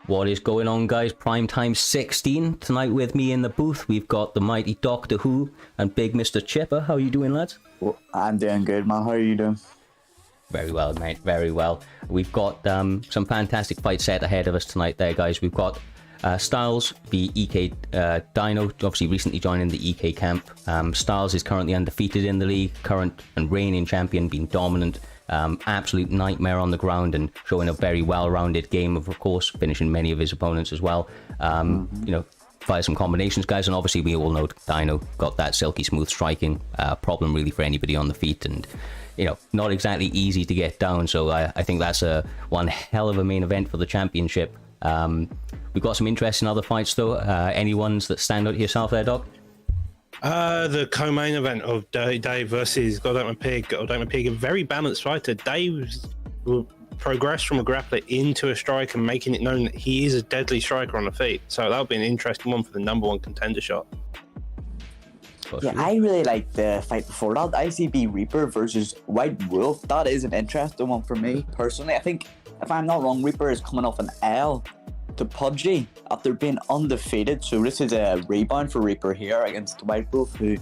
What is going on, guys? Primetime 16 tonight. With me in the booth, we've got the mighty Doctor Who and Big Mr. Chipper. How are you doing, lads? Well, I'm doing good, man. How are you doing? Very well, mate. Very well. We've got some fantastic fights set ahead of us tonight there, guys. We've got Styles, the EK Dyno, obviously recently joining the EK camp. Styles is currently undefeated in the league, current and reigning champion, being dominant. Absolute nightmare on the ground and showing a very well-rounded game, of course, finishing many of his opponents as well. You know, via some combinations, guys, and obviously we all know Dyno got that silky smooth striking problem really for anybody on the feet, and you know, not exactly easy to get down. So I think that's one hell of a main event for the championship. We've got some interesting other fights though. Any ones that stand out to yourself there, Doc? The co-main event of DirtyDave versus GodAteMyPig. GodAteMyPig, a very balanced fighter. Dave's progressed from a grappler into a striker, making it known that he is a deadly striker on the feet. So that'll be an interesting one for the #1 contender shot. Yeah, I really like the fight before that. ICB Reaper versus Whitewolf. That is an interesting one for me personally. I think, if I'm not wrong, Reaper is coming off an L to Pudgy after being undefeated. So this is a rebound for Reaper here against Whitewolf, who's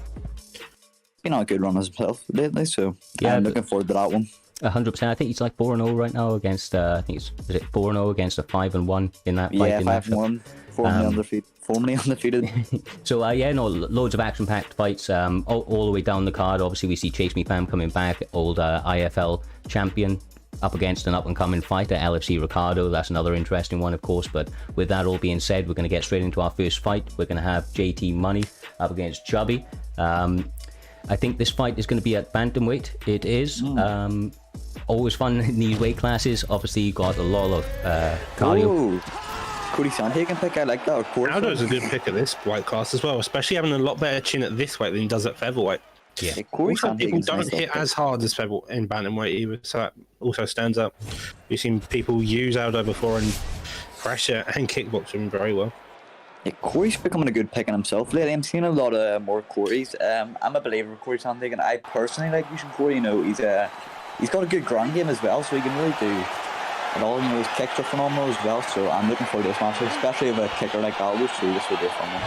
been on a good run himself lately. So yeah, I'm looking forward to that one. 100%. I think he's like 4-0 right now against. I think it's is it 4-0 against a 5-1 in that fight. Yeah, 5-1. Formerly undefeated. So yeah, no, loads of action-packed fights. All the way down the card. Obviously, we see Chase Me Fam coming back, old IFL champion, up against an up-and-coming fighter, LFC Ricardo. That's another interesting one, of course. But with that all being said, we're going to get straight into our first fight. We're going to have JT Money up against Chubby. I think this fight is going to be at Bantamweight. It is. Always fun in these weight classes. Obviously, you got a lot of cardio. Ooh. Cody Sandhagen pick, I like that. Aldo's a good pick at this weight class as well, especially having a lot better chin at this weight than he does at featherweight. Yeah. Also, people don't hit as hard as featherweight in bantamweight either, so that also stands up. You've seen people use Aldo before and pressure and kickbox him very well. Yeah, Corey's becoming a good pick on himself lately. I'm seeing a lot of more Corey's. I'm a believer of Corey Sandhagen. I personally like using Corey. You know, he's got a good ground game as well, so he can really do it all. You know, his kicks are phenomenal as well. So I'm looking forward to this match, especially with a kicker like Aldo. So this will be a fun one.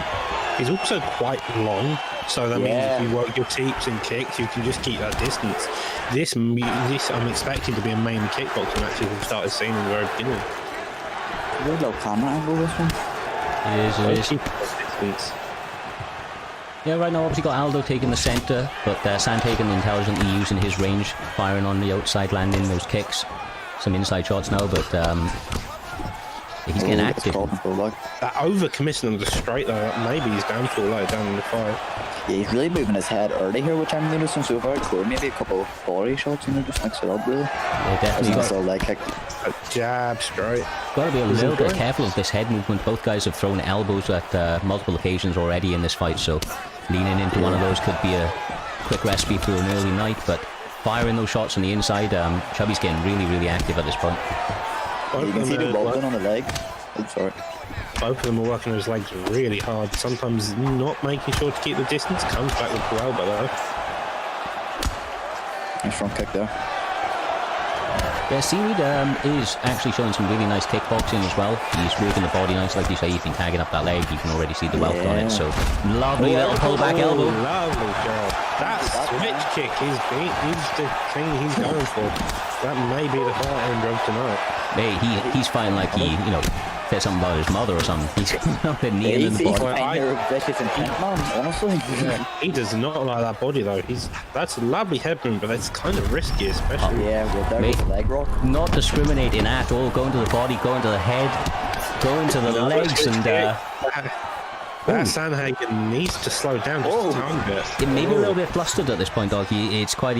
He's also quite long, so that means if you work your teeps and kicks, you can just keep that distance. This I'm expecting to be a main kickboxing match as we've started seeing in the very beginning. Really low camera angle this one. It is. Yeah, right now obviously got Aldo taking the centre, but Sandhagen intelligently using his range, firing on the outside, landing those kicks. Some inside shots now, but he's getting active. That overcommitting on the straight though, maybe he's downfall later down in the fight. Yeah, he's really moving his head early here, which I'm noticing so far. Corey, maybe a couple of body shots, you know, just mix it up really. Yeah, definitely. Leg kick. A jab straight. Got to be a little bit careful of this head movement. Both guys have thrown elbows at multiple occasions already in this fight, so leaning into one of those could be a quick recipe for an early night, but firing those shots on the inside, Chubby's getting really, really active at this point. You can see the rolling on the leg. Oops, sorry. Both of them are working those legs really hard. Sometimes not making sure to keep the distance. Comes back with the elbow though. Nice front kick there. Yeah, Seaweed is actually showing some really nice kickboxing as well. He's working the body nice, like you say. He's been tagging up that leg. You can already see the welt on it. So lovely little pullback elbow. Lovely job. That switch kick is the thing he's going for. That may be the fight end of tonight. Hey, he's fighting like he, you know, said something about his mother or something. He's up and kneeling in the body. Honestly. Yeah, he does not like that body though. That's a lovely head movement, but that's kind of risky, especially. With the leg rock. Not discriminating at all. Going to the body, going to the head, going to the legs, and that Sandhagen needs to slow down just a tiny bit. It may be a little bit flustered at this point, dog. It's quite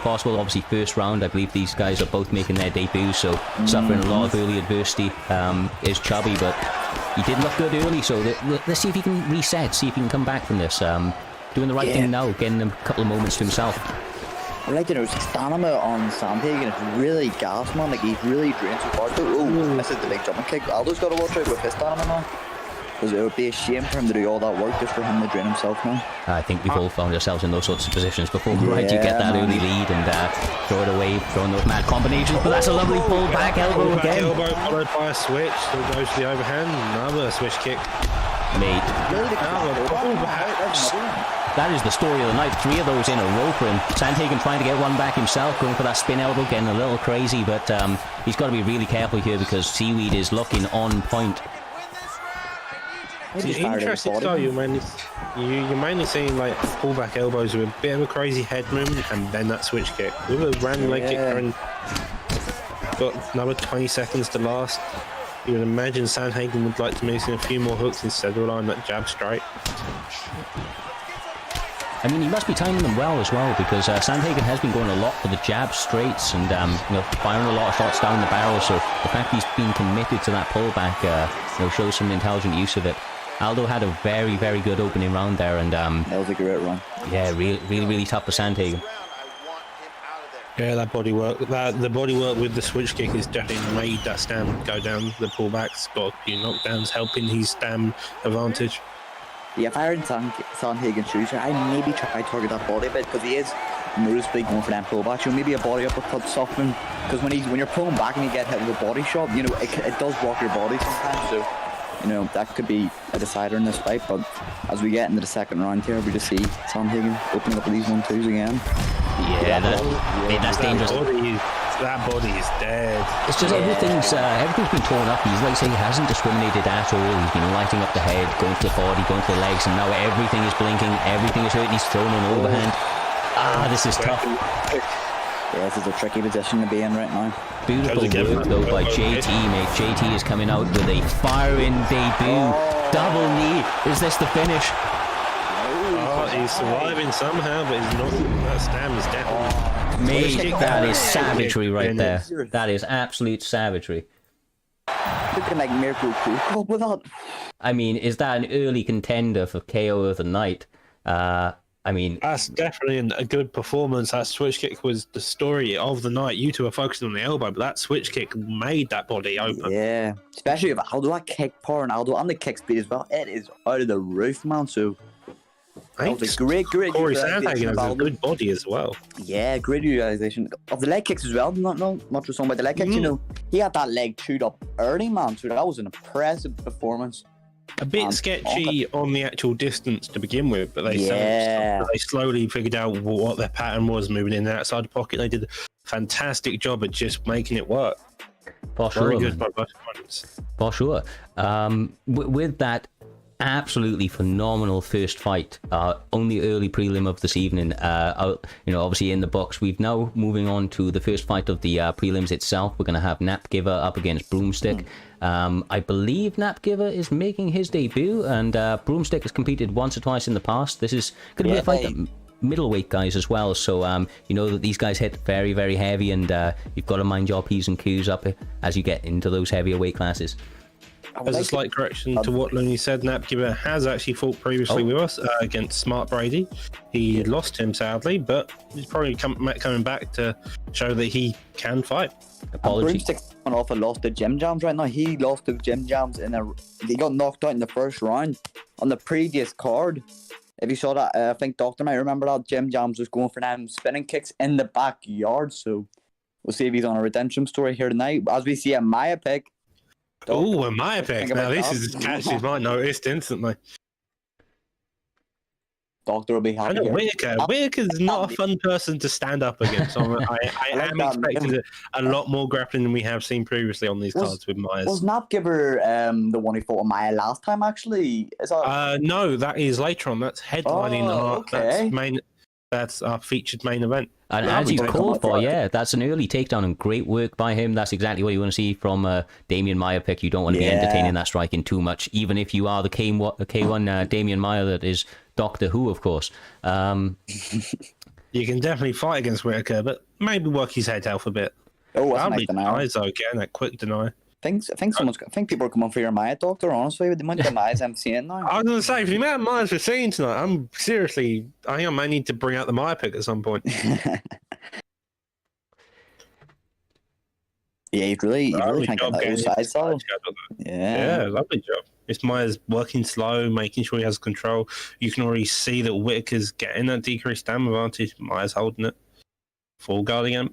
possible. Obviously, first round. I believe these guys are both making their debuts, so suffering a lot of early adversity is Chubby, but he did look good early. So let's see if he can reset. See if he can come back from this. Doing the right thing now, getting a couple of moments to himself. I like to know his stamina on Sandhagen is really gas, man. Like he's really drained so far. Oh, this is the big jumping kick. Aldo's got to watch out with his stamina now. Because it would be a shame for him to do all that work just for him to drain himself now. I think we've all found ourselves in those sorts of positions before, right? You get that early lead and throw it away, throwing those mad combinations, but that's a lovely pull back elbow again. Elbow followed by a switch, so goes to the overhand, another switch kick. Mate. That is the story of the night. 3 of those in a row for him. Sandhagen trying to get one back himself, going for that spin elbow, getting a little crazy, but he's got to be really careful here because Seaweed is looking on point. It's interesting though, you're mainly seeing like pullback elbows with a bit of a crazy head movement and then that switch kick. With a random leg kick and got another 20 seconds to last. You would imagine Sandhagen would like to mix in a few more hooks instead of relying on that jab straight. I mean, he must be timing them well as well because Sandhagen has been going a lot for the jab straights and firing a lot of shots down the barrel. So the fact he's been committed to that pullback shows some intelligent use of it. Aldo had a very, very good opening round there, and that was a great run. Yeah, really, really, really tough for Sandhagen. Yeah, that body work, the body work with the switch kick has definitely made that stam go down. The pullbacks got a few knockdowns, helping his stam advantage. Yeah, if I were in Sandhagen's shoes, I maybe try to target that body a bit because he is noticeably going for them pullbacks. Maybe a body uppercut soften because when you're pulling back and you get hit with a body shot, it does rock your body sometimes. So. That could be a decider in this fight, but as we get into the second round here, we just see Sandhagen opening up with these 1-2s again. Yeah, that's dangerous. That body is dead. It's just everything's been torn up. He's like saying he hasn't discriminated at all. He's been lighting up the head, going to the body, going to the legs, and now everything is blinking, everything is hurting. He's thrown an overhand. This is tough. Yeah, this is a tricky position to be in right now. Beautiful work though by JT, mate. JT is coming out with a firing debut. Double knee. Is this the finish? He's surviving somehow, but he's not. That stam is definitely. Mate, that is savagery right there. That is absolute savagery. Looking like miracle cool with that. I mean, is that an early contender for KO of the night? I mean, that's definitely a good performance. That switch kick was the story of the night. You two are focusing on the elbow, but that switch kick made that body open. Yeah, especially if Aldo, that kick power and Aldo and the kick speed as well. It is out of the roof, man. So that was a great Corey Sandhagen has a good body as well. Yeah, great utilization of the leg kicks as well. Not just talking about the leg kicks. You know, he had that leg chewed up early, man. So that was an impressive performance. A bit sketchy on the actual distance to begin with, but they slowly figured out what their pattern was moving in and outside the pocket. They did a fantastic job at just making it work. For sure, very good by both opponents. For sure. With that absolutely phenomenal first fight on the early prelim of this evening, obviously in the box, we've now moving on to the first fight of the prelims itself. We're going to have Napgiver up against Broomstick. I believe Napgiver is making his debut, and Broomstick has competed once or twice in the past. This is going to be a fight that middleweight guys as well, so you know that these guys hit very, very heavy, and you've got to mind your P's and Q's up as you get into those heavier weight classes. As a slight correction to what Looney said, Napgiver has actually fought previously with us against Smart Brady. He lost him sadly, but he's probably coming back to show that he can fight. Broomstick's coming off a loss to Jim Jams right now. He lost to Jim Jams he got knocked out in the first round on the previous card. If you saw that, I think Doctor might remember that Jim Jams was going for them spinning kicks in the backyard. So we'll see if he's on a redemption story here tonight. As we see a MyPig. Oh, a MyPig. Now this catches my notice instantly. Doctor will be happy. Whittaker's not a fun person to stand up against. So I am expecting a lot more grappling than we have seen previously on these cards with Myers. Was Napgiver the one who fought Maya last time, actually? Is that... no, that is later on. That's headlining. Okay. That's our featured main event. And as he's called for, that's an early takedown and great work by him. That's exactly what you want to see from Damian Maya-Pick. You don't want to be entertaining that striking too much, even if you are the K1 Damian Maya that is Doctor Who, of course. You can definitely fight against Whittaker, but maybe work his head out a bit. Oh, that's nice denial. Getting that quick deny. I think people are coming for your Maya, Doctor, honestly, with the amount of Mayas I'm seeing now. I was going to say, for the amount of Mayas we're seeing tonight, I think I may need to bring out the Maya pick at some point. Yeah, you really can't get that side solid. Yeah, lovely job. It's Maya's working slow, making sure he has control. You can already see that Whittaker's getting that decreased stamina advantage. Maya's holding it. Full guard again.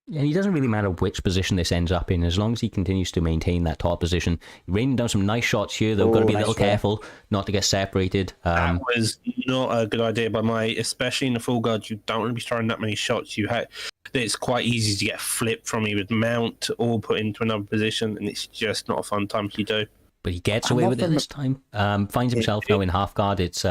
And it doesn't really matter which position this ends up in, as long as he continues to maintain that top position. Raining down some nice shots here, though. Got to be a little careful not to get separated. That was not a good idea by Maya, especially in the full guard. You don't want to be throwing that many shots. It's quite easy to get flipped from either mount or put into another position, and it's just not a fun time to do. But he gets away with it this time. Finds himself now in half guard. It's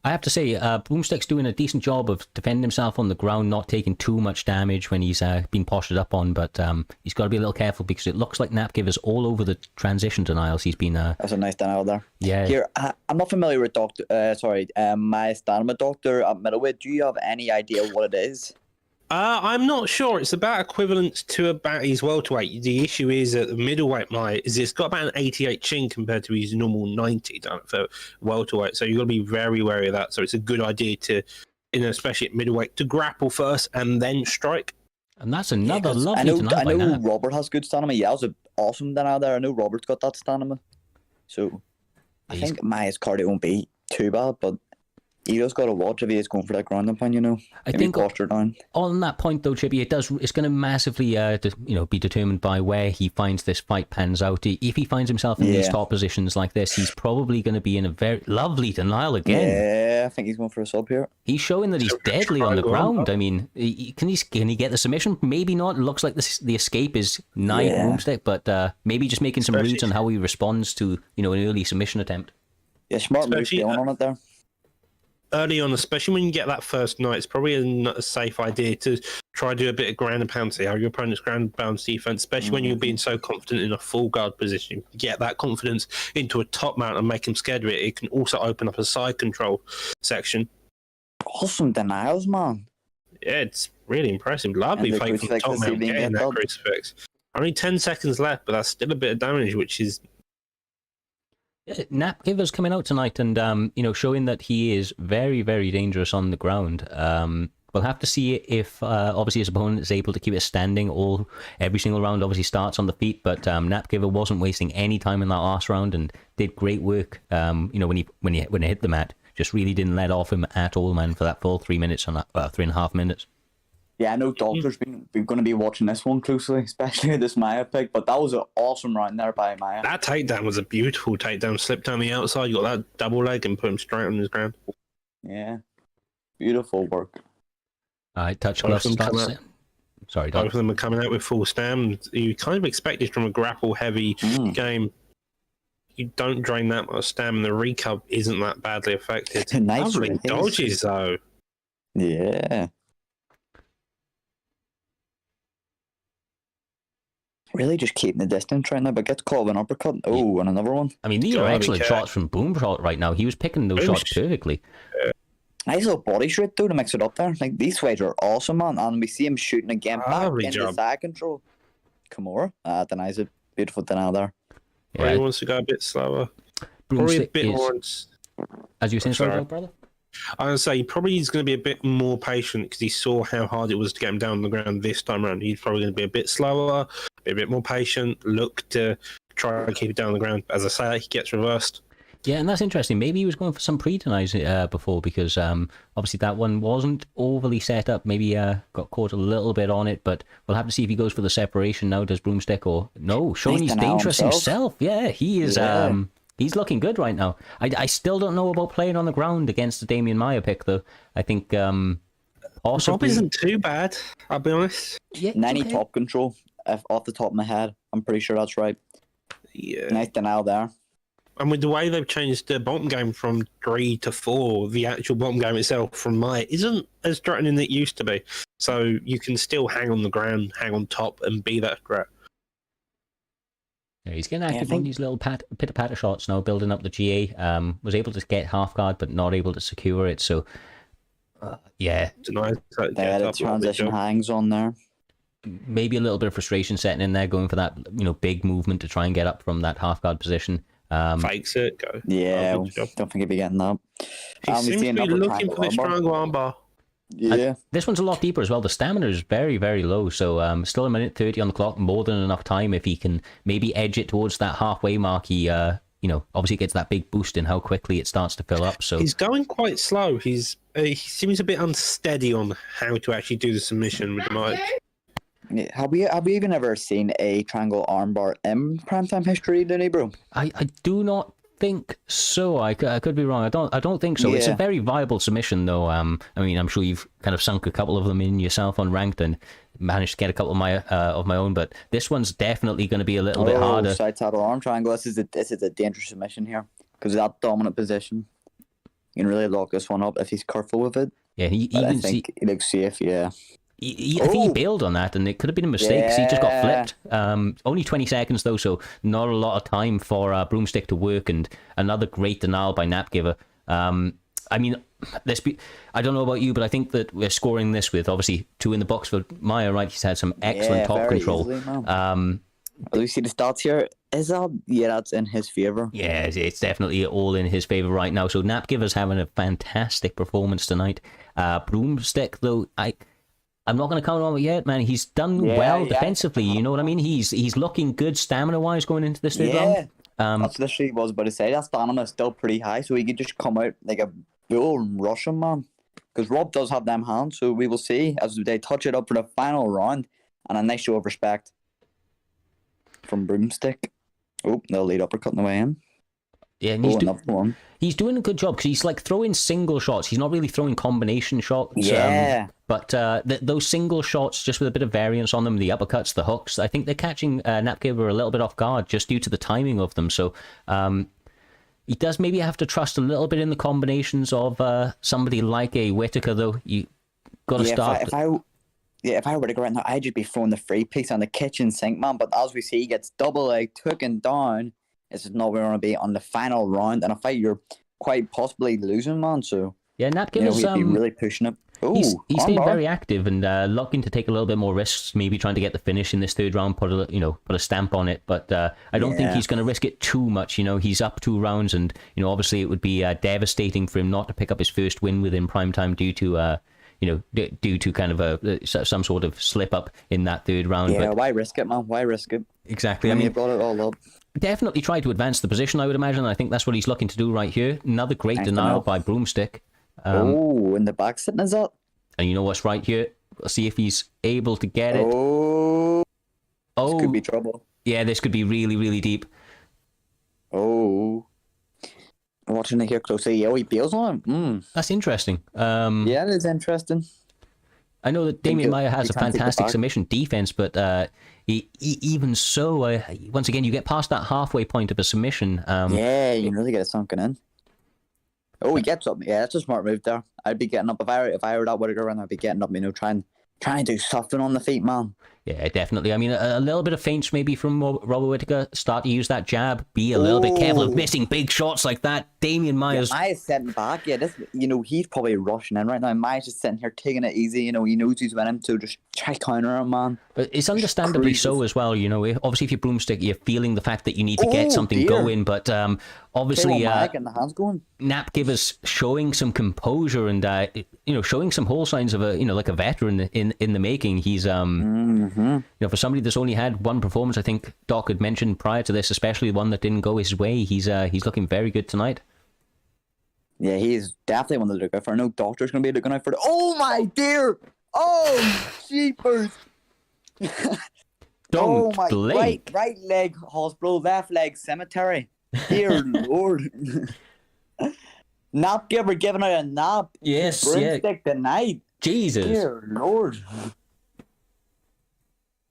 I have to say, Broomstick's doing a decent job of defending himself on the ground, not taking too much damage when he's been postured up on, but he's got to be a little careful because it looks like Napgiver's all over the transition denials. He's been... That's a nice denial there. Yeah. Here, I'm not familiar with my stamina Doctor at middleweight. Do you have any idea what it is? I'm not sure. It's about equivalent to about his welterweight. The issue is at the middleweight, it's got about an 88 chin compared to his normal 90 done for welterweight. So you've got to be very wary of that. So it's a good idea to, especially at middleweight, to grapple first and then strike. And that's another lovely denial. I know Robert has good stamina. Yeah, that was an awesome denial there. I know Robert's got that stamina. So I think Maya's cardio won't be too bad, but You just got to watch if he is going for that ground and pound, you know. I think posture down. On that point though, Chippy, it's going to massively be determined by where he finds this fight pans out. If he finds himself in these top positions like this, he's probably going to be in a very lovely denial again. Yeah, I think he's going for a sub here. He's showing that he's deadly on the ground. I mean, can he get the submission? Maybe not. It looks like the escape is nigh Broomstick, but maybe just making some reads on how he responds to an early submission attempt. Yeah, smart move going on it there. Early on, especially when you get that first night, it's probably not a safe idea to try to do a bit of ground and pound, see how your opponent's ground and pound defense, especially when you're being so confident in a full guard position. Get that confidence into a top mount and make him scared of it. It can also open up a side control section. Awesome denials, man. Yeah, it's really impressive. Lovely fight from the top mount, getting that crucifix. Only 10 seconds left, but that's still a bit of damage, which is... Napgiver's coming out tonight and showing that he is very, very dangerous on the ground. We'll have to see if obviously his opponent is able to keep it standing every single round. Obviously starts on the feet, but Napgiver wasn't wasting any time in that last round and did great work. When he hit the mat, just really didn't let off him at all, man, for that full 3 minutes on that 3.5 minutes. Yeah, I know Doctor's we're going to be watching this one closely, especially this Maya pick, but that was an awesome round there by Maya. That takedown was a beautiful takedown. Slipped down the outside, you got that double leg and put him straight on his ground. Yeah, beautiful work. All right, touch gloves starts. Sorry, Doc. Both of them are coming out with full stam. You kind of expect it from a grapple-heavy game. You don't drain that much stam, and the recub isn't that badly affected. Nice lovely dodges, though. Yeah. Really just keeping the distance right now, but gets caught with an uppercut. Oh, and another one. I mean, these are excellent shots from Boomshot right now. He was picking those shots perfectly. Nice little body shred, though, to mix it up there. Like, these fights are awesome, man. And we see him shooting again back into side control. Kimura denies it. Beautiful denial there. Yeah. He wants to go a bit slower. Probably a bit more... As you were saying, sorry, brother? I would say he probably is going to be a bit more patient because he saw how hard it was to get him down on the ground this time around. He's probably going to be a bit slower, be a bit more patient, look to try and keep it down on the ground. As I say, he gets reversed. Yeah, and that's interesting. Maybe he was going for some pre-denies before because obviously that one wasn't overly set up. Maybe got caught a little bit on it, but we'll have to see if he goes for the separation now, does Broomstick, or no, showing he's dangerous himself. Yeah, he is... He's looking good right now. I still don't know about playing on the ground against the Damian Maia pick, though. I think also Rob isn't too bad, I'll be honest. Yeah, 90 top control, off the top of my head. I'm pretty sure that's right. Yeah. Nice denial there. And with the way they've changed the bottom game from 3 to 4, the actual bottom game itself from Maia isn't as threatening as it used to be. So you can still hang on the ground, hang on top, and be that threat. Yeah, he's getting active on these little pitter-patter shots now, building up the GA. Was able to get half guard, but not able to secure it. So, yeah. The transition hangs on there. Maybe a little bit of frustration setting in there, going for that big movement to try and get up from that half guard position. Fakes it, go. Yeah, don't think he'll be getting that. He seems to be looking for this triangle armbar. Yeah. This one's a lot deeper as well. The stamina is very, very low. So still a minute 30 on the clock, more than enough time if he can maybe edge it towards that halfway mark. He, obviously gets that big boost in how quickly it starts to fill up. So he's going quite slow. He seems a bit unsteady on how to actually do the submission with the mic. Have we even ever seen a triangle armbar in primetime history, Denny, bro? I do not think so. I could be wrong. I don't think so. Yeah. It's a very viable submission, though. I mean, I'm sure you've kind of sunk a couple of them in yourself on ranked and managed to get a couple of my own. But this one's definitely going to be a little bit harder. Side saddle arm triangle. This is a dangerous submission here because of that dominant position. You can really lock this one up if he's careful with it. Yeah, he looks safe. Yeah. I think he bailed on that, and it could have been a mistake because he just got flipped. Only 20 seconds, though, so not a lot of time for Broomstick to work, and another great denial by Napgiver. I mean, I don't know about you, but I think that we're scoring this with, obviously, 2 in the box for Maia, right? He's had some excellent top control. Easily, do we see the stats here? Is that... Yeah, that's in his favour. Yeah, it's definitely all in his favour right now. So Napgiver's having a fantastic performance tonight. Broomstick, though, I'm not going to count on it yet, man. He's done well defensively. You know what I mean? He's looking good stamina-wise going into this third round. That's literally what I was about to say. That stamina is still pretty high, so he could just come out like a full Russian, man. Because Rob does have them hands, so we will see as they touch it up for the final round. And a nice show of respect from Broomstick. Oh, they'll lead uppercut on the way in. Yeah, and he's doing a good job because he's like throwing single shots. He's not really throwing combination shots. Yeah. But those single shots, just with a bit of variance on them, the uppercuts, the hooks, I think they're catching Napgiver a little bit off guard just due to the timing of them. So he does maybe have to trust a little bit in the combinations of somebody like a Whittaker, though. You got to start. If I were to go right now, I'd just be throwing the free piece on the kitchen sink, man. But as we see, he gets double leg taken down. This is not where we're going to be on the final round. And a fight you're quite possibly losing, man. So, yeah, Napgiver's he'd be really pushing it. Ooh, he's staying very active and looking to take a little bit more risks, maybe trying to get the finish in this third round, put a stamp on it. But I don't think he's going to risk it too much. He's up 2 rounds, and obviously it would be devastating for him not to pick up his first win within prime time due to due to kind of some sort of slip up in that third round. Yeah, but why risk it, man? Why risk it? Exactly. I mean, you brought it all up. Definitely try to advance the position, I would imagine. I think that's what he's looking to do right here. Another great denial by Broomstick. In the back sitting is up. And you know what's right here? We'll see if he's able to get it. This could be trouble. Yeah, this could be really, really deep. Watching it here closely. Yeah, he bails on him. That's interesting. Yeah, it is interesting. I know that Damian Maia has a fantastic submission defense, but even so, once again, you get past that halfway point of a submission. Yeah, you can really get it sunken in. He gets up. Yeah, that's a smart move there. I'd be getting up if I were that Whittaker run. I'd be getting up. Trying to do something on the feet, man. Yeah, definitely. I mean, a little bit of feints maybe from Robert Whittaker. Start to use that jab. Be a little bit careful of missing big shots like that. Damian Maia's... Yeah, Maia's sitting back. Yeah, this. He's probably rushing in right now. Maia's just sitting here taking it easy. He knows he's winning, so just try counter him, man. But it's understandably so as well. Obviously, if you're Broomstick, you're feeling the fact that you need to get something going. But obviously, Napgiver's showing some composure and showing some whole signs of like a veteran in the making. He's for somebody that's only had one performance, I think Doc had mentioned prior to this, especially one that didn't go his way, he's looking very good tonight. Yeah, he's definitely one to look out for. I know Doctor's going to be looking out for Oh my dear! Oh, jeepers! Don't blink. Right leg hospital, left leg cemetery. Dear Lord. Napgiver giving out a nap. Yes, Broomstick tonight. Jesus. Dear Lord.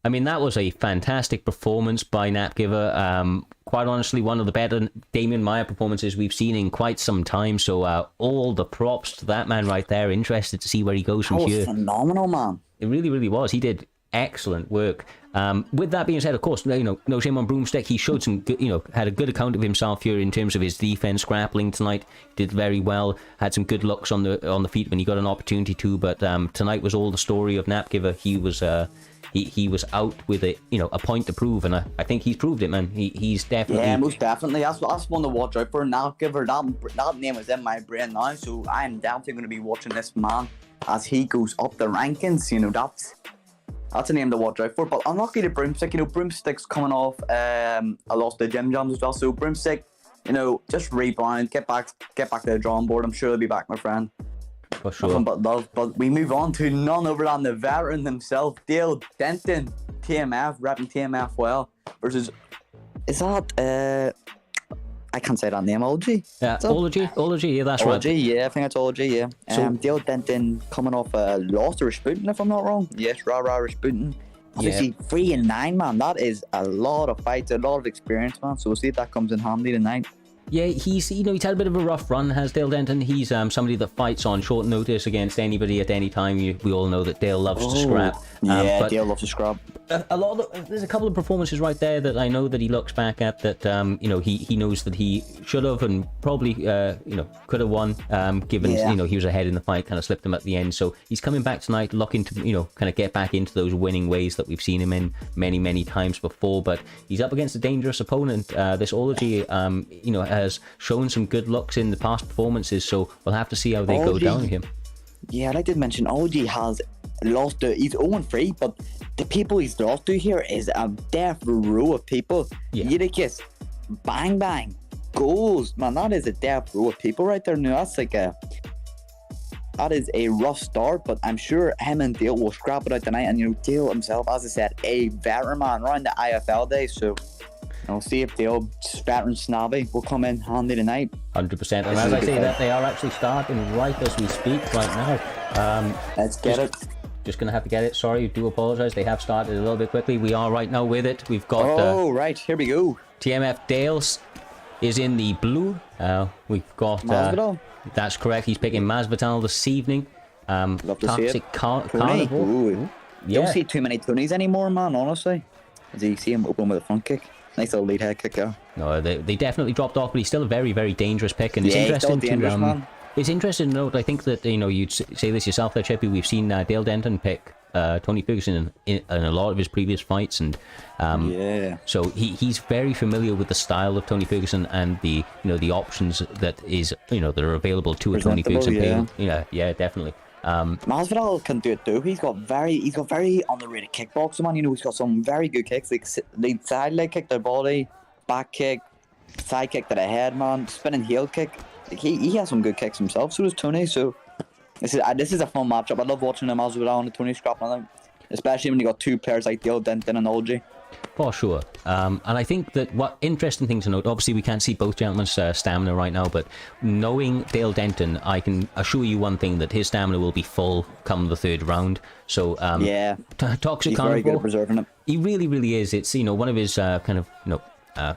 I mean, that was a fantastic performance by Napgiver. Quite honestly, one of the better Damian Maia performances we've seen in quite some time. So all the props to that man right there. Interested to see where he goes from here. Phenomenal, man. It really, really was. He did excellent work. With that being said, of course, no shame on Broomstick. He showed some good, had a good account of himself here in terms of his defense grappling tonight. Did very well. Had some good looks on the feet when he got an opportunity to. But tonight was all the story of Napgiver. He was he was out with a point to prove, and I think he's proved it, man. He's definitely most definitely. That's one to watch out for. Napgiver. That name is in my brain now, so I am definitely going to be watching this man as he goes up the rankings. That's a name to watch out for. But unlucky to Broomstick. Broomstick's coming off a loss to Jim Jams as well. So Broomstick, just rebound, get back to the drawing board. I'm sure he'll be back, my friend. For sure. Nothing but love. But we move on to none other than the veteran himself, Denton, TMF, repping TMF well, versus, is that, I can't say that name, Aulogy? Yeah, Aulogy, yeah, that's right. Aulogy, yeah, I think it's Aulogy, yeah. So, Denton coming off a loss to Rasputin, if I'm not wrong. Yes, Rasputin. Obviously, 3-9, man. That is a lot of fights, a lot of experience, man. So we'll see if that comes in handy tonight. Yeah, he's he's had a bit of a rough run, has Dale Denton. He's somebody that fights on short notice against anybody at any time. We all know that Dale loves to scrap. Yeah, Dale loves to scrap. There's a couple of performances right there that I know that he looks back at that he knows that he should have and probably could have won given he was ahead in the fight, kind of slipped him at the end. So he's coming back tonight looking to kind of get back into those winning ways that we've seen him in many times before. But he's up against a dangerous opponent. This Aulogy has shown some good looks in the past performances, so we'll have to see how they go down with him. Yeah, I did mention Aulogy has lost to, he's 0-3, but the people he's lost to here is a death row of people. Yidikis, bang, goals, man, that is a death row of people right there. Now that's like that is a rough start, but I'm sure him and Dale will scrap it out tonight. And, you know, Dale himself, as I said, a veteran man around the IFL days. So, I'll see if Dale, veteran snobby, will come in handy tonight. 100%. And as I say that, they are actually starting right as we speak right now. Let's get it. Just going to have to get it. Sorry, do apologise. They have started a little bit quickly. We are right now with it. We've got... right. Here we go. TMF Dales is in the blue. We've got... Masvidal. That's correct. He's picking Masvidal this evening. Love to see it. Carnival. Ooh. You don't see too many Tonys anymore, man, honestly. As you see him open with a front kick. Nice little lead head kick there. No, they definitely dropped off, but he's still a very, very dangerous pick. And it's interesting to... man. It's interesting to note, I think that, you know, you'd say this yourself there, Chippy, we've seen Dale Denton pick Tony Ferguson in a lot of his previous fights, and so he's very familiar with the style of Tony Ferguson and the, you know, the options that are available to a Tony Ferguson. Yeah, definitely. Masvidal can do it too. He's got very underrated kickboxing, man. You know, he's got some very good kicks, like the side leg kick to the body, back kick, side kick to the head, man, spinning heel kick. Like he has some good kicks himself. So does Tony. So this is a fun matchup. I love watching him Masvidal and Tony scrapping on them, especially when you got two players like Dale Denton and Aulogy. For sure. And I think that what interesting thing to note, obviously we can't see both gentlemen's stamina right now, but knowing Dale Denton, I can assure you one thing, that his stamina will be full come the third round. So Toxic he's Carnival, very good at preserving it. He really, really is. It's, you know, one of his kind of, you know,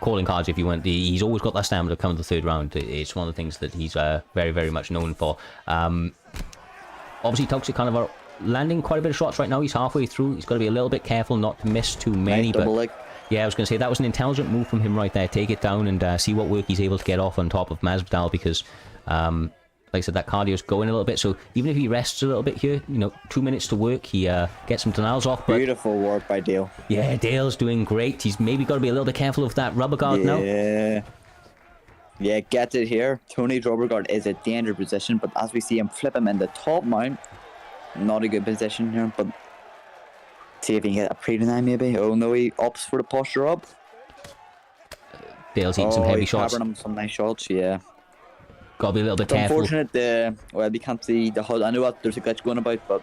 calling cards, if you want. He's always got that stamina to come to the third round. It's one of the things that he's very, very much known for. Obviously, Toxic Carnival landing quite a bit of shots right now. He's halfway through. He's got to be a little bit careful not to miss too many. Nice double leg. Yeah, I was going to say that was an intelligent move from him right there. Take it down and see what work he's able to get off on top of Masvidal, because like I said, that cardio's going a little bit, so even if he rests a little bit here, you know, 2 minutes to work, he gets some denials off. But beautiful work by Dale. Yeah, Dale's doing great. He's maybe got to be a little bit careful of that rubber guard now. Yeah, gets it here. Tony's rubber guard is a dangerous position, but as we see him flip him in the top mount, not a good position here, but see if he can get a pre-deny maybe. Oh no, he opts for the posture up. Dale's eating some heavy shots. Him some nice shots, yeah. Got to be a little bit it's careful. Unfortunate, well, we can't see the HUD. I know what there's a glitch going about, but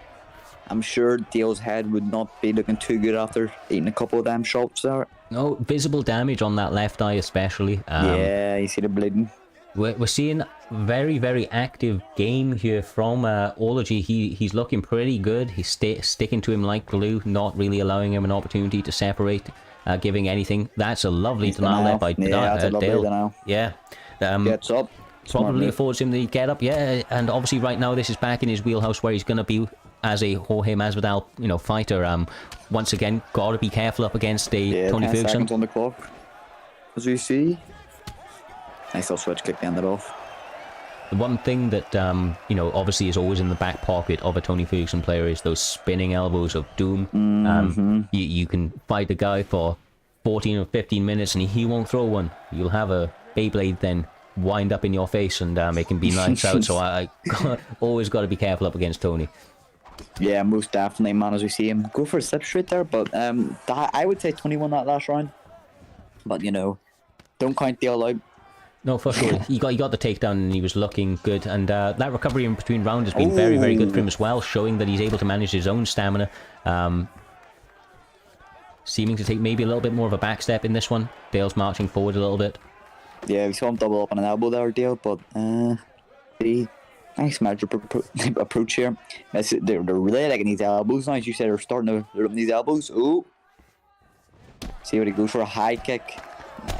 I'm sure Dale's head would not be looking too good after eating a couple of them shots there. No, visible damage on that left eye especially. Yeah, you see the bleeding. We're seeing very, very active game here from Aulogy. He's looking pretty good. He's sticking to him like glue, not really allowing him an opportunity to separate, giving anything. That's a lovely denial there by Dale. Yeah. Gets up. Probably affords him the get up, yeah. And obviously right now this is back in his wheelhouse where he's going to be as a Jorge Masvidal, you know, fighter. Once again, got to be careful up against a Tony 10 Ferguson. Seconds on the clock, as we see. Nice little switch kick to end it off. The one thing that, you know, obviously is always in the back pocket of a Tony Ferguson player is those spinning elbows of doom. You can fight a guy for 14 or 15 minutes and he won't throw one. You'll have a Beyblade then wind up in your face and it can be nice out. So I always got to be careful up against Tony. Yeah, most definitely, man, as we see him go for a slip straight there. But I would say 21 that last round. But, you know, don't count Dale out. No, for sure. He got the takedown and he was looking good. And that recovery in between rounds has been very, very good for him as well, showing that he's able to manage his own stamina. Seeming to take maybe a little bit more of a back step in this one. Dale's marching forward a little bit. Yeah, we saw him double up on an elbow there, Dale, but the nice measure approach here. They're really liking these elbows now, as you said, they're starting to load up these elbows. Oh, see what he goes for, a high kick.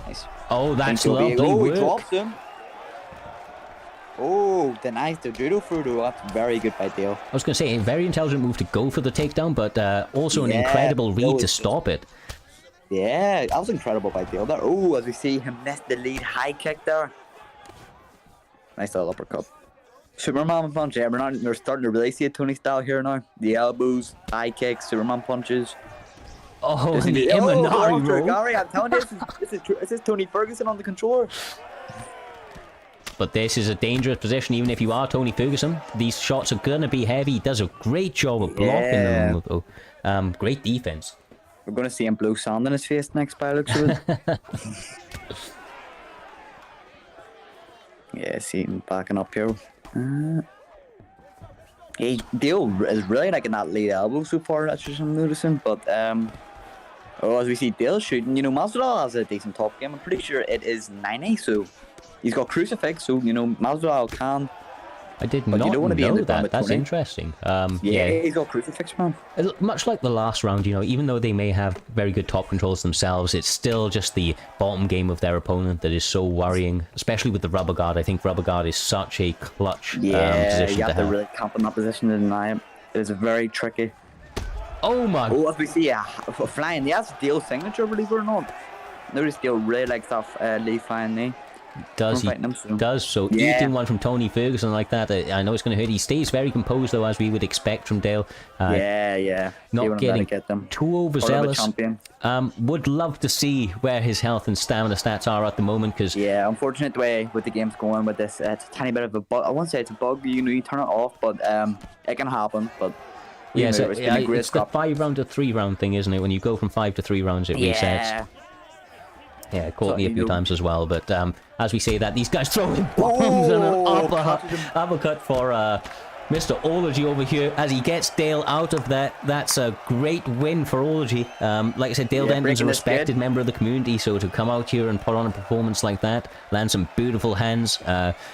Nice. Oh, that's lovely work. He drops him. Oh, denies the judo through, though. That's very good by Dale. I was going to say, a very intelligent move to go for the takedown, but also an incredible read to stop it. Yeah, that was incredible by Dale there. Oh, as we see him miss the lead high kick there. Nice little uppercut. Superman punch, yeah, we're starting to really see a Tony style here now. The elbows, high kicks, Superman punches. Oh, and the Imanari roll. Gary, I'm telling you, this is Tony Ferguson on the controller. But this is a dangerous position, even if you are Tony Ferguson. These shots are going to be heavy. He does a great job of blocking them. Great defense. We're going to see him blow sand in his face next, by the looks of it. Yeah, see him backing up here. Dale is really liking that late elbow so far, that's just I'm noticing. But as we see Dale shooting, Masvidal has a decent top game. I'm pretty sure it is 90, so he's got crucifix, so Masvidal can. I did not know that. That's interesting. Yeah, he's got crucifix, man. Much like the last round, even though they may have very good top controls themselves, it's still just the bottom game of their opponent that is so worrying, especially with the rubber guard. I think rubber guard is such a clutch position you have to have. really camp in that position to deny it. It is very tricky. Oh my! Oh, as we see, flying. That's Dale's signature, believe it or not. Notice Dale really likes that lead flying knee. Does so eating one from Tony Ferguson like that, I know it's going to hurt. He stays very composed though, as we would expect from Dale. Not getting too overzealous. Would love to see where his health and stamina stats are at the moment, because unfortunate way with the game's going with this, it's a tiny bit of a bug. I won't say it's a bug, you turn it off, but it can happen. But it's the 5-round to 3-round thing, isn't it? When you go from 5 to 3 rounds, it resets. Yeah, it caught me a few times as well, but as we say that, these guys throwing bombs and an uppercut for Mr. Aulogy over here as he gets Dale out of that. That's a great win for Aulogy. Like I said, Dale Denton's a respected member of the community, so to come out here and put on a performance like that, land some beautiful hands,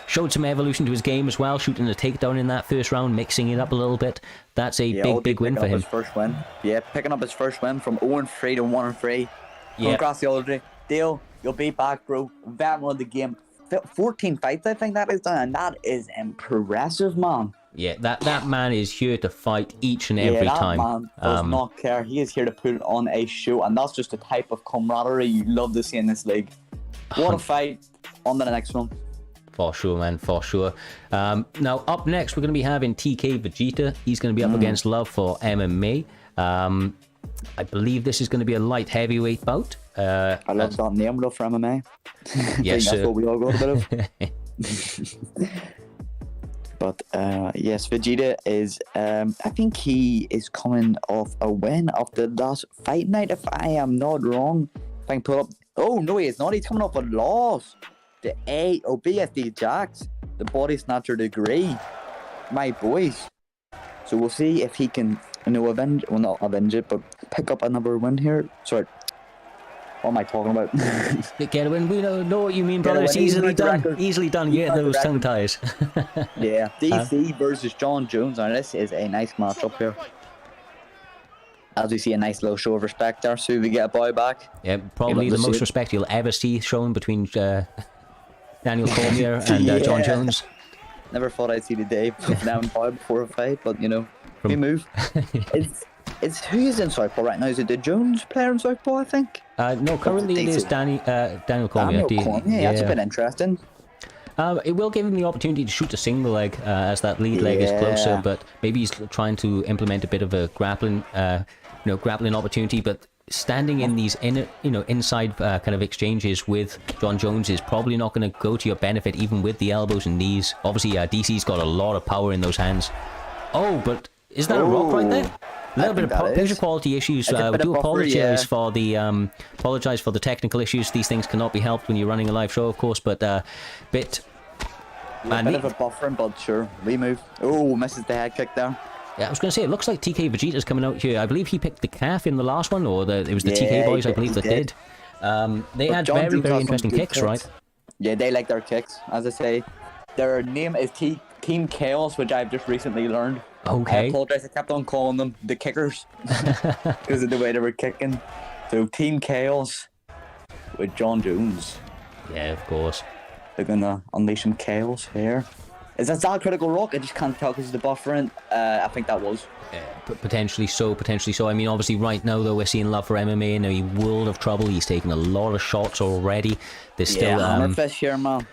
showed some evolution to his game as well, shooting a takedown in that first round, mixing it up a little bit. That's a big win for him. His first win. Yeah, picking up his first win from 0-3 to 1-3. Congrats, Aulogy. Dale, you'll be back, bro. Veteran of the game. 14 fights, I think that is done, and that is impressive, man. Yeah, that man is here to fight each and every time. That man does not care. He is here to put on a show, and that's just the type of camaraderie you love to see in this league. What a fight. On to the next one. For sure, man, for sure. Now, up next, we're going to be having TK-Veggeta. He's going to be up against Love for MMA. I believe this is going to be a light heavyweight bout. I love that name, Love for MMA. Yes, that's what we all got a bit of. But yes, Vegeta is. I think he is coming off a win after last fight night, if I am not wrong. If I can pull up. Oh no, he is not. He's coming off a loss. The BSD Jacks, the Body Snatcher degree, my boys. So we'll see if he can, avenge it, but pick up another win here. Sorry. What am I talking about? Get a win. We know what you mean, brother. It's easily done. Easily done. Get those tongue ties. Yeah. DC versus John Jones. And this is a nice matchup here. As we see a nice little show of respect there. So we get a boy back. Yeah, probably the most respect you'll ever see shown between Daniel Cormier and John Jones. Never thought I'd see the day down boy before a fight, but we move. Who is in Southpaw right now? Is it the Jones player in Southpaw, I think? No, currently it is Daniel Cormier. That's a bit interesting. It will give him the opportunity to shoot a single leg as that lead leg is closer, but maybe he's trying to implement a bit of a grappling opportunity. But standing in these inside kind of exchanges with John Jones is probably not going to go to your benefit, even with the elbows and knees. Obviously, DC's got a lot of power in those hands. Oh, but is that a rock right there? A little bit of picture quality issues. We do apologize for the technical issues. These things cannot be helped when you're running a live show, of course, but a bit of a buffering, but sure, we move. Oh, misses the head kick there. Yeah, I was going to say, it looks like TK-Vegeta's coming out here. I believe he picked the calf in the last one, or it was the TK boys, I believe, that did. They had very, very interesting kicks, right? Yeah, they like their kicks. As I say, their name is Team Chaos, which I've just recently learned. Okay. I apologize, I kept on calling them the kickers because of the way they were kicking. So Team Chaos with John Jones. Yeah, of course. They're gonna unleash some chaos here. Is that critical rock? I just can't tell because of the buffering. I think that was. Potentially so. I mean, obviously right now though, we're seeing Love for MMA in a world of trouble. He's taken a lot of shots already. There's still hammerfist here, man.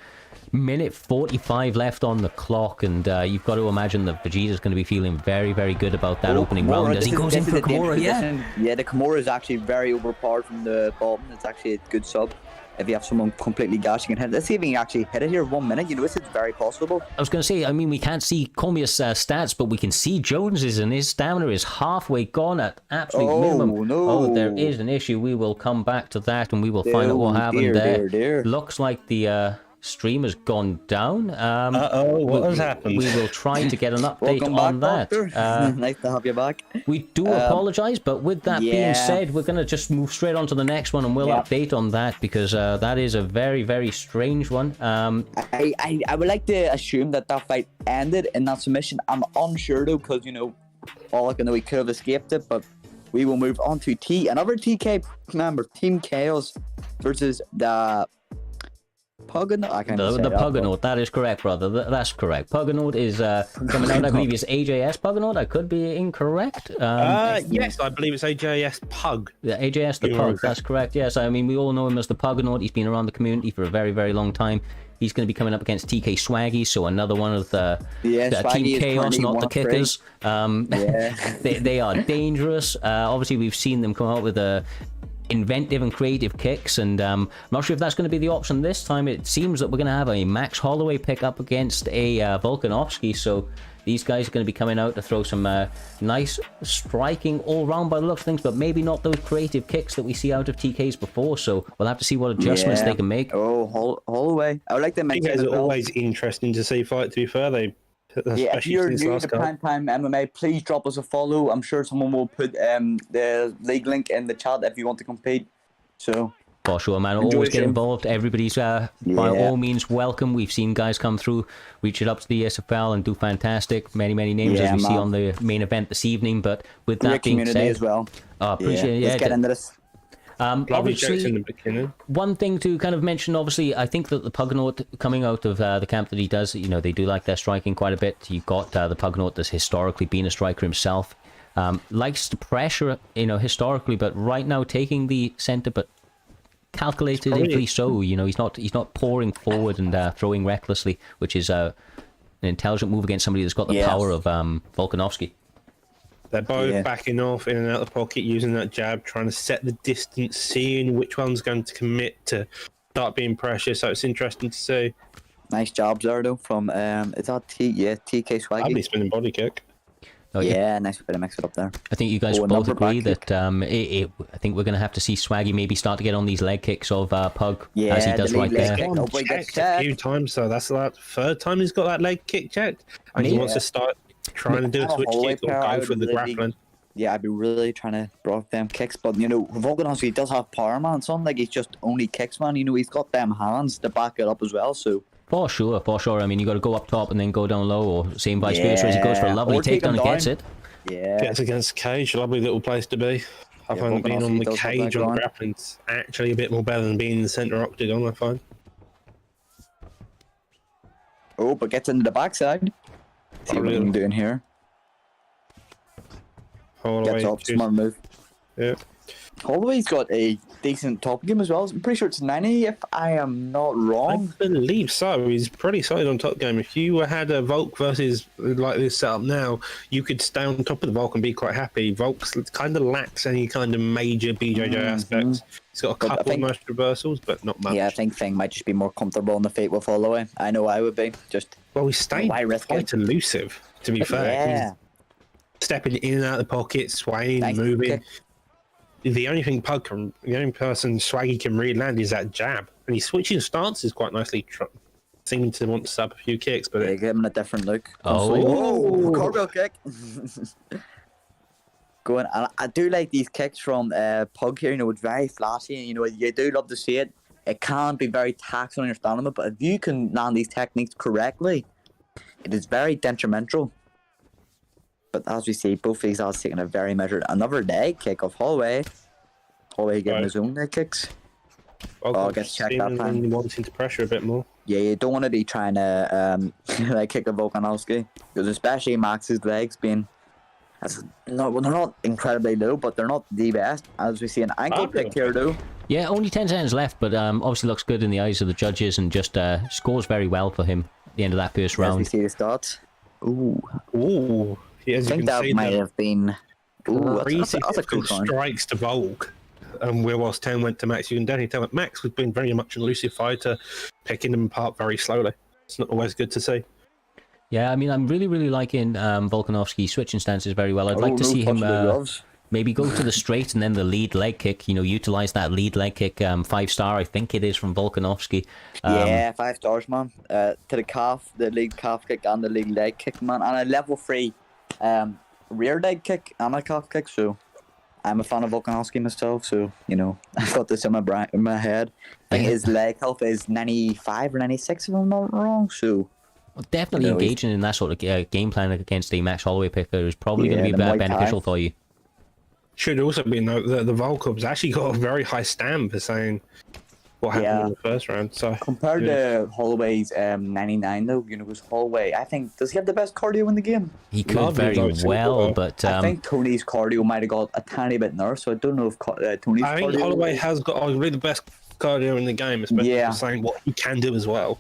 Minute 45 left on the clock, and you've got to imagine that Vegeta's going to be feeling very, very good about that opening round as he goes in for Kimura. Yeah, the Kimura is actually very overpowered from the bottom. It's actually a good sub. If you have someone completely gassed, you can hit it. Let's see if he can actually hit it here 1 minute. It's very possible. I was going to say, I mean, we can't see Cormier's stats, but we can see Jones's, and his stamina is halfway gone at absolute minimum. No. Oh, there is an issue. We will come back to that, and we will find out what happened there. Dear. Looks like the stream has gone down. What has happened? We will try to get an update Welcome on back, that. Doctor. Nice to have you back. We do apologize, but with that being said, we're going to just move straight on to the next one, and we'll update on that, because that is a very, very strange one. I would like to assume that fight ended in that submission. I'm unsure though, because all I can know, he could have escaped it, but we will move on to another TK member, Team Chaos versus the Pugganaut. The Pugganaut, that is correct, brother. That's correct. Pugganaut is coming out, I believe it's AJS Pugganaut. I could be incorrect. Yes, I believe it's AJS Pug. Yeah, AJS the Pug, that's correct. Yes, I mean, we all know him as the Pugganaut. He's been around the community for a very, very long time. He's going to be coming up against TK-Swaggy, so another one of the Team Chaos, not the Kickers. They are dangerous. Obviously, we've seen them come out with inventive and creative kicks, and I'm not sure if that's going to be the option this time. It seems that we're going to have a Max Holloway pick up against a Volkanovski, so these guys are going to be coming out to throw some nice striking all round by the looks of things, but maybe not those creative kicks that we see out of TKs before, so we'll have to see what adjustments they can make. Holloway. I would like to mention it's always interesting to see fight, to be fair. If you're new to PrimeTime MMA, please drop us a follow. I'm sure someone will put the league link in the chat if you want to compete. So for sure, man. Always get involved. Everybody's by all means welcome. We've seen guys come through, reach it up to the SFL and do fantastic. Many names as we see on the main event this evening. But with that being said, as well. Appreciate it. Let's get into this. Obviously, one thing to kind of mention, obviously, I think that the Pugganaut coming out of the camp that he does, they do like their striking quite a bit. You've got the Pugganaut that's historically been a striker himself, likes to pressure, historically, but right now taking the center, but calculatively so. He's not pouring forward and throwing recklessly, which is an intelligent move against somebody that's got the power of Volkanovski. They're both backing off in and out of the pocket, using that jab, trying to set the distance, seeing which one's going to commit to start being pressure. So it's interesting to see. Nice job, Zardo, from is that TK-Swaggy? Lovely spinning body kick. Oh, nice bit of mix it up there. I think you guys both agree that I think we're going to have to see Swaggy maybe start to get on these leg kicks of Pug as he does right there. Checked a few times, so that's the third time he's got that leg kick checked, and he wants to start trying to do a switch kick or go for the grappling. Yeah, I'd be really trying to block them kicks, but Volkanovski does have power, man. It's not like he's just only kicks, man. He's got them hands to back it up as well. So for sure. I mean, you got to go up top and then go down low, or same vice versa. As he goes for a lovely takedown and gets it. Yeah, gets against cage. Lovely little place to be. I find being on the cage on grappling's actually a bit more better than being in the center octagon, I find. Oh, but gets into the backside. See what I'm doing here. Gets up, smart move. Yeah. Holloway's got a decent top game as well. I'm pretty sure it's 90, if I am not wrong. I believe so. He's pretty solid on top game. If you had a Volk versus like this setup now, you could stay on top of the Volk and be quite happy. Volk kind of lacks any kind of major BJJ aspects. He's got a couple of nice reversals, but not much. Yeah, I think Thing might just be more comfortable in the feet with Holloway. I know I would be. He's staying quite elusive, to be fair. Yeah. He's stepping in and out of the pocket, swaying, moving. The only person Swaggy can really land is that jab, and he's switching stances quite nicely, seeming to want to sub a few kicks, but give him a different look. Cargo kick. Going, and I do like these kicks from Pug here. It's very flashy, and you do love to see it. It can be very taxing on your stamina, but if you can land these techniques correctly, it is very detrimental. But as we see, both these guys taking a very measured. Another leg kick of Holloway. Holloway getting his own leg kicks. Gets checked that time. Wanting to pressure a bit more. Yeah, you don't want to be trying to kick a Volkanovski, because especially Max's legs being, they're not incredibly low, but they're not the best. As we see an ankle pick here, though. Yeah, only 10 seconds left, but obviously looks good in the eyes of the judges and just scores very well for him at the end of that first round. As we see the stats. Ooh. Yeah, I think that might have been. That's a cool strikes to Volk. Whilst 10 went to Max, you can definitely tell that Max was being very much an elusive fighter, picking them apart very slowly. It's not always good to see. Yeah, I mean, I'm really liking Volkanovski switching stances very well. I'd like to see him maybe go to the straight and then the lead leg kick. Utilize that lead leg kick. 5-star, I think it is, from Volkanovski. Yeah, 5 stars, man. To the calf, the lead calf kick and the lead leg kick, man. And a level 3 rear leg kick and a calf kick. So I'm a fan of Volkanovski myself. So, I've got this in my head. I think his leg health is 95 or 96, if I'm not wrong. So definitely engaging in that sort of game plan against a Max Holloway picker is probably going to be beneficial for you. Should also be noted that the Volkov's actually got a very high stamp for saying what happened in the first round. So compared to Holloway's 99, though, because Holloway, I think, does he have the best cardio in the game? He could very well, but I think Tony's cardio might have got a tiny bit nerfed, so I don't know if Tony's I think Holloway has got arguably the best cardio in the game, especially for saying what he can do as well.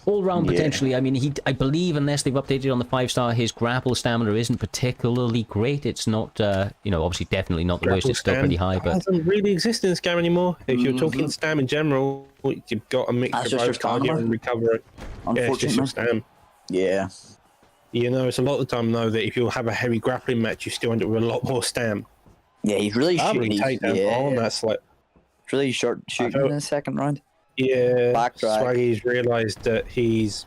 All round potentially. I mean, I believe, unless they've updated on the 5-star, his grapple stamina isn't particularly great. It's not, obviously definitely not the worst. It's still pretty high, but doesn't really exist in this game anymore. If you're talking stam in general, you've got a mix of both cardio and recovery. Unfortunately, it's just your stam. Yeah. It's a lot of the time though that if you have a heavy grappling match, you still end up with a lot more stam. Yeah, he's really shooting. That's like it's really short shooting in the second round. Yeah, Swaggy's realised that he's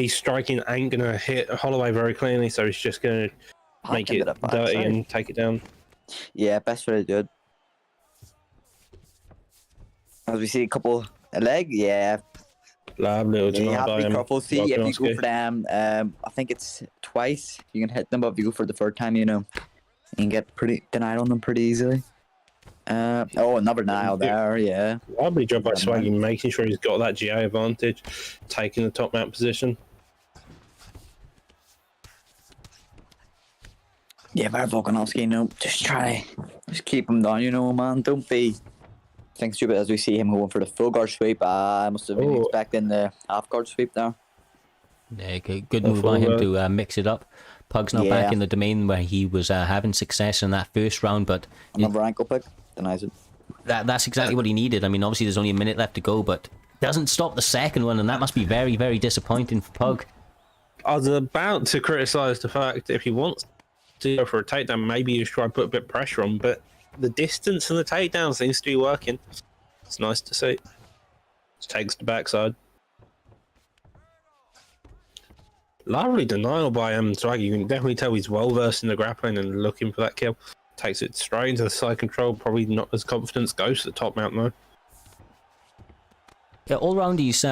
striking ain't gonna hit Holloway very cleanly, so he's just gonna make it dirty and take it down. Yeah, best way to do it. As we see a couple a leg, Lovely little you have to be careful. See, if you go good. for them, I think it's twice you can hit them, but if you go for the third time, you can get pretty denied on them pretty easily. Another denial there, yeah. Lovely job by Swaggy, making sure he's got that GA advantage, taking the top mount position. Yeah, but Volkanovski, just keep him down, man. Don't be think stupid as we see him going for the full guard sweep. I must have been expecting the half guard sweep there. Yeah, good move by him to mix it up. Pug's now back in the domain where he was having success in that first round, but another ankle pick denies it. That's exactly what he needed. I mean, obviously there's only a minute left to go, but doesn't stop the second one, and that must be very, very disappointing for Pug. I was about to criticise the fact that if he wants to go for a takedown, maybe he's try to put a bit of pressure on, but the distance and the takedown seems to be working. It's nice to see. Just takes the backside. Lovely denial by Swaggy. You can definitely tell he's well versed in the grappling and looking for that kill. Takes it straight into the side control. Probably not as confident. Goes to the top mount though. Yeah, all round he's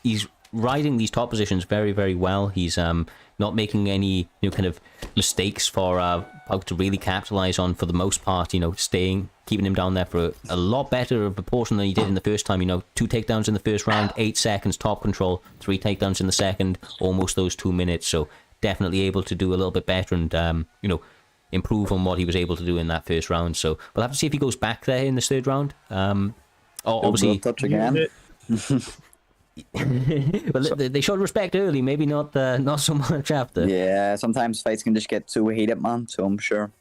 he's riding these top positions very, very well. He's not making any kind of mistakes for Pug to really capitalize on for the most part. Keeping him down there for a lot better of a portion than he did in the first time. 2 takedowns in the first round, 8 seconds top control, 3 takedowns in the second, almost those 2 minutes. So definitely able to do a little bit better and improve on what he was able to do in that first round. So we'll have to see if he goes back there in this third round. Obviously, touch again. Well, they showed respect early, maybe not so much after. Yeah, sometimes fights can just get too heated, man. So I'm sure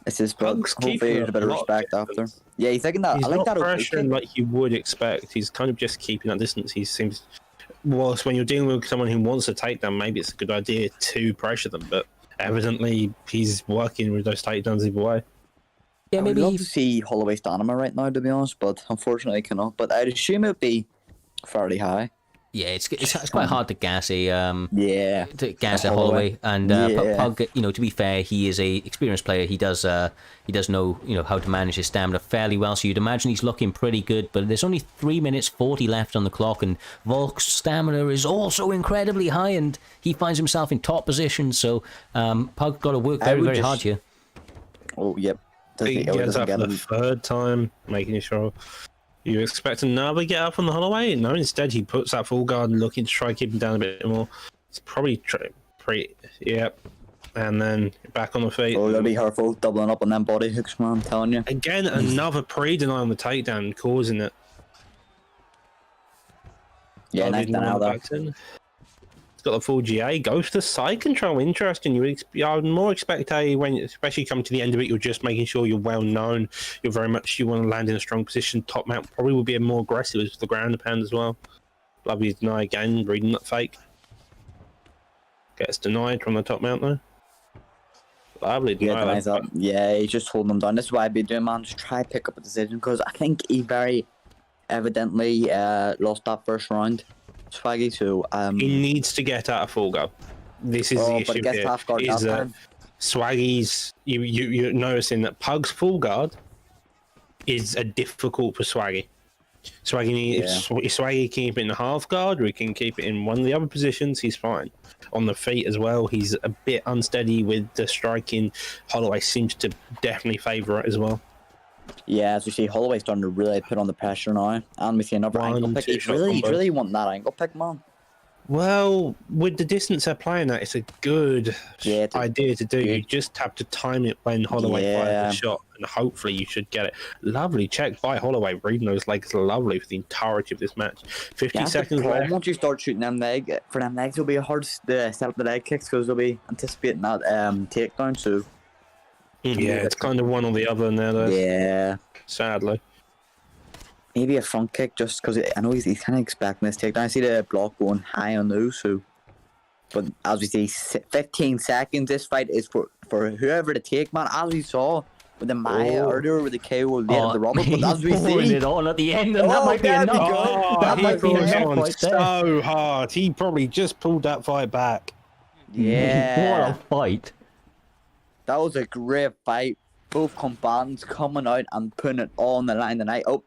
it's just hopefully there's a bit of respect after. Yeah, he's taking that. He's I like not that. Pressuring like you would expect. He's kind of just keeping that distance. He seems. Whilst when you're dealing with someone who wants to take them, maybe it's a good idea to pressure them. But evidently, he's working with those takedowns either way. Yeah, maybe. I'd love to see Holloway stamina right now, to be honest, but unfortunately, I cannot. But I'd assume it'd be fairly high. Yeah, it's quite hard to gas a Holloway. And Pug, to be fair, he is a experienced player. He does know how to manage his stamina fairly well. So you'd imagine he's looking pretty good. But there's only 3 minutes 40 left on the clock, and Volk's stamina is also incredibly high, and he finds himself in top position. So Pug got to work very, very hard here. Oh, yep. He gets up for the third time, making sure. You expect another get up on the Holloway? No, instead he puts that full guard looking to try to keep him down a bit more. It's probably yep. And then back on the feet. Oh, that'll be hurtful, doubling up on them body hooks, man, I'm telling you. Again, another pre-deny on the takedown, causing it. Yeah, nice denial there. He's got the full GA, goes to side control. Interesting. I would more expect when, especially coming to the end of it, you're just making sure you're well known. You want to land in a strong position. Top mount probably will be more aggressive as the ground pound as well. Lovely deny again, reading that fake. Gets denied from the top mount though. Lovely. Yeah, denies that. Yeah, he's just holding them down. This is why I'd be doing, man. Just try to pick up a decision, because I think he very evidently lost that first round, Swaggy. So he needs to get out of full guard. This is the issue here. Is that Swaggy's? You're noticing that Pug's full guard is a difficult for Swaggy. Swaggy, if Swaggy can keep it in the half guard, or he can keep it in one of the other positions, he's fine. On the feet as well, he's a bit unsteady with the striking. Holloway seems to definitely favour it as well. Yeah, as we see, Holloway's starting to really put on the pressure now, and we see another angle pick. He's really wanting that angle pick, man. Well, with the distance they're playing at, it's a good idea to do. You just have to time it when Holloway fires the shot, and hopefully you should get it. Lovely check by Holloway, reading those legs lovely for the entirety of this match. 50 seconds left. Once you start shooting them legs, it'll be hard to set up the leg kicks, because they'll be anticipating that takedown. So yeah, it's kind of one or the other now, though. Yeah, sadly. Maybe a front kick, just because I know he's kind of expecting this takedown. I see the block going high on those, so. But as we see, 15 seconds. This fight is for whoever to take, man. As we saw with the Maya earlier, with the KO late of the Robert. But as we see, it on at the end, and that might be enough. That might be enough right there. So hard. He probably just pulled that fight back. Yeah. What a fight. That was a great fight. Both combatants coming out and putting it all on the line tonight. Oh.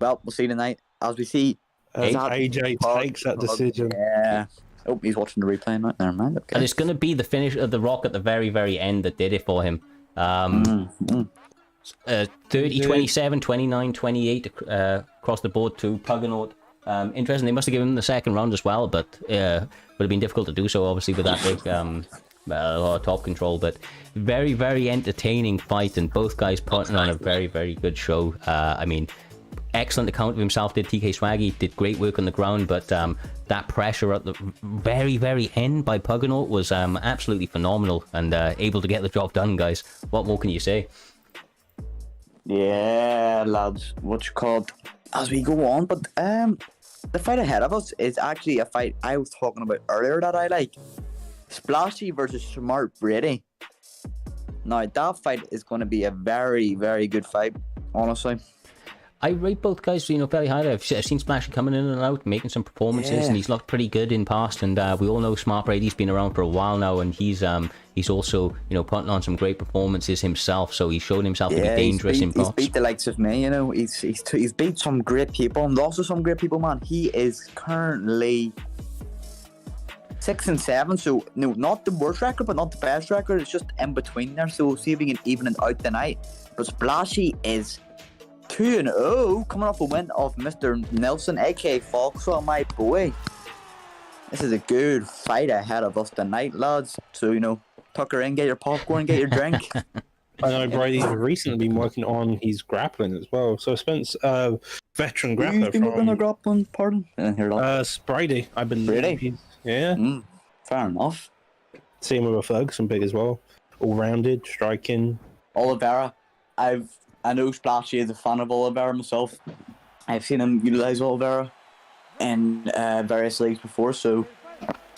Well, we'll see tonight. As we see, AJ takes that decision. Yeah. Oh, he's watching the replay now. Never mind. Okay. And it's going to be the finish of the Rock at the very, very end that did it for him. 30, 27, 29, 28 across the board to Thepuganaught. Interesting. They must have given him the second round as well, but would have been difficult to do so, obviously, with that big top control. But very, very entertaining fight, and both guys putting on a very, very good show. I mean, excellent account of himself did TK-Swaggy, did great work on the ground, but that pressure at the very, very end by Thepuganaught was absolutely phenomenal, and able to get the job done, guys. What more can you say? Yeah, lads, as we go on, but the fight ahead of us is actually a fight I was talking about earlier that I like. Splashy versus Smart Brady. Now, that fight is going to be a very, very good fight, honestly. I rate both guys, very highly. I've seen Splashy coming in and out, making some performances, and he's looked pretty good in past. And we all know Smart Brady's been around for a while now, and he's also putting on some great performances himself. So he's shown himself to be dangerous in box. He's beat the likes of me, He's beat some great people, and also some great people, man. He is currently 6-7, so no, not the worst record, but not the best record. It's just in between there. So we'll see if we can even it out tonight. But Splashy is 2-0, coming off a win of Mr. Nelson, aka Volk. So my boy, this is a good fight ahead of us tonight, lads. So tucker in, get your popcorn, get your drink. I know Brady's recently been working on his grappling as well. So Spence, veteran grappler. You've been working on grappling, pardon? I didn't hear that. Brady, I believe. Brady? Yeah. Fair enough. Same with a Ferguson big as well. All-rounded, striking. Oliveira. I know Splashy is a fan of Oliveira myself. I've seen him utilize Oliveira in various leagues before, so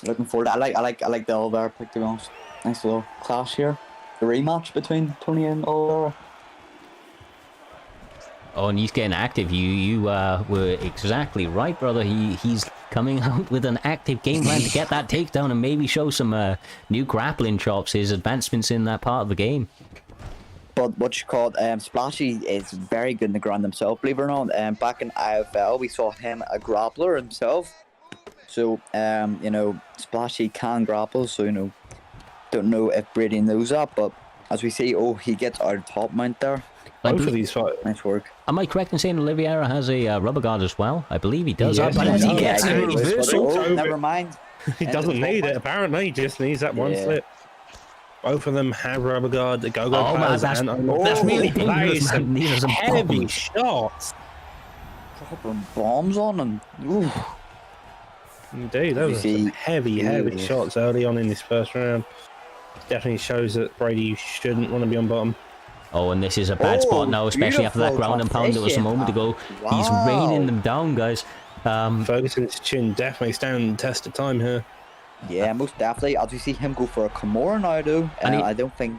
looking forward to it. I like the Oliveira pick, to be honest. Nice little clash here. The rematch between Tony and Oliveira. Oh, and he's getting active. You were exactly right, brother. He's coming out with an active game plan to get that takedown and maybe show some new grappling chops, his advancements in that part of the game. But Splashy is very good in the ground himself, believe it or not. Back in IFL, we saw him a grappler himself. So, Splashy can grapple, so, don't know if Brady knows that, but as we see, he gets out of top mount there. Both of these fights. Nice work. Am I correct in saying Oliveira has a rubber guard as well? I believe he does. Yes, he gets a reversal. Never mind. He doesn't need it, apparently. He just needs that one slip. Both of them have rubber guard. That's really dangerous. These are some heavy shots. Dropping bombs on them. Ooh. Indeed, those are some heavy shots early on in this first round. Definitely shows that Brady shouldn't want to be on bottom. Oh, and this is a bad spot now, especially after that ground and pound that was a moment ago. Wow. He's raining them down, guys. Ferguson's chin definitely standing the test of time here. Yeah, most definitely. As we see him go for a Kimura now, though. I don't think...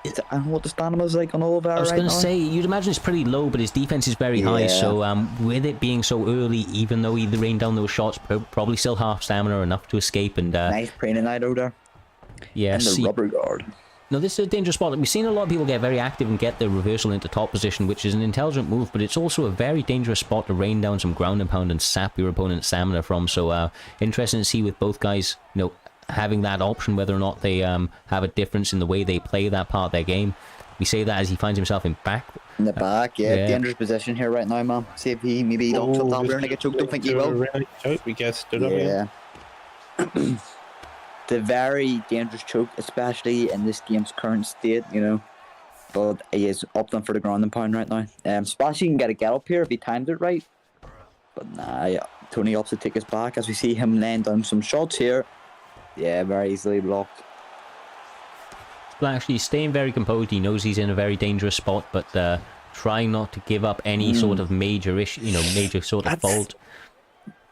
I don't know what the stamina's like on Oliver. I was going to now. say, you'd imagine it's pretty low, but his defense is very high. So with it being so early, even though he rained down those shots, probably still half stamina enough to escape. And nice training Aldo there. Yeah, and the rubber guard. No, this is a dangerous spot. We've seen a lot of people get very active and get the reversal into top position, which is an intelligent move, but it's also a very dangerous spot to rain down some ground and pound and sap your opponent's stamina from. So interesting to see with both guys, having that option, whether or not they have a difference in the way they play that part of their game. We say that as he finds himself in the back, yeah. Dangerous position here right now, man. See if he maybe don't jump down there and get choked. Don't think he will. Really choke, we guess. Yeah. The very dangerous choke, especially in this game's current state, But he is opting for the ground and pound right now. Splashy can get a get up here if he timed it right. But nah, yeah. Tony opts to take us back as we see him laying down some shots here. Yeah, very easily blocked. Splashy staying very composed. He knows he's in a very dangerous spot, but trying not to give up any sort of major issue, major sort of fault.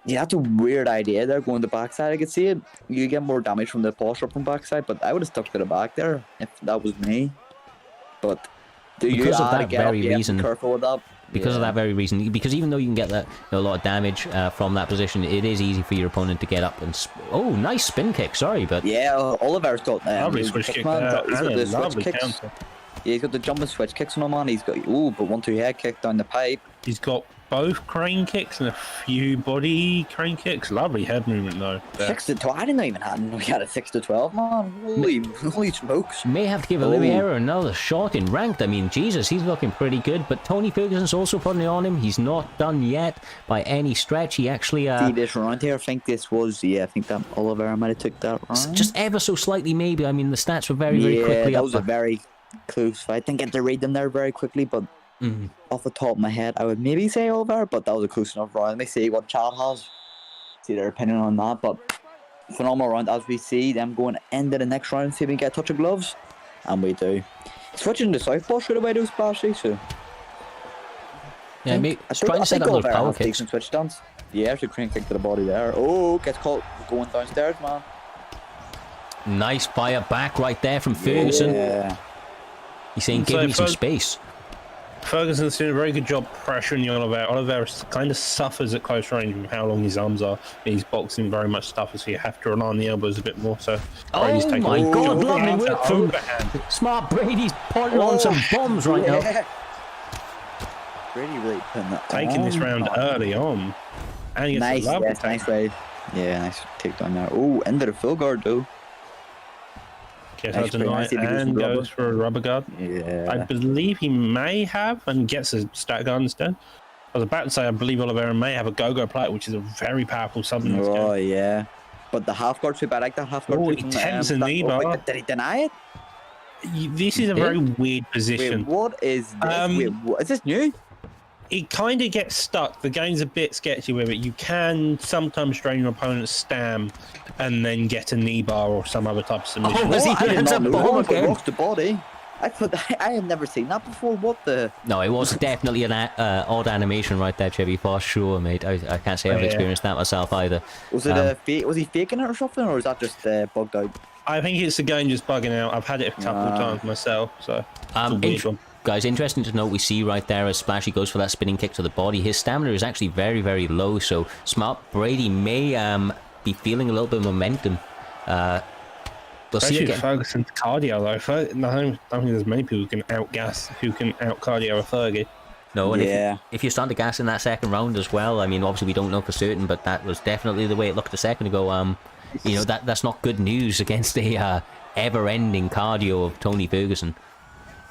Yeah, that's a weird idea there, going to the backside. I could see it. You get more damage from the posture from backside, but I would have stuck to the back there if that was me. But because of that very reason, careful with that. Because of that very reason, because even though you can get that a lot of damage from that position, it is easy for your opponent to get up and oh, nice spin kick. Sorry, but yeah, Oliver's got lovely switch kick. He's got the switch kicks. Counter. Yeah, he's got the jumping switch kicks on him, man. He's got but 1-2 head kick down the pipe. He's got both crane kicks and a few body crane kicks. Lovely head movement though. 6-12. I didn't even know he had a 6-12, man. Holy smokes. May have to give Oliveira another shot in ranked. I mean, Jesus, he's looking pretty good. But Tony Ferguson's also putting it on him. He's not done yet by any stretch. He actually see this round here. I think this was I think that Oliveira might have took that round. Just ever so slightly, maybe. I mean, the stats were very quickly that up. Was a very close fight. I didn't get to read them there very quickly, but off the top of my head, I would maybe say over, but that was a close enough round. Let me see what chat has. See their opinion on that, but phenomenal round as we see them going into the next round. See if we can get a touch of gloves, and we do. Switching to southpaw straight away, those Splashy. So yeah, trying to set up those power kicks. Decent switch stance. Yeah, should crane kick to the body there. Oh, gets caught going downstairs, man. Nice fire back right there from Ferguson. Yeah. He's saying, give me some space. Ferguson's doing a very good job pressuring the Oliveira. Oliveira kind of suffers at close range with how long his arms are. He's boxing very much tougher, so you have to rely on the elbows a bit more. So oh my God, lovely work from Smart Brady's putting on some bombs right now. Brady really putting that taking this round early on. And nice, yes, nice way. Yeah, nice takedown there. Oh, into the full guard though. Gets out tonight and goes for a rubber guard. Yeah. I believe he may have and gets a stat guard instead. I was about to say I believe Oliveira may have a go-go plate, which is a very powerful sub in this game. Oh, yeah. But the half guard sweep, I like that half guard sweep. Oh, he tempts a knee bar. Did he deny it? This is a very weird position. Wait, what is this? Wait, is this new? It kind of gets stuck. The game's a bit sketchy with it. You can sometimes drain your opponent's stam and then get a knee bar or some other type of submission. Oh, he lands a bomb again? Rocks the body. I have never seen that before. What the? No, it was definitely an odd animation right there, Chevy, for sure, mate. I can't say I've experienced that myself either. Was it was he faking it or something, or is that just bugged out? I think it's the game just bugging out. I've had it a couple of times myself, so it's a weird one. Guys, interesting to note, we see right there as Splashy goes for that spinning kick to the body. His stamina is actually very, very low, so Smart Brady may be feeling a little bit of momentum. We'll see again. Ferguson's cardio, though. I don't think there's many people who can out cardio a Fergie. No, and if you're starting to gas in that second round as well, I mean, obviously we don't know for certain, but that was definitely the way it looked a second ago. That's not good news against the ever-ending cardio of Tony Ferguson.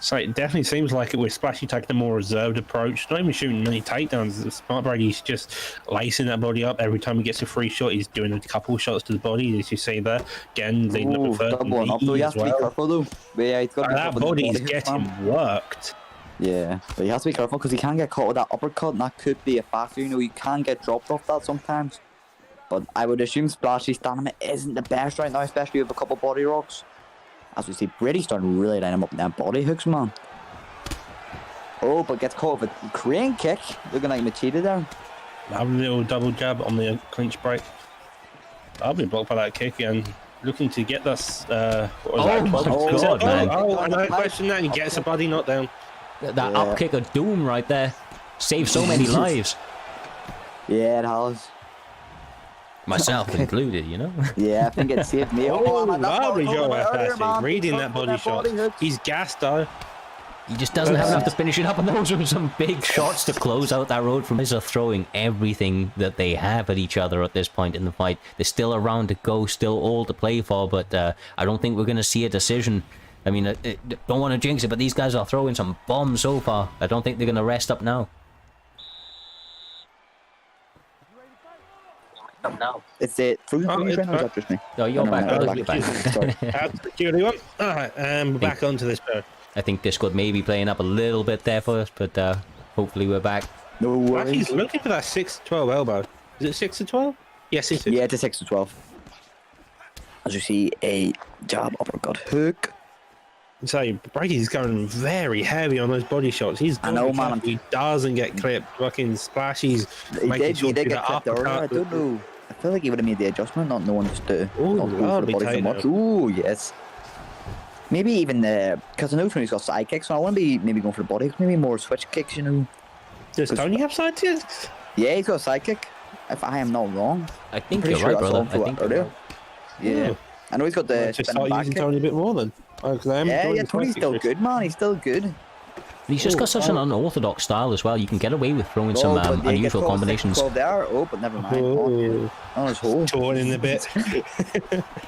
So it definitely seems like it with Splashy taking a more reserved approach, not even shooting many takedowns. Smart Brady's just lacing that body up. Every time he gets a free shot, he's doing a couple of shots to the body, as you see there. Again, leading up at first. He has to be careful though. Yeah, he's got that body is getting worked. Yeah, but he has to be careful because he can get caught with that uppercut, and that could be a factor. You can get dropped off that sometimes. But I would assume Splashy's stamina isn't the best right now, especially with a couple body rocks. As we see, Brady's starting to really line him up in that body hooks, man. Oh, but gets caught with a crane kick. Looking like Machida there. Have a little double jab on the clinch break. I've been blocked by that kick and looking to get this. What was Oh that? my 12? God, man. And I question that, and he gets a body knockdown. That up kick of doom right there. Saved so many lives. Yeah, it has. Myself included, you know? Yeah, I think it saved me. Lovely job, Ashley. Reading that body shot. He's gassed though. He just doesn't have enough to finish it up, and those are some big shots to close out that road from. Guys are throwing everything that they have at each other at this point in the fight. There's still a round to go, still all to play for, but I don't think we're going to see a decision. I mean, don't want to jinx it, but these guys are throwing some bombs so far. I don't think they're going to rest up now. Now. It's it. Oh, just me. No, you're back. You're back. Sorry. Security one. Alright, and we're back onto this pair. I think Discord may be playing up a little bit there for us, but hopefully we're back. No worries. He's looking for that 6-12 elbow. Is it 6-12? Yes, it is. Yeah, it's a 6-12. As you see, a jab, uppercut, hook. So Brady's going very heavy on those body shots. I know, man. He doesn't get clipped. Fucking splashies. He did get clipped earlier. I don't know. I feel like he would have made the adjustment, not knowing just to not go for the body so much. Ooh, yes. Maybe even because I know Tony's got side kicks, so I want to be maybe going for the body. Maybe more switch kicks, you know. Does Tony have side kicks? Yeah, he's got a side kick. If I am not wrong. I think you're right, brother. I think you're right. Yeah. I know he's got the just start using Tony a bit more then. Yeah, Tony's still good, man. He's still good. He's just got such an unorthodox style as well. You can get away with throwing some unusual combinations. There. Oh, but never mind. On his hole. Torn in a bit.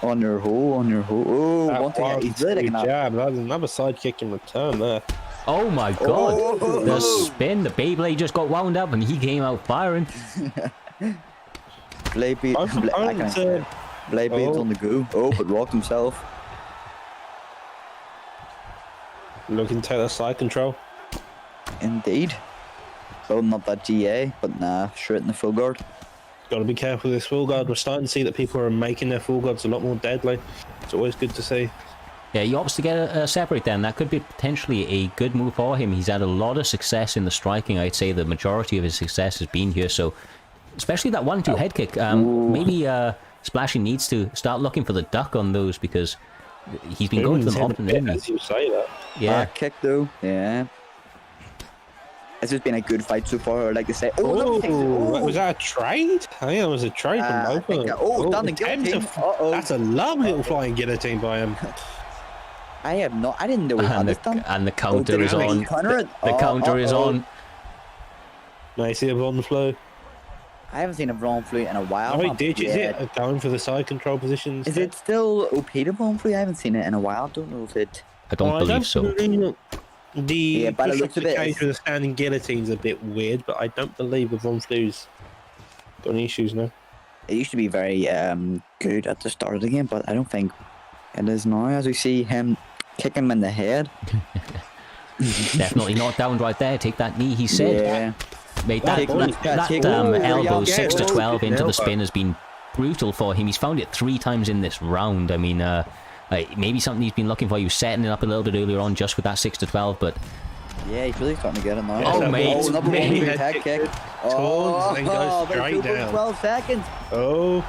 on your hole. Oh, one thing. He's really taking that. Jab. That's another side kick in return there. Oh my God. The spin. The Beyblade just got wound up and he came out firing. Blade's on the go. Oh, but rocked himself. Looking to take that side control. Indeed. Building up that GA, but nah, straight in the full guard. Got to be careful with this full guard. We're starting to see that people are making their full guards a lot more deadly. It's always good to see. Yeah, he opts to get a separate then. That could be potentially a good move for him. He's had a lot of success in the striking. I'd say the majority of his success has been here. So, especially that 1-2 head kick. Maybe Splashy needs to start looking for the duck on those because he's been going to them often. As you say that. Yeah. Back kick though. Yeah. This has been a good fight so far, I'd like to say. Was that a trade? I think it was a trade from both of them. Standing guillotine. That's a lovely little flying guillotine by him. I didn't know he had this done. And the counter is on. The counter is on. Nice see him on the flow. I haven't seen a Braun Flute in a while. Oh, is it going for the side control positions? Is it still OP to Braun Flute? I haven't seen it in a while. I don't know if it... I don't believe so. By the looks of it, with the standing guillotine's a bit weird, but I don't believe the Braun Flute's got any issues now. It used to be very good at the start of the game, but I don't think it is now. As we see him kick him in the head. Definitely knocked down right there. Take that knee, he said. Yeah. Mate, that elbow 6-12 into the spin has been brutal for him. He's found it 3 times in this round. I mean, maybe something he's been looking for. He was setting it up a little bit earlier on just with that 6-12, but... Yeah, he's really starting to get it now. Oh, mate. Another head kick. And goes straight down. 12 seconds. Oh,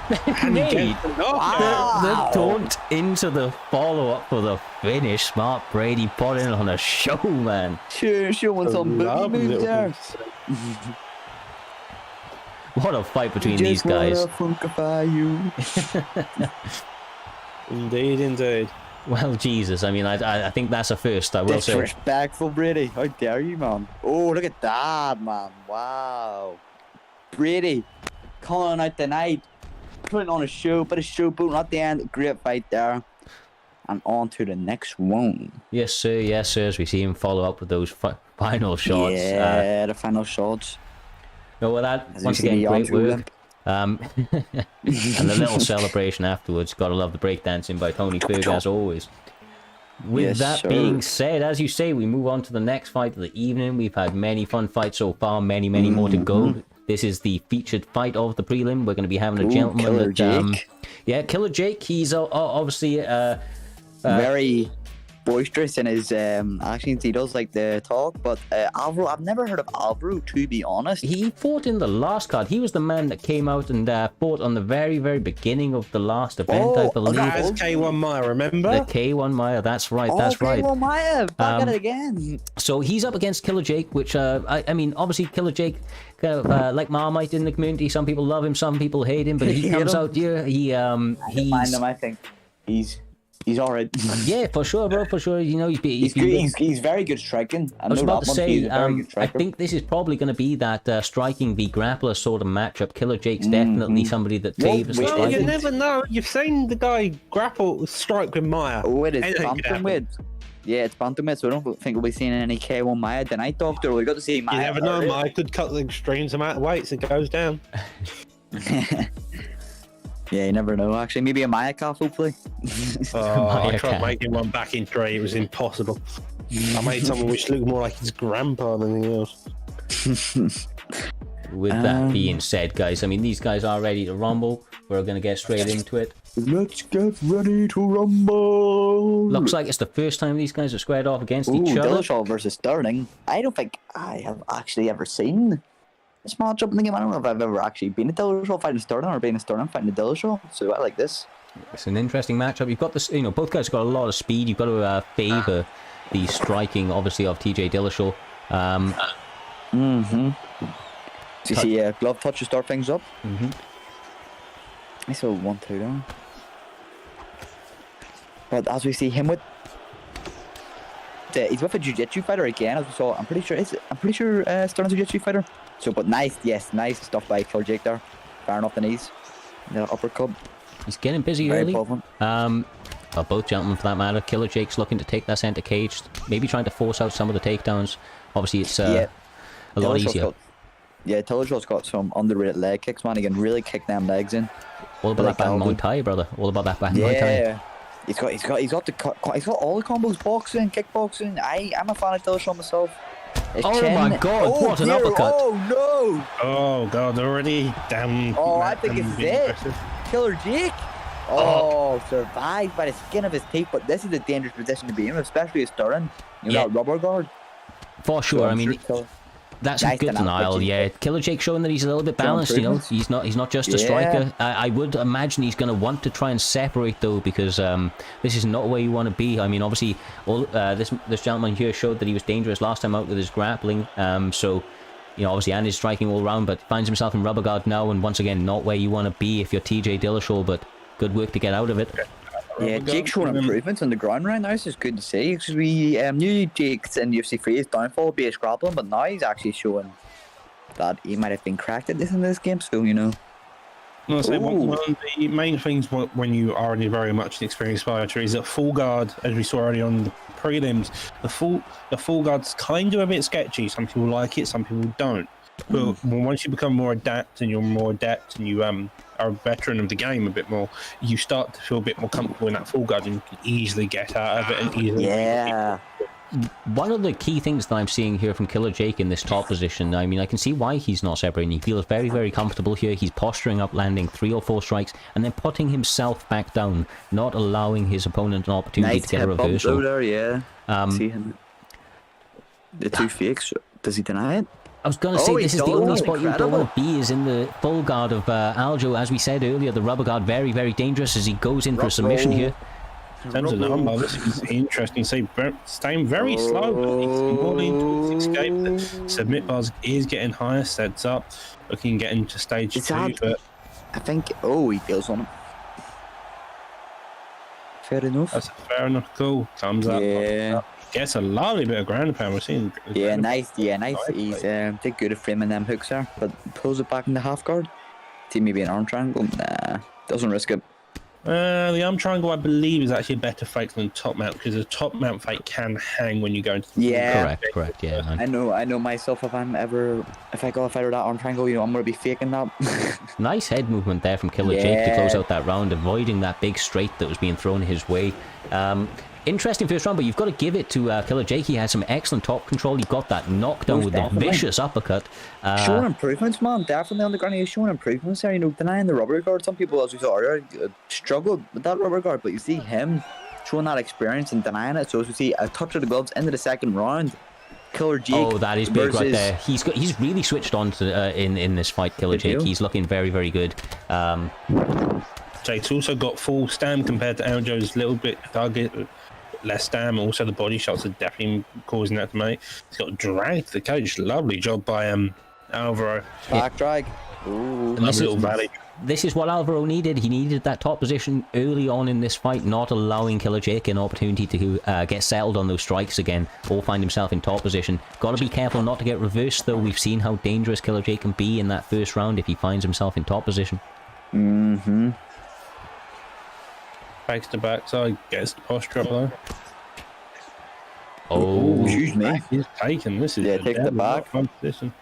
mate. The taunt into the follow-up for the finish. Smart Brady put in on a show, man. Showing some boogie moves there. What a fight between these guys. Indeed. Well, Jesus, I mean, I think that's a first, I will say. Disrespectful, Brady. How dare you, man? Oh, look at that, man. Wow. Brady, calling out the night, putting on a show, but a show boot at the end. Great fight there. And on to the next one. Yes, sir. Yes, sir. As we see him follow up with those final shots. Yeah, the final shots. No, well, that, once again, great work. And the little celebration afterwards. Gotta love the breakdancing by Tony Ferg as always. With that being said, as you say, we move on to the next fight of the evening. We've had many fun fights so far, many more to go. This is the featured fight of the prelim. We're going to be having a gentleman Killer Jake. Yeah, Killer Jake. He's obviously very boisterous in his actions. He does like the talk, but Alvaro, I've never heard of Alvaro, to be honest. He fought in the last card. He was the man that came out and fought on the very, very beginning of the last event, I believe. As K1 Maya, remember? The K1 Maya, that's right, that's right. K1 Maya, back at it again. So he's up against Killer Jake, which, I mean, obviously Killer Jake, kind of, like Marmite in the community, some people love him, some people hate him, but he comes out here, he's... I don't mind him, I think. He's alright. Yeah, for sure, bro. For sure. You know, he's very good striking. I was about to say, I think this is probably going to be that striking v grappler sort of matchup. Killer Jake's definitely somebody that favors the striking. You never know. You've seen the guy grapple strike with Maya. Oh, it is Bantamweight. Yeah, it's Bantamweight, so I don't think we'll be seeing any K1 Maya tonight, Doctor. We got to see Maya. You never know. Maya could cut the extremes amount of weights. It goes down. Yeah, you never know, actually. Maybe a Maya calf, hopefully. I tried making one back in 3. It was impossible. I made something which looked more like his grandpa than anything else. With that being said, guys, I mean, these guys are ready to rumble. We're going to get straight into it. Let's get ready to rumble. Looks like it's the first time these guys are squared off against each other. Dillashaw versus Sterling. I don't think I have actually ever seen this matchup in the game. I don't know if I've ever actually been a Dillashaw fighting Sterling or been a Sterling fighting a Dillashaw. So I like this. It's an interesting matchup. You've got this, you know, both guys have got a lot of speed. You've got to favour the striking, obviously, of TJ Dillashaw. So you see a glove touch to start things up. I saw 1-2 down. But as we see him with, he's with a jiu-jitsu fighter again, as we saw. I'm pretty sure Sterling's a jiu-jitsu fighter. So, but nice stuff by Killer Jake there. Firing off the knees, the uppercut. He's getting busy early. Well, both gentlemen for that matter. Killer Jake's looking to take that center cage, maybe trying to force out some of the takedowns. Obviously, it's a lot easier. Dillashaw's got some underrated leg kicks, man. He can really kick them legs in. All about that back Muay Thai, brother. All about that back Muay Thai. Yeah. He's got all the combos, boxing, kickboxing. I'm a fan of Dillashaw myself. My god, what an uppercut. Oh no! Oh god, already damn. Oh, I think it's it. Killer Jake. Survived by the skin of his teeth, but this is a dangerous position to be in, especially a Sterling. You got rubber guard. For sure, I mean, that's a good denial, yeah. Killer Jake showing that he's a little bit balanced, you know. He's not just a striker. I would imagine he's going to want to try and separate, though, because this is not where you want to be. I mean, obviously, this gentleman here showed that he was dangerous last time out with his grappling. So, you know, obviously, and his striking all round, but finds himself in rubber guard now, and once again, not where you want to be if you're TJ Dillashaw, but good work to get out of it. Yeah, Jake's showing improvements on the ground right now. This is good to see, because we knew Jake's in UFC 3 his downfall would be his grappling, but now he's actually showing that he might have been cracked at this in this game, so, you know. Well, so one of the main things when you are a very much an experienced fighter is that full guard, as we saw already on the prelims, the full guard's kind of a bit sketchy. Some people like it, some people don't. But once you become more adept and you're more adept and you are a veteran of the game a bit more, you start to feel a bit more comfortable in that full guard and you can easily get out of it and easily. Yeah. One of the key things that I'm seeing here from Killer Jake in this top position, I mean, I can see why he's not separating. He feels very, very comfortable here. He's posturing up, landing 3 or 4 strikes, and then putting himself back down, not allowing his opponent an opportunity to get a reversal. There, yeah. See him. The 2 fakes. Does he deny it? I was going to say, this is the only spot you don't want to be, is in the full guard of Aldo. As we said earlier, the rubber guard, very, very dangerous as he goes in for a submission here. In terms of number, this is interesting. Staying very slow, but he's more into his escape. The submit bars is getting higher, sets up, looking to get into stage 2. But I think, he deals on him. Fair enough. That's a fair enough call. Thumbs up. Yeah. Gets a lovely bit of ground pound. We're seeing. Nice. He's did good at framing them hooks there, but pulls it back in the half guard. See maybe an arm triangle. Nah, doesn't risk it. The arm triangle, I believe, is actually a better fake than top mount, because the top mount fake can hang when you go into the correct. Yeah, I know myself. If I go fight with that arm triangle, you know, I'm gonna be faking that. Nice head movement there from Killer Jake to close out that round, avoiding that big straight that was being thrown his way. Interesting first round, but you've got to give it to Killer Jake. He had some excellent top control. He got that knockdown with the vicious uppercut. Showing improvements, man. Definitely on the ground. He's showing improvements there. You know, denying the rubber guard. Some people, as we saw earlier, struggled with that rubber guard, but you see him showing that experience and denying it. So as we see a touch of the gloves into the second round. Killer Jake. Oh, that is big right there. He's really switched on to in this fight, Killer Jake. He's looking very, very good. Jake's also got full stam compared to Aljo's little bit target, less stam. Also, the body shots are definitely causing that to mate. He's got dragged to the cage. Lovely job by Alvaro. Back drag. Ooh, nice little valley. This is what Alvaro needed. He needed that top position early on in this fight, not allowing Killer Jake an opportunity to get settled on those strikes again or find himself in top position. Got to be careful not to get reversed, though. We've seen how dangerous Killer Jake can be in that first round if he finds himself in top position. Mm-hmm. Fakes the backside, gets the posture up though. Oh, excuse me. He's taken. This is take the back. Position.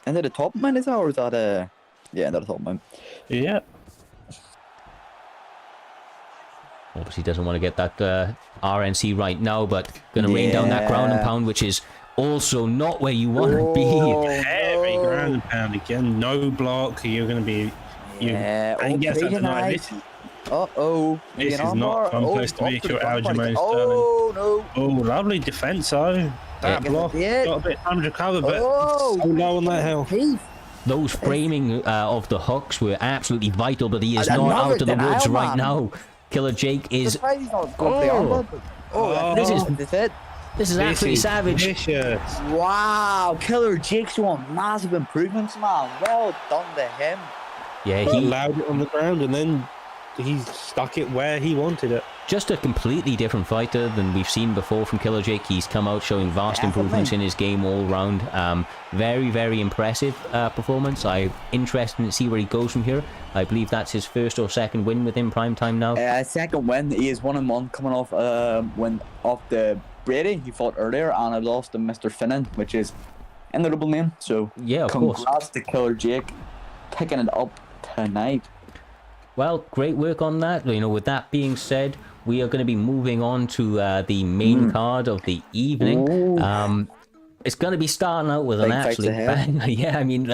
Into the top man, is that, or is that yeah, into the top man? Yeah. Obviously doesn't want to get that RNC right now, but going to rain down that ground and pound, which is also not where you want to be. Heavy ground and pound again. No block. You're going to be... and yes, that's tonight. This is not fun place to be. Oh, no. Oh, lovely defense, though. That block got a bit undercover, but so low on that health. Those framing of the hooks were absolutely vital, but he is not out of the woods right now. Killer Jake is... This is absolutely savage. Vicious. Wow, Killer Jake's showing massive improvements, man. Well done to him. Yeah, he allowed it on the ground and then he stuck it where he wanted it. Just a completely different fighter than we've seen before from Killer Jake. He's come out showing vast improvements in his game all round. Very, very impressive performance. I'm interested to see where he goes from here. I believe that's his first or second win within Primetime now. Second win. He is 1-1 coming off win off the Brady he fought earlier, and I lost to Mr. Finnan, which is in the double name. So yeah, of course. Congrats to Killer Jake, picking it up tonight. Well, great work on that. You know, with that being said, we are going to be moving on to the main card of the evening. It's going to be starting out with an absolute bang. Yeah, I mean,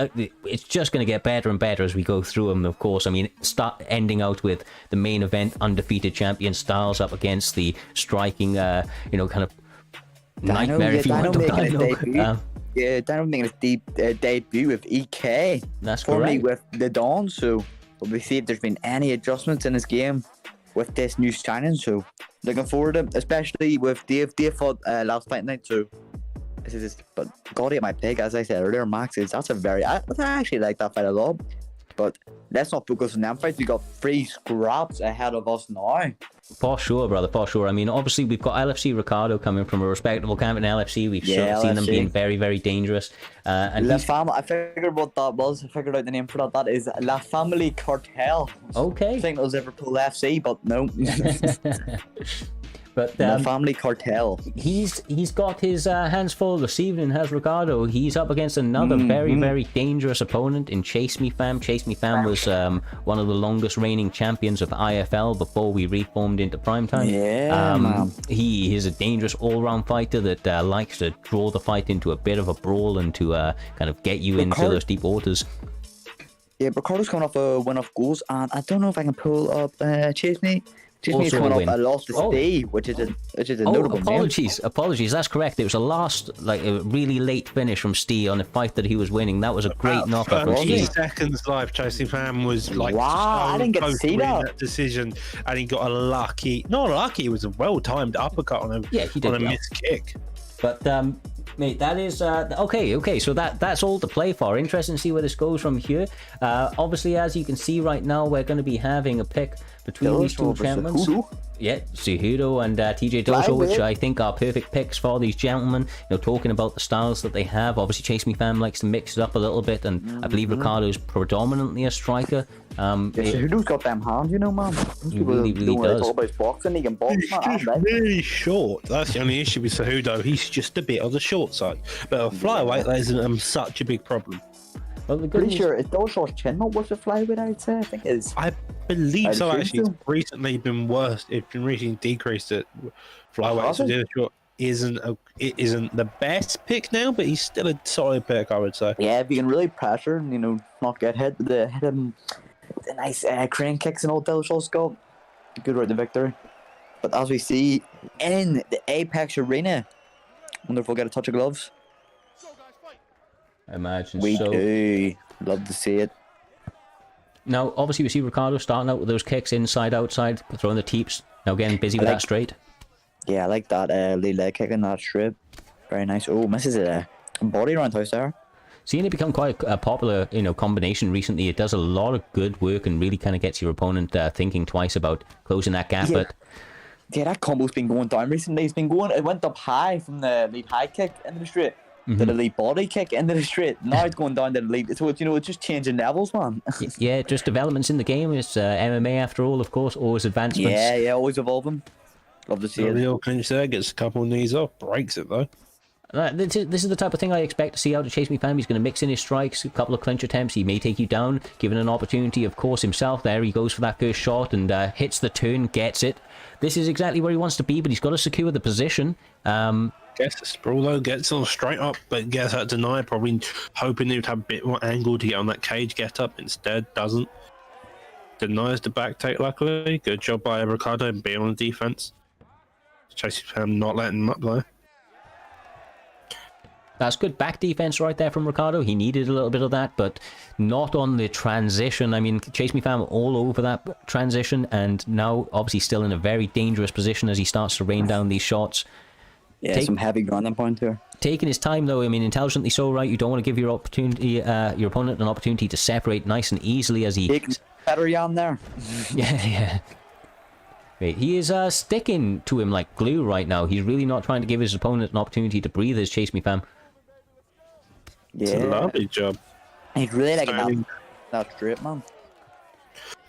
it's just going to get better and better as we go through them, of course. I mean, ending out with the main event, undefeated champion Styles up against the striking, kind of nightmare, if you want to Dyno. Dyno making his debut with EK. That's formerly correct. With the Dawn, so we'll see if there's been any adjustments in his game with this new signing. So looking forward to it, especially with Dave. Dave fought last fight night, so this is but GodAteMyPig, as I said earlier, Max I actually like that fight a lot. But let's not focus on them fights. We got 3 scraps ahead of us now. For sure, brother, for sure. I mean, obviously, we've got LFC Ricardo coming from a respectable camp in LFC. We've seen them being very, very dangerous. And I figured what that was. I figured out the name for that. That is La Family Cartel. Okay. I think it was Liverpool FC, but no. But the Family Cartel. He's got his hands full this evening, has Ricardo. He's up against another very, very dangerous opponent in Chase Me Fam. Chase Me Fam was one of the longest reigning champions of IFL before we reformed into Primetime. Yeah, he is a dangerous all-round fighter that likes to draw the fight into a bit of a brawl and to kind of get you into those deep waters. Yeah, Ricardo's coming off a win off goals, and I don't know if I can pull up Chase Me. He's coming up a loss to Steve, which is a notable apologies. That's correct. It was a really late finish from Steve on a fight that he was winning. That was a great knockout from Steve. Seconds live, Chasing Fan was wow, I didn't get to see that decision, and he got it was a well-timed uppercut on a missed kick. But mate, that is okay. So that's all to play for. Interesting to see where this goes from here. Obviously, as you can see right now, we're going to be having a pick between these two gentlemen. Yeah, Cejudo and TJ Dillashaw, which I think are perfect picks for these gentlemen. You know, talking about the styles that they have. Obviously, Chase Me Fam likes to mix it up a little bit, and I believe Ricardo's predominantly a striker. Cejudo's got them hands, you know, man. He really does. Talk about boxing, he can box, he's just really short. That's the only issue with Cejudo. He's just a bit on the short side. But a flyweight, that isn't such a big problem. Well, pretty sure it's Dillashaw's chin not worth a flyweight, I'd say. I think it is. I believe so. Actually, it's recently been worse. It's been recently decreased at flyweight. So Dillashaw isn't the best pick now, but he's still a solid pick, I would say. Yeah, if you can really pressure and not get hit him the nice crane kicks and all Dillashaw's got, good road to victory. But as we see in the Apex Arena, wonder if we'll get a touch of gloves. I imagine We so. do. Love to see it. Now, obviously, we see Ricardo starting out with those kicks inside, outside, throwing the teeps. Now getting busy with that straight. Yeah, I like that lead leg kick in that strip. Very nice. Oh, misses a body roundhouse there. Seeing it become quite a popular, combination recently, it does a lot of good work and really kind of gets your opponent thinking twice about closing that gap. Yeah. But Yeah, that combo's been going down recently. It went up high from the lead high kick into the straight to the lead body kick into the straight. Now it's going down to the lead. So it's, it's just changing levels, man. Yeah, just developments in the game. It's MMA after all, of course, always advancements. Yeah, always evolving. Love to see it. Real clinch there, gets a couple of knees off, breaks it though. This is the type of thing I expect to see out of Chase Me Fam. He's going to mix in his strikes, a couple of clinch attempts. He may take you down, given an opportunity, of course, himself. There he goes for that first shot and hits the turn, gets it. This is exactly where he wants to be, but he's got to secure the position. Gets the sprawl though, gets on straight up, but gets that denied, probably hoping he would have a bit more angle to get on that cage get up. Instead, doesn't. Denies the back take, luckily. Good job by Ricardo and being on the defense. Chase Me Fam not letting him up though. That's good back defense right there from Ricardo. He needed a little bit of that, but not on the transition. I mean, Chase Me Fam all over that transition, and now obviously still in a very dangerous position as he starts to rain down these shots. Yeah, some heavy ground and point here. Taking his time though, I mean, intelligently so, right? You don't want to give your opponent an opportunity to separate nice and easily as he... Better Jan there. Yeah. Wait, he is sticking to him like glue right now. He's really not trying to give his opponent an opportunity to breathe as Chase Me Fam. Yeah. It's a lovely job. He's really like that straight, man.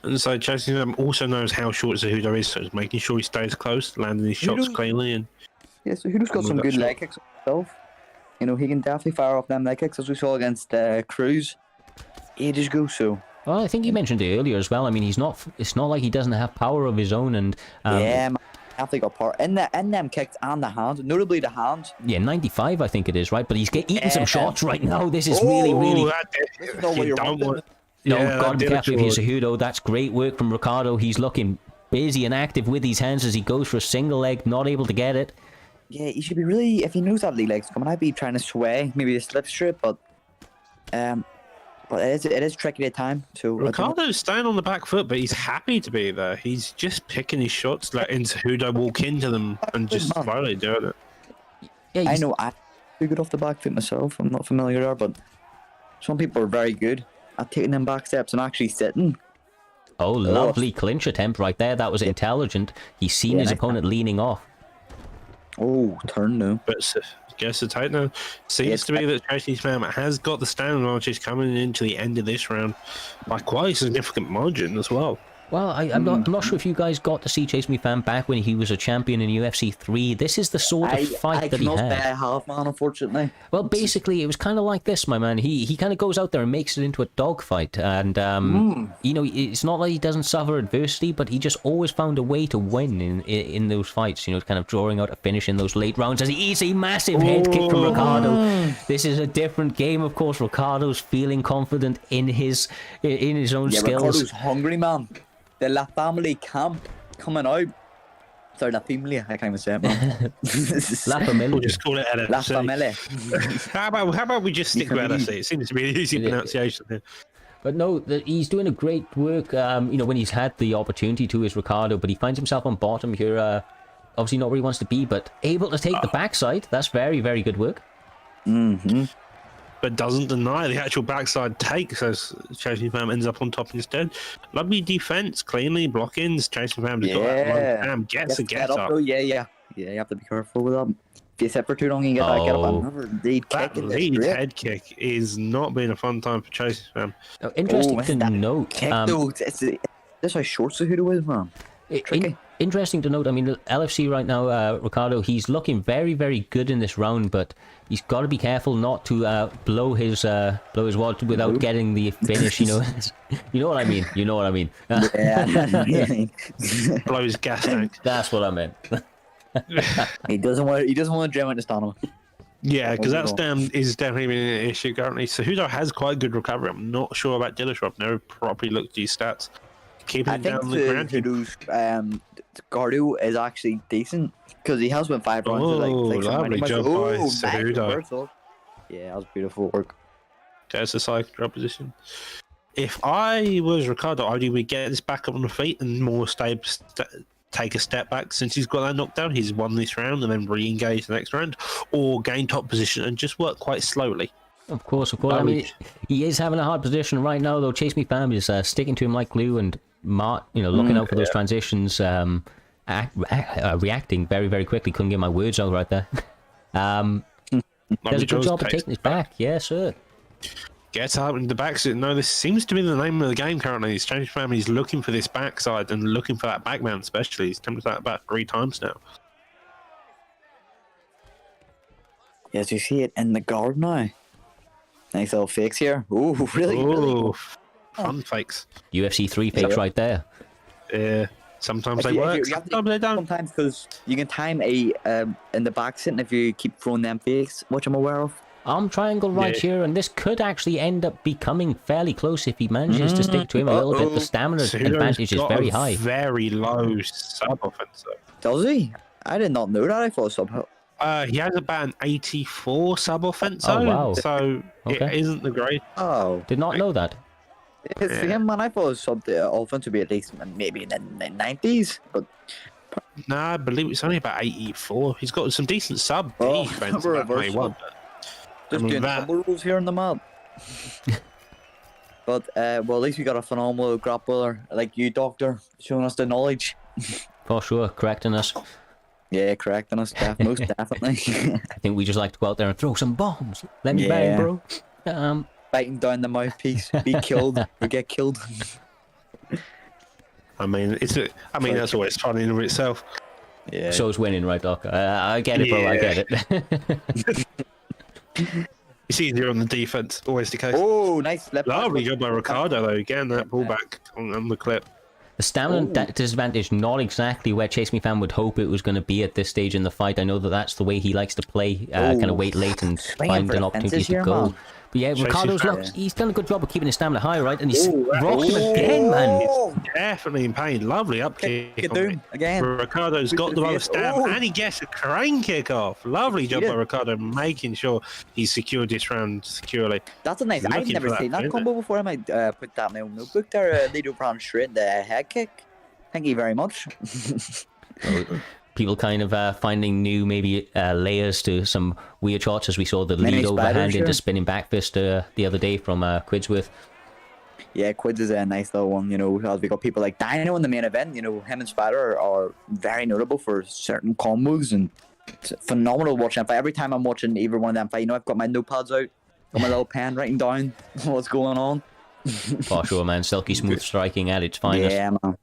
And so Chase Me Fam also knows how short Cejudo is, so he's making sure he stays close, landing his shots cleanly. And yeah, so Cejudo's got some good leg kicks himself. He can definitely fire off them leg kicks as we saw against Cruz ages ago. So. Well, I think you mentioned it earlier as well. I mean, it's not like he doesn't have power of his own, and yeah, man, definitely got power in them kicks and the hands, notably the hands. Yeah, 95, I think it is, right? But he's eating some shots right now. This is really. This is not what you're wanting. Gotta be careful with your Cejudo. That's great work from Ricardo. He's looking busy and active with his hands as he goes for a single leg, not able to get it. Yeah, he should be really. If he knows that lead leg's coming, I'd be trying to sway, maybe a slip strip, but it is tricky at time. So Ricardo's staying on the back foot, but he's happy to be there. He's just picking his shots, letting Cejudo walk into them and just slowly doing it. Yeah, I know I'm too good off the back foot myself. I'm not familiar there, but some people are very good at taking them back steps and actually sitting. Oh, lovely clinch attempt right there. That was intelligent. He's seen his opponent leaning off. Oh, turn now. But guess the tight now seems to be that Chase Me Fam has got the standing advantage coming into the end of this round by quite a significant margin as well. Well, I'm not sure if you guys got to see Chase Me Fam back when he was a champion in UFC 3. This is the sort of fight that he had. I cannot half, man, unfortunately. Well, basically, it was kind of like this, my man. He kind of goes out there and makes it into a dogfight. And, it's not like he doesn't suffer adversity, but he just always found a way to win in those fights, kind of drawing out a finish in those late rounds as he eats a massive head kick from Ricardo. This is a different game, of course. Ricardo's feeling confident in his own skills. Ricardo's hungry, man. The La Family camp coming out. Sorry, La Family. I can't even say it, man. La Family. We'll just call it LFC. La Family. How about we just stick with LFC? It seems to be an easy pronunciation here. But no, he's doing a great work, when he's had the opportunity to, is Ricardo, but he finds himself on bottom here. Obviously not where he wants to be, but able to take the backside. That's very, very good work. Mm-hmm. But doesn't deny the actual backside take, so Chase Me Fam ends up on top instead. Lovely defense, cleanly blockings. Chase Me Fam's got that low gets a get up. Yeah, you have to be careful with that. If you sit for too long, you get up another lead kick. That lead head kick is not being a fun time for Chase Me Fam. Now, interesting to note. Kick, though, this how short Cejudo is, man. Interesting to note, I mean, LFC right now, Ricardo, he's looking very, very good in this round, but he's got to be careful not to blow his wad without getting the finish, You know what I mean? You know what I mean? Yeah. Blow his gas tank. That's what I meant. He doesn't want to jam into stamina. Yeah, because that stem is definitely been an issue currently. Cejudo has quite good recovery. I'm not sure about Dillashaw. I've never properly looked at his stats. Keeping it down on the ground. Cejudo's cardio is actually decent because he has went 5 rounds. Like lovely job by Cejudo. Yeah, that was beautiful work. There's the side drop position. If I was Ricardo, I'd either get this back up on the feet and more take a step back since he's got that knockdown. He's won this round and then re-engage the next round, or gain top position and just work quite slowly. Of course. I mean, he is having a hard position right now, though. Chase Me Fam is sticking to him like glue, and looking out for those transitions, reacting very, very quickly. Couldn't get my words out right there. Does a good job of taking his back. Yeah, sir. Gets up in the backside. No, this seems to be the name of the game currently. He's changed family. He's looking for this backside and looking for that backman, especially. He's attempted that about 3 times now. Yes, you see it in the guard now. Nice little fakes here. Ooh, really? Fun fakes. UFC 3 fakes right there. Yeah. Sometimes they work, sometimes they don't. Sometimes because you can time a in the back sitting if you keep throwing them fakes, which I'm aware of. Arm triangle right here, and this could actually end up becoming fairly close if he manages to stick to him a little bit. The stamina advantage is very high. Very low sub-offensive. Does he? I did not know that. I thought sub. He has about an 84 sub-offensive. Oh, wow. So it isn't the great. Oh. Did not know that. It's him, man. I thought sub the offense would be at least maybe in the 90s, but. Nah, I believe it's only about 84. He's got some decent sub defense. Just doing tumble rules here in the map. But, well, at least we got a phenomenal grappler like you, Doctor, showing us the knowledge. For sure, correcting us. Yeah, correcting us, most definitely. I think we just like to go out there and throw some bombs. Let me bang, bro. Biting down the mouthpiece, be killed, or get killed. I mean, that's always fun in itself. Yeah. So it's winning, right, Doc? I get it, bro. I get it. It's easier on the defense, always the case. Oh, nice. Lovely job by Ricardo, though. Getting that pullback on the clip. The stamina disadvantage, not exactly where Chase Me Fan would hope it was going to be at this stage in the fight. I know that that's the way he likes to play, kind of wait late and find an opportunity to go. But yeah, Ricardo's he's done a good job of keeping his stamina high, right? And he's rocked him again, man. Definitely in pain. Lovely up kick. Again. Ricardo's got the lower stamp, and he gets a crane kick off. Lovely job by Ricardo, making sure he secured this round securely. That's a nice. I've never seen that combo before. I might put that in my own notebook there. Lido Brown straight the head kick. Thank you very much. People kind of finding new maybe layers to some weird shots, as we saw the lead overhand into spinning back fist the other day from Quidsworth. Yeah, Quids is a nice little one, as we got people like Dyno in the main event, him and Spider are very notable for certain combos, and it's phenomenal watching them fight. Every time I'm watching either one of them fight, I've got my notepads out, got my little pen writing down what's going on. For sure, man. Silky smooth striking at its finest. Yeah, man.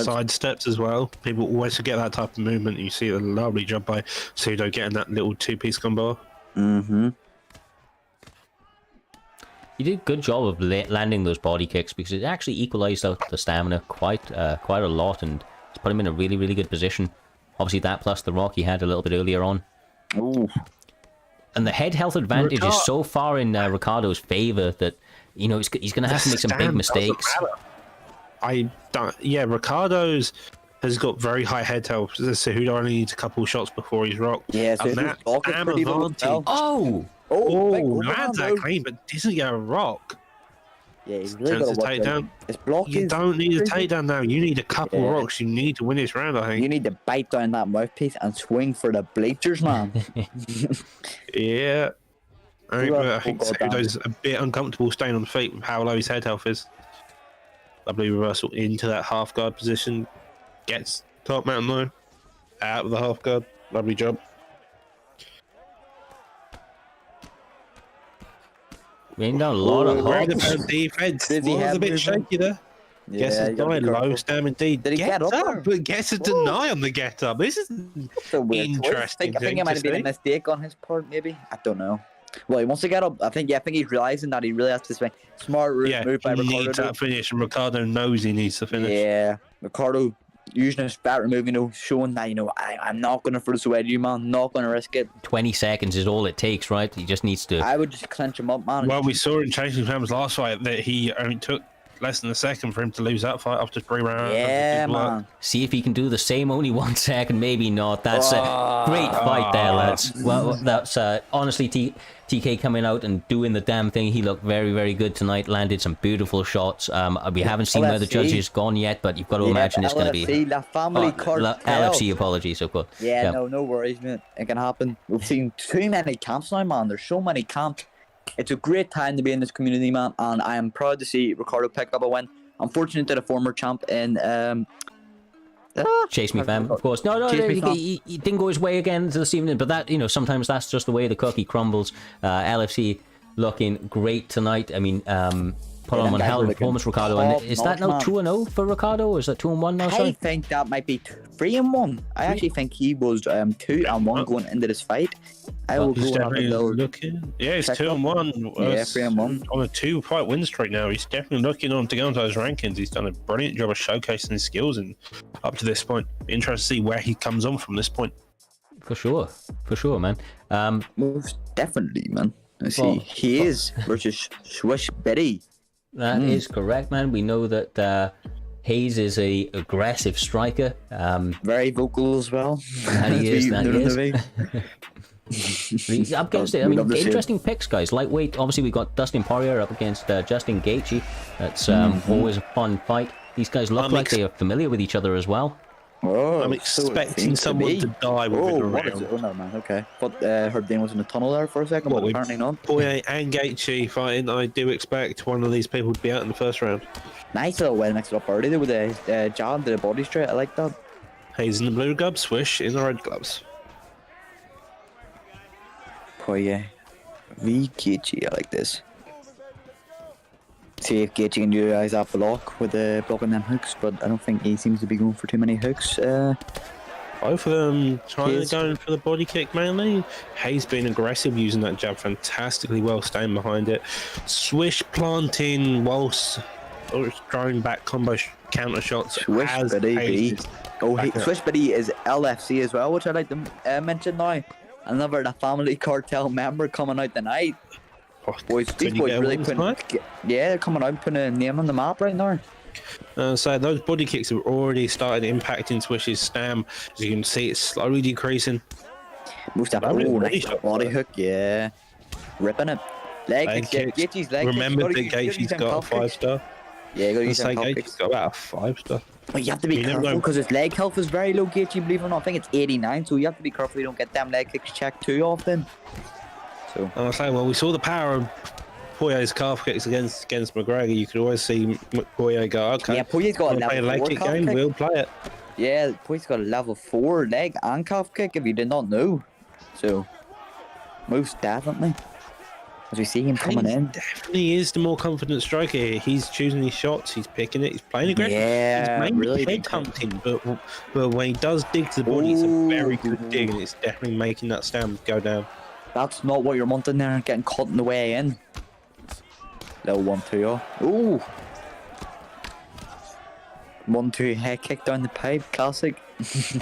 Side steps as well. People always forget that type of movement. You see a lovely job by Cejudo getting that little 2-piece combo. Mm-hmm. He did a good job of landing those body kicks because it actually equalized out the stamina quite a lot, and it's put him in a really, really good position. Obviously that plus the rock he had a little bit earlier on. Ooh. And the head health advantage is so far in Ricardo's favor that he's going to have to make some big mistakes. Ricardo's has got very high head health. Cejudo only needs a couple shots before he's rocked. Yeah, so lands that clean, but doesn't get a rock. Yeah, he's really got to takedown. His block you don't need a takedown now. You need a couple rocks. You need to win this round, I think. You need to bite down that mouthpiece and swing for the bleachers, man. Yeah. I think Cejudo's a bit uncomfortable staying on the feet with how low his head health is. Lovely reversal into that half guard position. Gets top mountain though. Out of the half guard. Lovely job. Laying down a lot of hops. Defense was a bit shaky there. Gets a deny, low stam indeed. Did he get up? But gets a deny on the get up. This is interesting. I think it might have been a mistake on his part, maybe. I don't know. Well, he wants to get up. I think he's realizing that he really has to swing. Smart move by Ricardo. He needs that finish, and Ricardo knows he needs to finish. Yeah, Ricardo using his batter move, showing that, I'm not going to throw this away to you, man. Not going to risk it. 20 seconds is all it takes, right? He just needs to... I would just clench him up, man. Well, we saw in Chasing Fam's last fight that he only took less than a second for him to lose that fight after 3 rounds. Yeah, man. See if he can do the same. Only 1 second, maybe not. That's a great fight there, lads. Well, that's honestly TK coming out and doing the damn thing. He looked very, very good tonight. Landed some beautiful shots. We haven't seen where the judges gone yet, but you've got to imagine it's going to be La Family Cartel. LFC. Apologies, of course. Yeah, no worries, man. It can happen. We've seen too many camps now, man. There's so many camps. It's a great time to be in this community, man, and I am proud to see Ricardo pick up a win. Unfortunate that a former champ in Chase Me Fam, of course. No, he didn't go his way again this evening, but that, sometimes that's just the way the cookie crumbles. LFC looking great tonight. I mean, put on one hell of a performance, Ricardo. And is that now 2-0 for Ricardo, or is that 2-1 now? Sorry? I think that might be 3-1. I actually think he was 2-1 going into this fight. I will go looking. Yeah, he's 2-1. Yeah, 3-1 on a 2-fight win streak now. He's definitely looking on to go into those rankings. He's done a brilliant job of showcasing his skills, and up to this point, interested to see where he comes on from this point. For sure, man. Most definitely, man. Let's see. He is versus Swish Bity. That is correct, man. We know that Haze is a aggressive striker. Very vocal as well. And he is. Up against it. I mean, interesting picks, guys. Lightweight, obviously, we've got Dustin Poirier up against Justin Gaethje. That's always a fun fight. These guys look like they are familiar with each other as well. Oh, I'm expecting someone to die within a round. Oh no, man. Okay, but heard Dane was in the tunnel there for a second, but apparently not. Poirier and Gaethje fighting. I do expect one of these people to be out in the first round. Nice little well mixed up early there with the jab to the body straight. I like that. Haze in the blue gloves, Swish in the red gloves. Poirier v Gaethje. I like this. See if Gaethje can utilize that block with blocking them hooks, but I don't think he seems to be going for too many hooks. Both of them trying to go for the body kick mainly. Haze being aggressive, using that jab fantastically well, staying behind it. Swish planting whilst throwing back combo counter shots. Swish Bity. Swish Bity is LFC as well, which I like to mention now. Another La Family Cartel member coming out tonight. These boys really they're coming out and putting a name on the map right now. So those body kicks have already started impacting Swish's stam. As you can see, it's slowly decreasing. Most definitely. Nice body hook, yeah. Ripping it. Leg kick. Gaethje's leg kick. Remember that Gaethje's got a 5-star? Yeah, you got to use that Gaethje's got about a 5-star. But you have to be careful because his leg health is very low, Gaethje, believe it or not. I think it's 89, so you have to be careful you don't get them leg kicks checked too often. So. And I say, well, we saw the power of Poirier's calf kicks against McGregor. You could always see Poirier go, okay. Yeah, Poirier's got a level 4 kick calf game. kick. We'll play it. Yeah, Poirier's got a level 4 leg and calf kick if you did not know. So, most definitely. As we see him coming in. Definitely is the more confident striker here. He's choosing his shots, he's picking it, he's playing aggressive. Yeah, he's mainly really head hunting, but when he does dig to the body, it's a very good dig, and it's definitely making that stand go down. That's not what you're wanting there, getting caught in the way in. Little 1-2. Ooh. 1-2 head kick down the pipe, classic.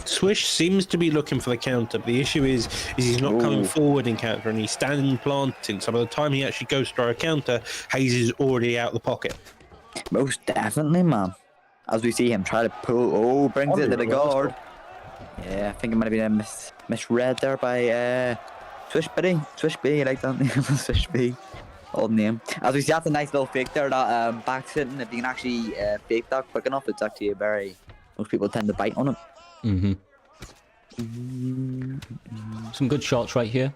Swish seems to be looking for the counter, but the issue is he's not coming forward in counter, and he's standing planting. So by the time he actually goes to try a counter, Haze is already out the pocket. Most definitely, man. As we see him try to pull, brings it to the guard. Yeah, I think it might have been misread there by Swish Bity. Swish Bity, I like that name. Swish Bity. Old name. As we see, that's a nice little fake there, that back sitting. If you can actually fake that quick enough, it's actually a very... Most people tend to bite on it. Some good shots right here.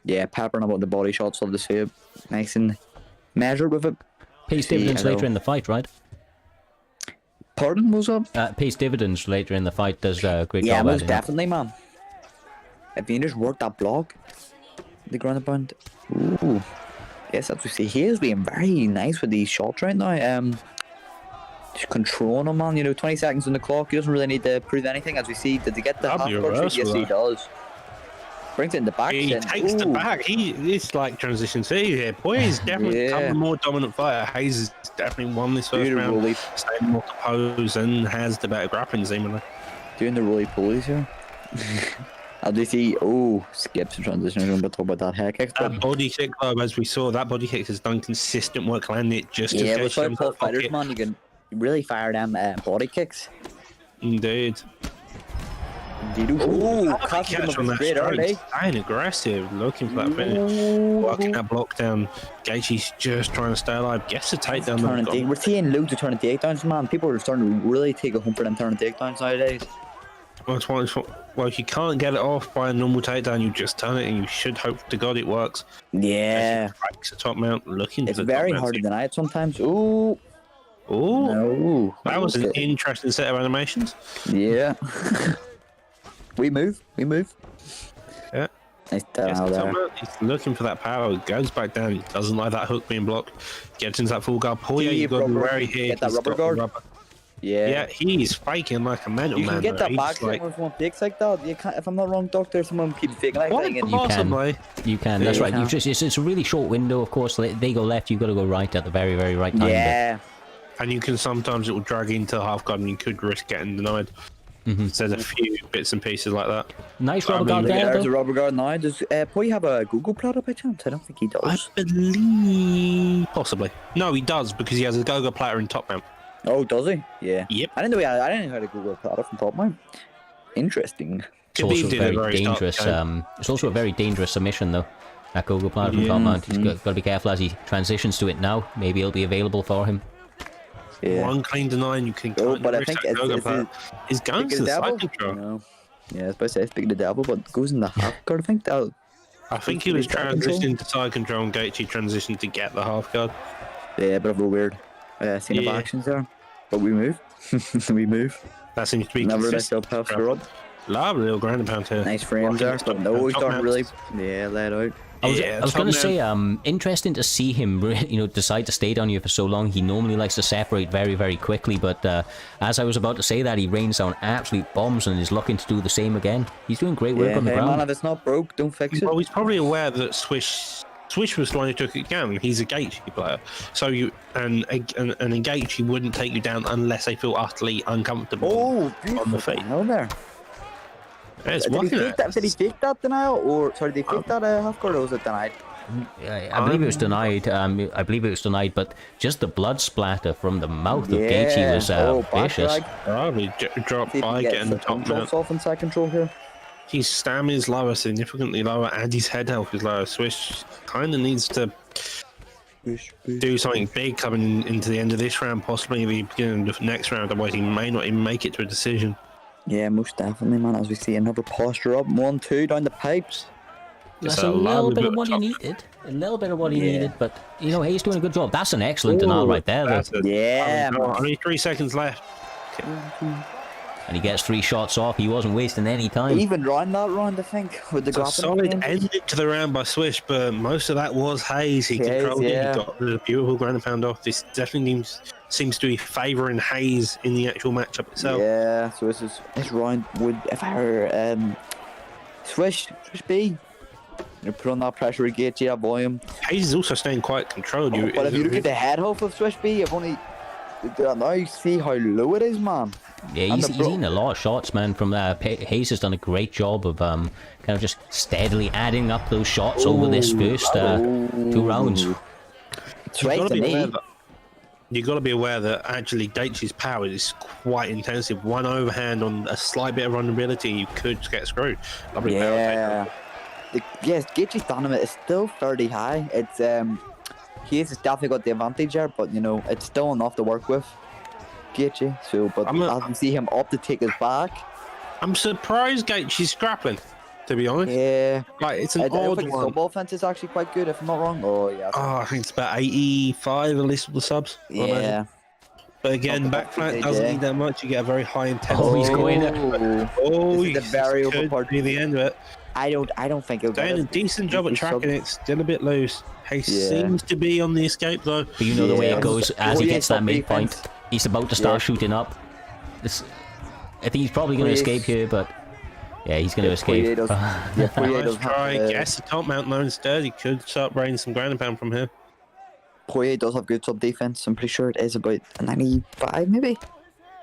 Yeah, peppering about the body shots, love to see it. Nice and measured with it. Pays dividends later in the fight, right? Pardon, what's up? Pays dividends later in the fight, does great job. Yeah, most definitely, man. If you just work that block, the ground and pound. Ooh. Yes, as we see, he is being very nice with these shots right now. Just controlling him, man. 20 seconds on the clock. He doesn't really need to prove anything. As we see, did he get the half guard? Yes, he does. Brings it in the back. He takes the back. It's like transition C here. Poirier's definitely become a more dominant fighter. Haze has definitely won this first round. Staying more composed and has the better grappling, seemingly. Doing the roly polies here. As we see, skips the transition. I'm going to talk about that head kick. That body kick, though, as we saw, that body kick has done consistent work landing it just as with Southpaw fighters, man, you can really fire them body kicks. Indeed. Catch on that strike. Staying aggressive, looking for that finish. Working that block down. Gaethje's just trying to stay alive. Gets a takedown. We're seeing loads of turning takedowns, man. People are starting to really take a home for them turning takedowns nowadays. Well, if you can't get it off by a normal takedown, you just turn it, and you should hope to God it works. Yeah. Breaks the top mount, looking. It's very hard to deny it sometimes. Ooh. No. That was an interesting set of animations. Yeah. We move. Yeah. Nice down there. He's looking for that power. Goes back down. He doesn't like that hook being blocked. Gets into that full guard. Poirier, you've got to be wary here. Get that rubber guard. Yeah, he's faking like a mental man. You can get that back with one picks like that. You can't, if I'm not wrong, Doctor, someone keeps faking like that. You can. That's right. It's a really short window, of course. They go left, you've got to go right at the very, very right time. Yeah. And you can sometimes it will drag into the half guard and you could risk getting denied. So there's a few bits and pieces like that. Nice rubber guard there. There's a rubber guard now. Does Poirier have a Google platter by chance? I don't think he does. I believe possibly. No, he does because he has a Go-Go platter in top mount. Oh, does he? Yeah. Yep. I didn't know he had a Google platter from top mount. Interesting. It's also very dangerous. It's also a very dangerous submission though. That Google platter from top mount. He's got to be careful as he transitions to it now. Maybe it'll be available for him. Yeah. One clean deny and you can but I think he's going to the side control. No. Yeah, I was about to say speaking of the devil, but goes in the half guard. I think he was transitioning to side control and Gaethje transitioned to get the half guard. Yeah, bit of a weird scene of actions there. But we move. We move. That seems to be never let up. Lovely little ground and pound here. Nice frames there. But no, he's not really let out. I was going to say, interesting to see him, decide to stay down here for so long. He normally likes to separate very, very quickly, but as I was about to say that, he rains down absolute bombs and is looking to do the same again. He's doing great work on the ground. Man, if it's not broke, don't fix it. Well, he's probably aware that Swish was the one who took it down. He's a Gaethje player, so and a Gaethje wouldn't take you down unless they feel utterly uncomfortable on the feet. There. Did he fake that denial, or sorry, did he fake that half guard, or was it denied? I believe it was denied. I believe it was denied, but just the blood splatter from the mouth of Gaethje was vicious. Probably dropped by getting the top mount. Off in side control here. His stamina is lower, significantly lower, and his head health is lower. Swish kind of needs to do something big coming into the end of this round, possibly the beginning of the next round. Otherwise, he may not even make it to a decision. Yeah, most definitely, man. As we see another posture up, 1-2 down the pipes. That's a little bit of what he needed. A little bit of what he needed, but Haze doing a good job. That's an excellent denial right there, though. Only 3 seconds left. Okay. And he gets 3 shots off. He wasn't wasting any time. Even round that round, I think, with the grappling. Solid ending to the round by Swish, but most of that was Haze. He controlled it. He got the beautiful ground and pound off. This definitely seems to be favouring Haze in the actual matchup itself. Yeah, so this round would, if I were Swish B, put on that pressure with Gaethje, that volume. Haze is also staying quite controlled. But if you look at the head health of Swish B, now you see how low it is, man. Yeah, he's eating a lot of shots, man. From Haze has done a great job of kind of just steadily adding up those shots over this first 2 rounds. It's right to me. You've got to be aware that actually Gaethje's power is quite intensive. One overhand on a slight bit of vulnerability, you could get screwed. Lovely power. Yes, Gaethje's dynamite is still fairly high. It's Haze has definitely got the advantage there, but it's still enough to work with Gaethje. So, but as we see him up to take his back, I'm surprised Gaethje's grappling. To be honest, it's an odd one. The sub offense is actually quite good, if I'm not wrong. I think it's about 85 at least with the subs. Yeah. But again, back flat doesn't need that much. You get a very high intensity. He's going he's the very over part. Near the end of it. I don't think it'll doing a decent job at tracking it. Still a bit loose. He seems to be on the escape though. But the way it goes as he gets that midpoint, he's about to start shooting up. I think he's probably going to escape here, but he's going to escape. Nice try. Guess the top mount though instead. He could start raining some ground and pound from here. Poirier does have good sub defense. I'm pretty sure it is about a 95 maybe.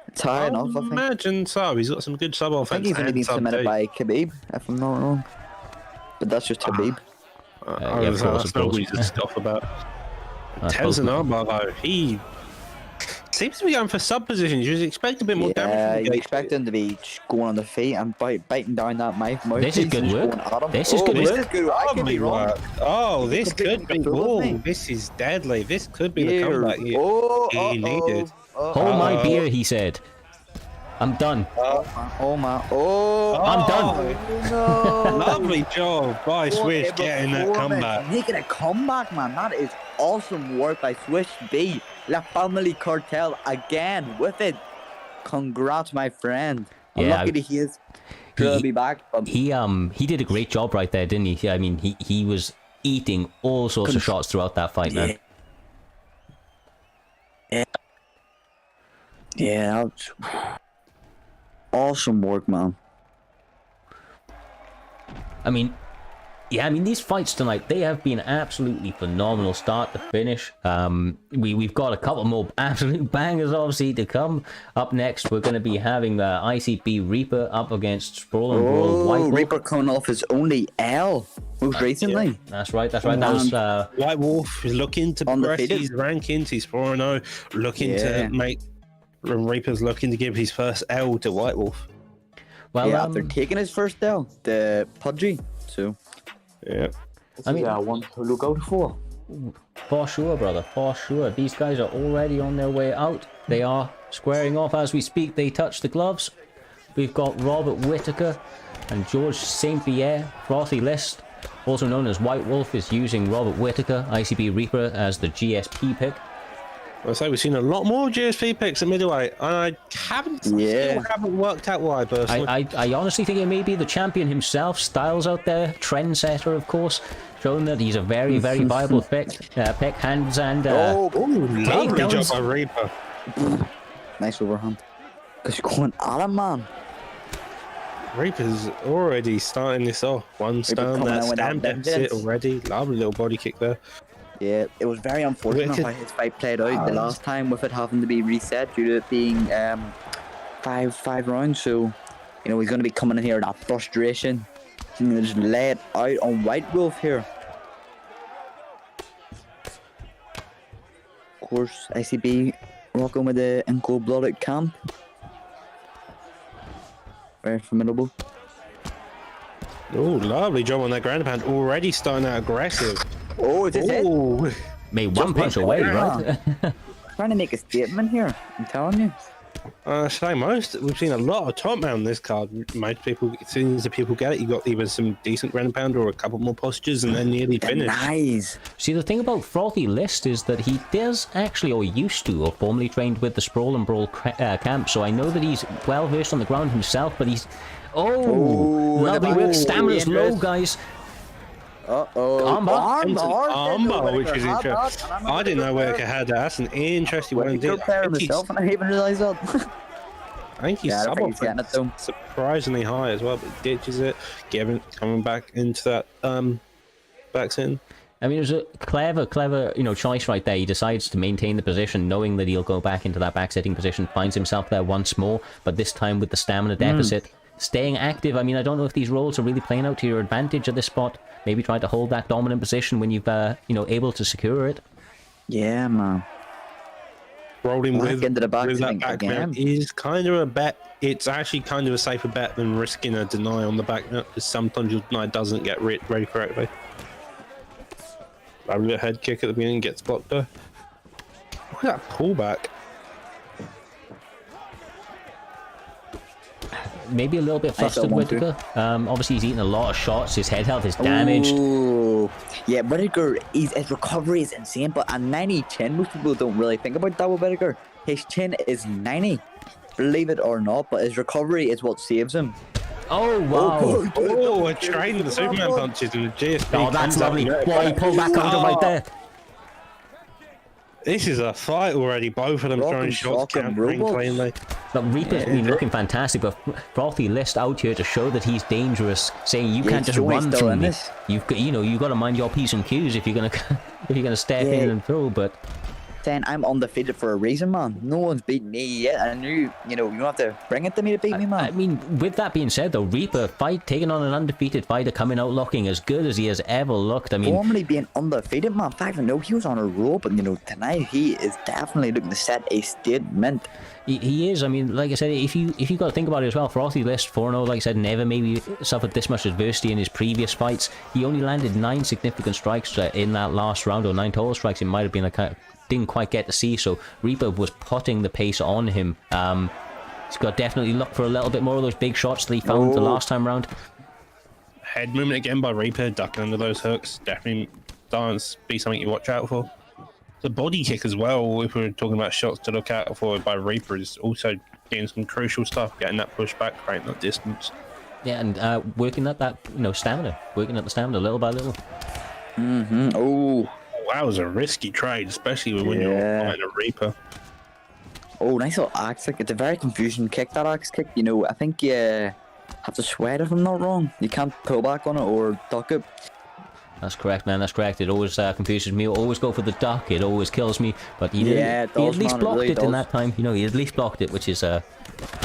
It's high enough, I think. Imagine so. He's got some good sub offense. I think he's only been submitted by Khabib, if I'm not wrong. But that's just Khabib. Yeah, of course, that's not what he's stuff about. Tenzin Armbar, though, he seems to be going for sub positions. You expect a bit more damage. Yeah, you expect him to be going on the feet and biting down that knife. This is good work. This is good work. I could be wrong. Oh, this could be. Oh, this is deadly. This could be the comeback he needed. Hold my beer, he said. I'm done. Oh my. I'm done. No. Lovely job by Swish getting that comeback. Making a comeback, man. That is awesome work by Swish B. La Family Cartel again with it. Congrats, my friend. I'm lucky that he is. He'll be back. He did a great job right there, didn't he? I mean, he was eating all sorts of shots throughout that fight, man. Yeah, that was awesome work, man. I mean, these fights tonight, they have been absolutely phenomenal start to finish. We've got a couple more absolute bangers, obviously, to come. Up next, we're going to be having the ICB Reaper up against Sprawl and Brawl Whitewolf. Reaper coming off his only L most recently. Yeah, that's right. That was... Whitewolf is looking to progress his rankings. He's 4-0, looking to make... Reaper's looking to give his first L to Whitewolf. Well, after taking his first L, the Pudgy. So... Yeah. I mean, one to look out for. For sure, brother, for sure. These guys are already on their way out. They are squaring off as we speak. They touch the gloves. We've got Robert Whittaker and George St. Pierre. Frothy List, also known as Whitewolf, is using Robert Whittaker, ICB Reaper, as the GSP pick. I'll say we've seen a lot more GSP picks at middleweight, and I haven't worked out why, personally. I honestly think it may be the champion himself, Styles out there, trendsetter, of course, showing that he's a very, very viable pick. Hands and lovely job by Reaper. Nice overhand. Because you're going at him, man. Reaper's already starting this off. One stone, that stamp deficit already. Lovely little body kick there. Yeah, it was very unfortunate how his fight played out the last time, with it having to be reset due to it being five rounds. So, you know, he's going to be coming in here with that frustration. He's going to just lay it out on Whitewolf here. Of course, ICB rocking with the cold-blooded camp. Very formidable. Oh, lovely job on that ground pound. Already starting out aggressive. Oh, is this it? Made one punch away, right? Trying to make a statement here, I'm telling you. We've seen a lot of top mount on this card. Most people, as soon as the people get it, you got either some decent ground pound or a couple more postures, and then nearly finished. Nice. See, the thing about Frothy List is that he does actually, or used to, or formerly trained with the Sprawl and Brawl camp, so I know that he's well versed on the ground himself, but he's... lovely work. Stamina's low, guys. Armbar, which is interesting. I didn't know Weightclass had that. That's an interesting one indeed. I didn't even realise that. I think he's surprisingly high as well, but he ditches it, coming back into that back in. I mean, it was a clever, choice right there. He decides to maintain the position, knowing that he'll go back into that back-sitting position, finds himself there once more, but this time with the stamina deficit. Staying active. I mean, I don't know if these rolls are really playing out to your advantage at this spot. Maybe try to hold that dominant position when you've, able to secure it. Yeah, man. Rolling with into the back that back mount is kind of a bet. It's actually kind of a safer bet than risking a deny on the back mount, because sometimes your deny doesn't get ready correctly. Lovely head kick at the beginning, gets blocked there. Look at that pullback. Maybe a little bit flustered, Whittaker. Obviously, he's eating a lot of shots. His head health is damaged. Ooh. Yeah, Whittaker, his recovery is insane, but a 90 chin, most people don't really think about that with Whittaker. His chin is 90, believe it or not, but his recovery is what saves him. Oh, wow. Oh, a train with the Superman punches and the GSP. Oh, that's lovely. Boy, he pulled back under right there. This is a fight already. Both of them throwing shots, countering cleanly. But Reaper's been looking fantastic, but Frothy List out here to show that he's dangerous, saying you can't just run through me. You've got to mind your P's and Q's if you're gonna step in and throw. But saying I'm undefeated for a reason, man. No one's beaten me yet. I knew, you don't have to bring it to me to beat me, man. I mean, with that being said, though, Reaper taking on an undefeated fighter, coming out looking as good as he has ever looked. I mean, formerly being undefeated, man. 5-0, he was on a roll, but tonight he is definitely looking to set a statement. He is. I mean, like I said, if you got to think about it as well, Frothy list 4-0, like I said, never maybe suffered this much adversity in his previous fights. He only landed 9 significant strikes in that last round, or 9 total strikes. It might have been didn't quite get to see. So Reaper was putting the pace on him. He's got to definitely look for a little bit more of those big shots that he found the last time round. Head movement again by Reaper, ducking under those hooks. Definitely starting to be something you watch out for. The body kick as well, if we're talking about shots to look out for by Reaper, is also getting some crucial stuff, getting that pushback, creating that distance. Yeah, and working at that, stamina. Working at the stamina little by little. Mm-hmm. Oh. That was a risky trade, especially when you're fighting a Reaper. Oh, nice little axe kick. It's a very confusing kick, that axe kick. I think you have to sweat if I'm not wrong. You can't pull back on it or duck it. That's correct, man. That's correct. It always confuses me. I always go for the duck. It always kills me. But he at least blocked it in that time. He at least blocked it, which is what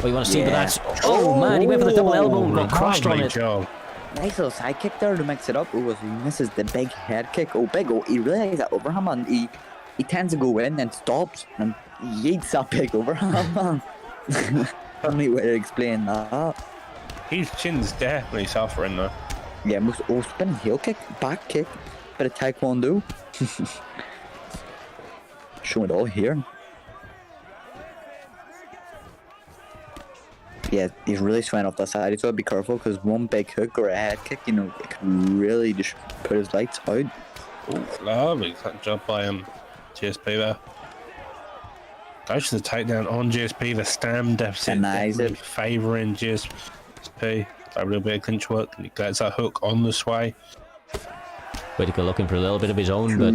you want to see. But that's man, he went for the double elbow and got crushed on it. Job. Nice little side kick there to mix it up. Oh, he misses the big head kick. Oh, big. Oh, he really likes that overhand, man. He tends to go in and stops and yeets that big overhand, man. Only way to explain that. His chin's definitely suffering though. Yeah, spinning heel kick, back kick, bit of taekwondo. Showing it all here. Yeah, he's really swaying off that side. He's got to be careful because one big hook or a head kick, it can really just put his lights out. Oh, lovely job by GSP there. Goes to the takedown on GSP. The stam deficit favouring GSP. A little bit of clinch work, and he gets that hook on the sway. Whittaker looking for a little bit of his own, but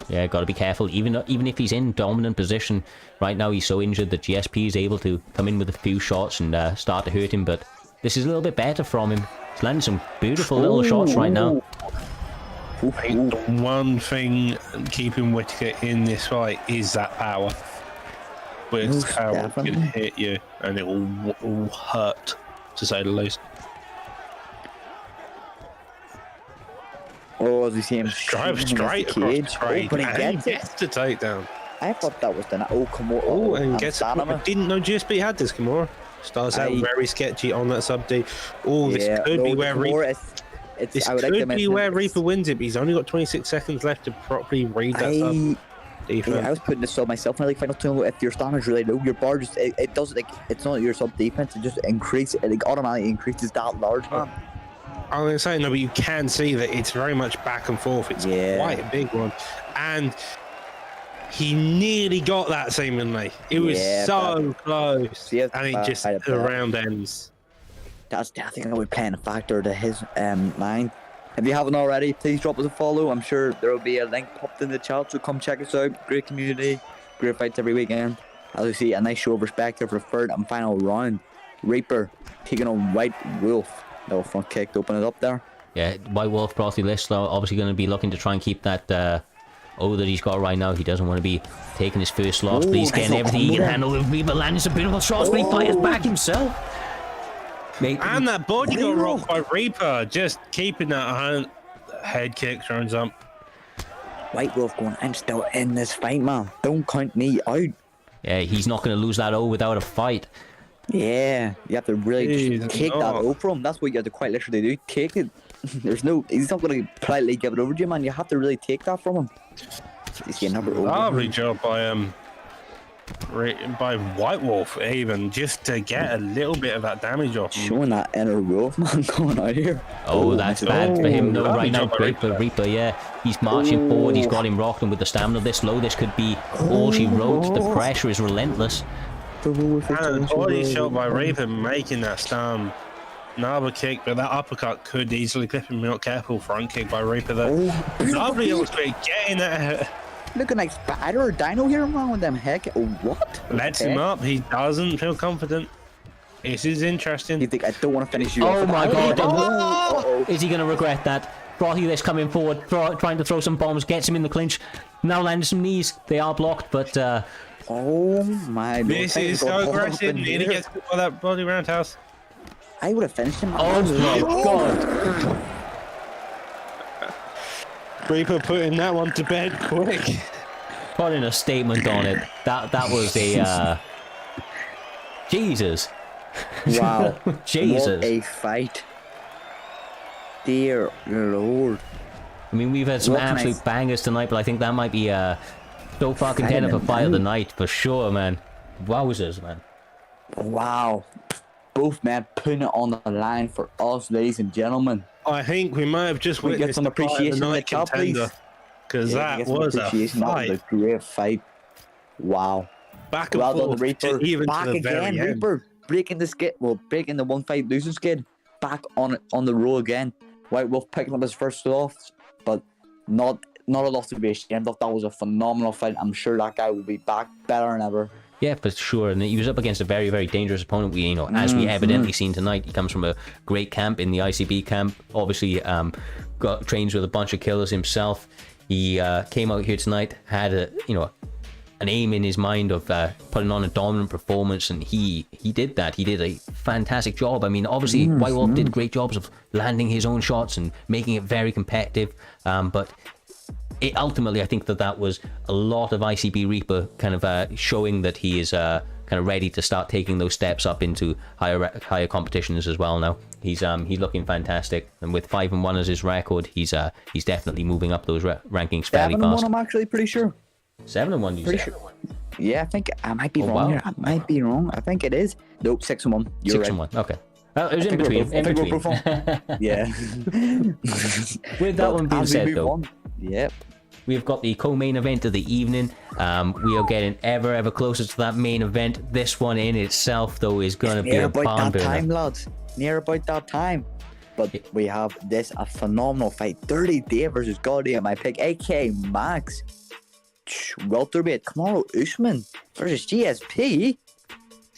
yeah, got to be careful. Even if he's in dominant position right now, he's so injured that GSP is able to come in with a few shots and start to hurt him. But this is a little bit better from him. He's landing some beautiful little shots right now. I think the one thing keeping Whittaker in this fight is that power. With power can hit you, and it will hurt, to say the least. Oh, as we see him drive straight across the cage, and he gets the takedown. I thought that was the Kimura. Oh, and gets it. I didn't know GSP had this Kimura. Starts out very sketchy on that sub D. Oh, this could be where Reaper. This could be where Reaper wins it. But he's only got 26 seconds left to properly read that sub. Yeah, I was putting this on myself in the final two. If your standard's really low, your bar just it does it's not your sub defense. It just increases. It automatically increases that large, man. I'm going to say no, but you can see that it's very much back and forth. It's quite a big one, and he nearly got that seemingly. It was so close, and it just around ends. I think that would play a factor to his mind. If you haven't already, please drop us a follow. I'm sure there will be a link popped in the chat, so come check us out. Great community, great fights every weekend. As you see, a nice show of respect here for the third and final round. Reaper taking on Whitewolf. Little front kick to open it up there. Yeah, Whitewolf, Frothy List, obviously going to be looking to try and keep that that he's got right now. He doesn't want to be taking his first loss, but he's getting everything he can handle. Reaper landing some beautiful shots, but he fires back himself. And that body got rocked by Reaper, just keeping that head kick, turns up. Whitewolf going, I'm still in this fight, man. Don't count me out. Yeah, he's not going to lose that O without a fight. Yeah, you have to really just take that O from him. That's what you have to quite literally do. Take it. He's not going to politely give it over to you, man. You have to really take that from him. He's getting number lovely job by Whitewolf, even just to get a little bit of that damage off him. Showing that inner wolf, man, going out here. Oh, that's bad for him though right now. Great for Reaper, yeah. He's marching forward, he's got him rocked, and with the stamina this low, this could be all she wrote. The pressure is relentless. And a body shot by Reaper, making that stun. Another kick, but that uppercut could easily clip him. Not careful. Front kick by Reaper there. Lovely little quick, getting that. Looking like Spider or Dyno here, man, with them heck. What? Lets him up. He doesn't feel confident. This is interesting. You think I don't want to finish you? Oh my god! Is he going to regret that? Frothy this coming forward, trying to throw some bombs, gets him in the clinch. Now landing some knees. They are blocked, but oh my lord. This is so aggressive. Nearly gets hit by that body roundhouse. I would have finished him. oh my god. Reaper putting that one to bed quick. Putting a statement on it. That was a Jesus. Wow. Jesus. What a fight. Dear Lord. I mean, we've had some absolute bangers tonight, but I think that might be so far contender for fight of the night for sure, man. Wowzers, man. Wow. Both men putting it on the line for us, ladies and gentlemen. I think we might have just witnessed get some appreciation in the chat, please. Because that was a fight. That was a great fight. Wow. Back and forth, Reaper. even Back to the again, very end. Reaper. Breaking the skid. Well, breaking the one fight losing skid. Back on the roll again. Whitewolf picking up his first loss, but not a loss to be ashamed of. That was a phenomenal fight. I'm sure that guy will be back better than ever. Yeah, for sure. And he was up against a very, very dangerous opponent. We, as we evidently seen tonight, he comes from a great camp in the ICB camp. Obviously, trains with a bunch of killers himself. He came out here tonight, had an aim in his mind of putting on a dominant performance, and he did that. He did a fantastic job. I mean, obviously, Whitewolf did great jobs of landing his own shots and making it very competitive. But ultimately, I think that was a lot of ICB Reaper kind of showing that he is kind of ready to start taking those steps up into higher competitions as well. Now he's looking fantastic, and with 5-1 as his record, he's definitely moving up those rankings fairly fast. 7-1, I'm actually pretty sure. 7-1, you said? Sure. Yeah, I think I might be wrong here. I might be wrong. I think it is. Nope, 6-1. You're 6-1. Okay. It was in between. Yeah. With that one being said, though, yep. we've got the co-main event of the evening. We are getting ever closer to that main event. This one in itself, though, is going to be a barn burner. Time, lads. Near about that time. But we have a phenomenal fight. DirtyDave versus GodAteMyPig, aka Max. Welterweight tomorrow. Usman versus GSP.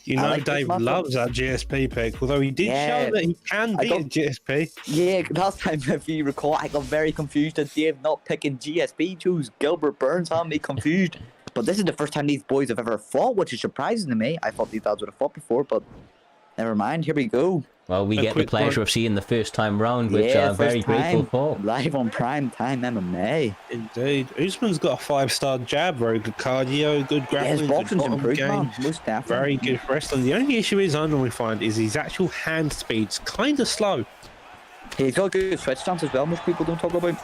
Dave loves that GSP pick, although he did show that he can beat a GSP. Yeah, last time, if you recall, I got very confused at Dave not picking GSP. Choose Gilbert Burns, had me confused. But this is the first time these boys have ever fought, which is surprising to me. I thought these lads would have fought before, but never mind. Here we go. Well, we get the pleasure of seeing the first time round, which I'm very grateful for. Live on PrimeTime MMA. Indeed. Usman's got a 5-star jab, very good cardio, good grappling. His boxing's improved, man. Most definitely. Very good wrestling. The only issue I normally find is his actual hand speed's kind of slow. He's got good switch stance as well, most people don't talk about.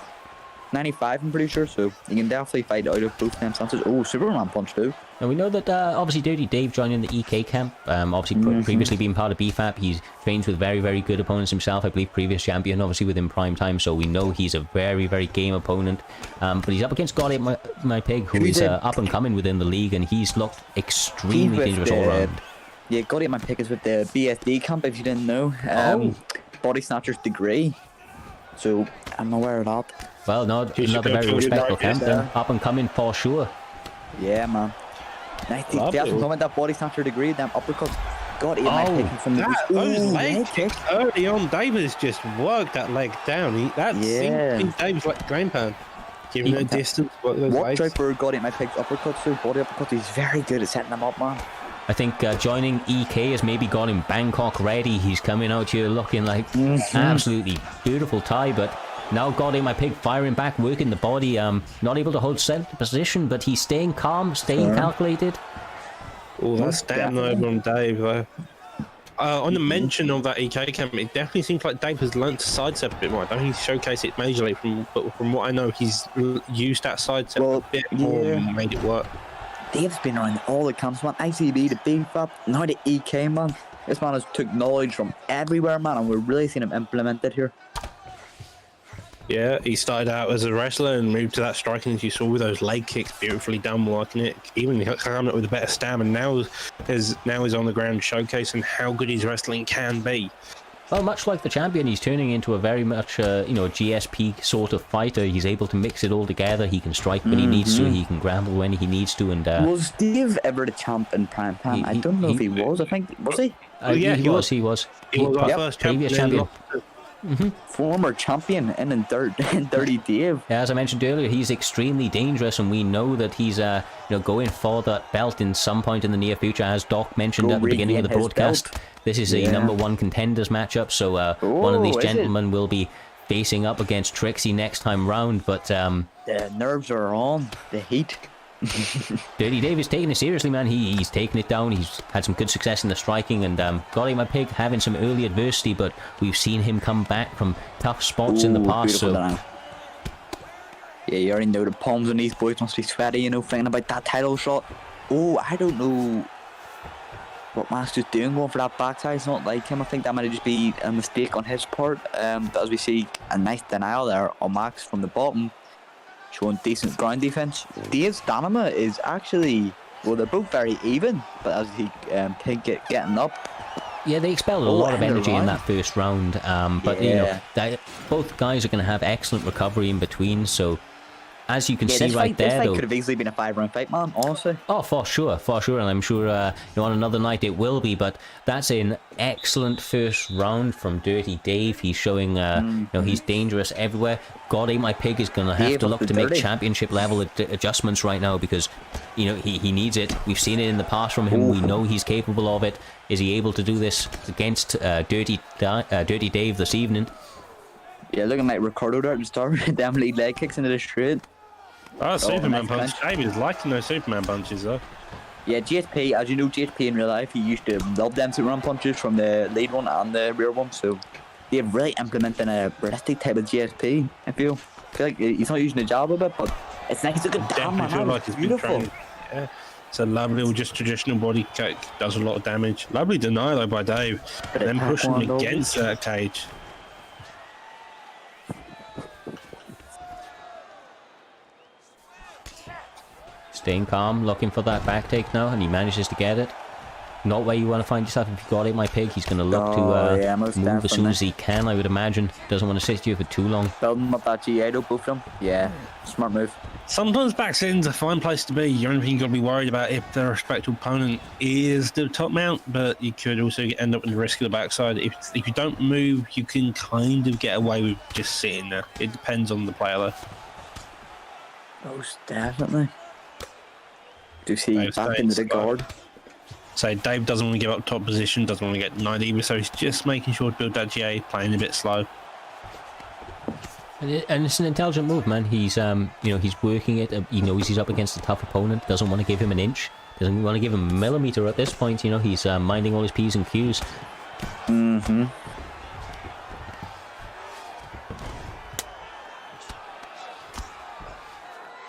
95, I'm pretty sure, so you can definitely fight out of both them stances. Oh, Superman punch too. And we know that obviously DirtyDave joining the EK camp, obviously previously being part of BFAP, he's trained with very good opponents himself. I believe previous champion, obviously within prime time, so we know he's a very game opponent. But he's up against GodAteMyPig, who is up and coming within the league, and he's looked extremely dangerous all around. Yeah, GodAteMyPig is with the BSD camp, if you didn't know. Body Snatcher's degree. So I'm aware of that. Well, no, another very respectable camp then. Up and coming for sure. Yeah, man. Nice. Definitely coming that Body Snatcher degree, them uppercuts. GodAteMyPig from those leg kicks early on. Davis just worked that leg down. Davis like game pan. Giving it a distance. Watch out for GodAteMyPig's uppercuts too. Body uppercuts. He's very good at setting them up, man. I think joining EK has maybe got him Bangkok ready. He's coming out here looking like absolutely beautiful tie, but now GodAteMyPig firing back, working the body, not able to hold center position, but he's staying calm, staying calculated. Oh, that's damn over on Dave, though. On the mention of that EK camp, it definitely seems like Dave has learnt to sidestep a bit more. I don't think he's showcased it majorly, but from what I know, he's used that sidestep a bit more and made it work. Dave's been around all the camps, man. ICB, the BFAP, now the EK, man. This man has took knowledge from everywhere, man, and we're really seeing him implemented here. Yeah, he started out as a wrestler and moved to that striking, as you saw, with those leg kicks, beautifully done, liking it. Even coming up with a better stamina, now he's on the ground showcasing how good his wrestling can be. Well, much like the champion, he's turning into a very much, GSP sort of fighter. He's able to mix it all together. He can strike when he needs to. He can grapple when he needs to. And was Dave ever the champ in prime time? I don't know if he was. I think was he? Yeah, he was. He was our first previous champion. former champion in Dirty Dave. Yeah, as I mentioned earlier, he's extremely dangerous, and we know that he's going for that belt in some point in the near future, as Doc mentioned at the beginning of the broadcast. This is a #1 contenders matchup, so one of these gentlemen will be facing up against Trixie next time round. But the nerves are on, the heat. Dirty Dave is taking it seriously, man. He's taking it down. He's had some good success in the striking, and GodAteMyPig having some early adversity, but we've seen him come back from tough spots in the past. So yeah, you already know the palms on these boys must be sweaty, you know, thinking about that title shot. Oh, I don't know what Master's doing going for that backside. It's not like him. I think that might just be a mistake on his part. But as we see, a nice denial there on Max from the bottom, showing decent ground defense. Dave's stamina is actually, well, they're both very even, but as he getting up. Yeah, they expelled a lot of energy in that first round, but you know, both guys are going to have excellent recovery in between. So as you can see right there, this fight could have easily been a 5-round fight, man, honestly. Oh, for sure, and I'm sure on another night it will be. But that's an excellent first round from Dirty Dave. He's showing, he's dangerous everywhere. GodAteMyPig is going to have to look to make championship level adjustments right now, because he needs it. We've seen it in the past from him. We know he's capable of it. Is he able to do this against Dirty Dave this evening? Yeah, looking like Ricardo there at the start. Damn lead leg kicks into the straight. Oh, Superman punch. Dave is liking those Superman punches, though. Yeah, GSP, as you know, GSP in real life, he used to love them Superman punches from the lead one and the rear one. So they're really implementing a realistic type of GSP. I feel like he's not using the jab a bit, but it's nice. It's a good damn, man. Feel like it's beautiful. Yeah. It's a lovely little just traditional body kick. Does a lot of damage. Lovely denial though by Dave. Then pushing against that cage. Staying calm, looking for that back take now, and he manages to get it. Not where you want to find yourself if you've got GodAteMyPig. He's going to look to move as soon as he can, I would imagine. Doesn't want to sit you for too long. Building up that G8 both of them. Yeah, smart move. Sometimes backsin's a fine place to be. The only thing you've got to be worried about if the respective opponent is the top mount, but you could also end up with the risk of the backside. If you don't move, you can kind of get away with just sitting there. It depends on the player though. Most definitely. Do you see back into the guard? So Dave doesn't want to give up top position, doesn't want to get denied either, so he's just making sure to build that GA, playing a bit slow. And it's an intelligent move, man. He's he's working it. He knows he's up against a tough opponent. Doesn't want to give him an inch. Doesn't want to give him a millimeter at this point. He's minding all his P's and Q's.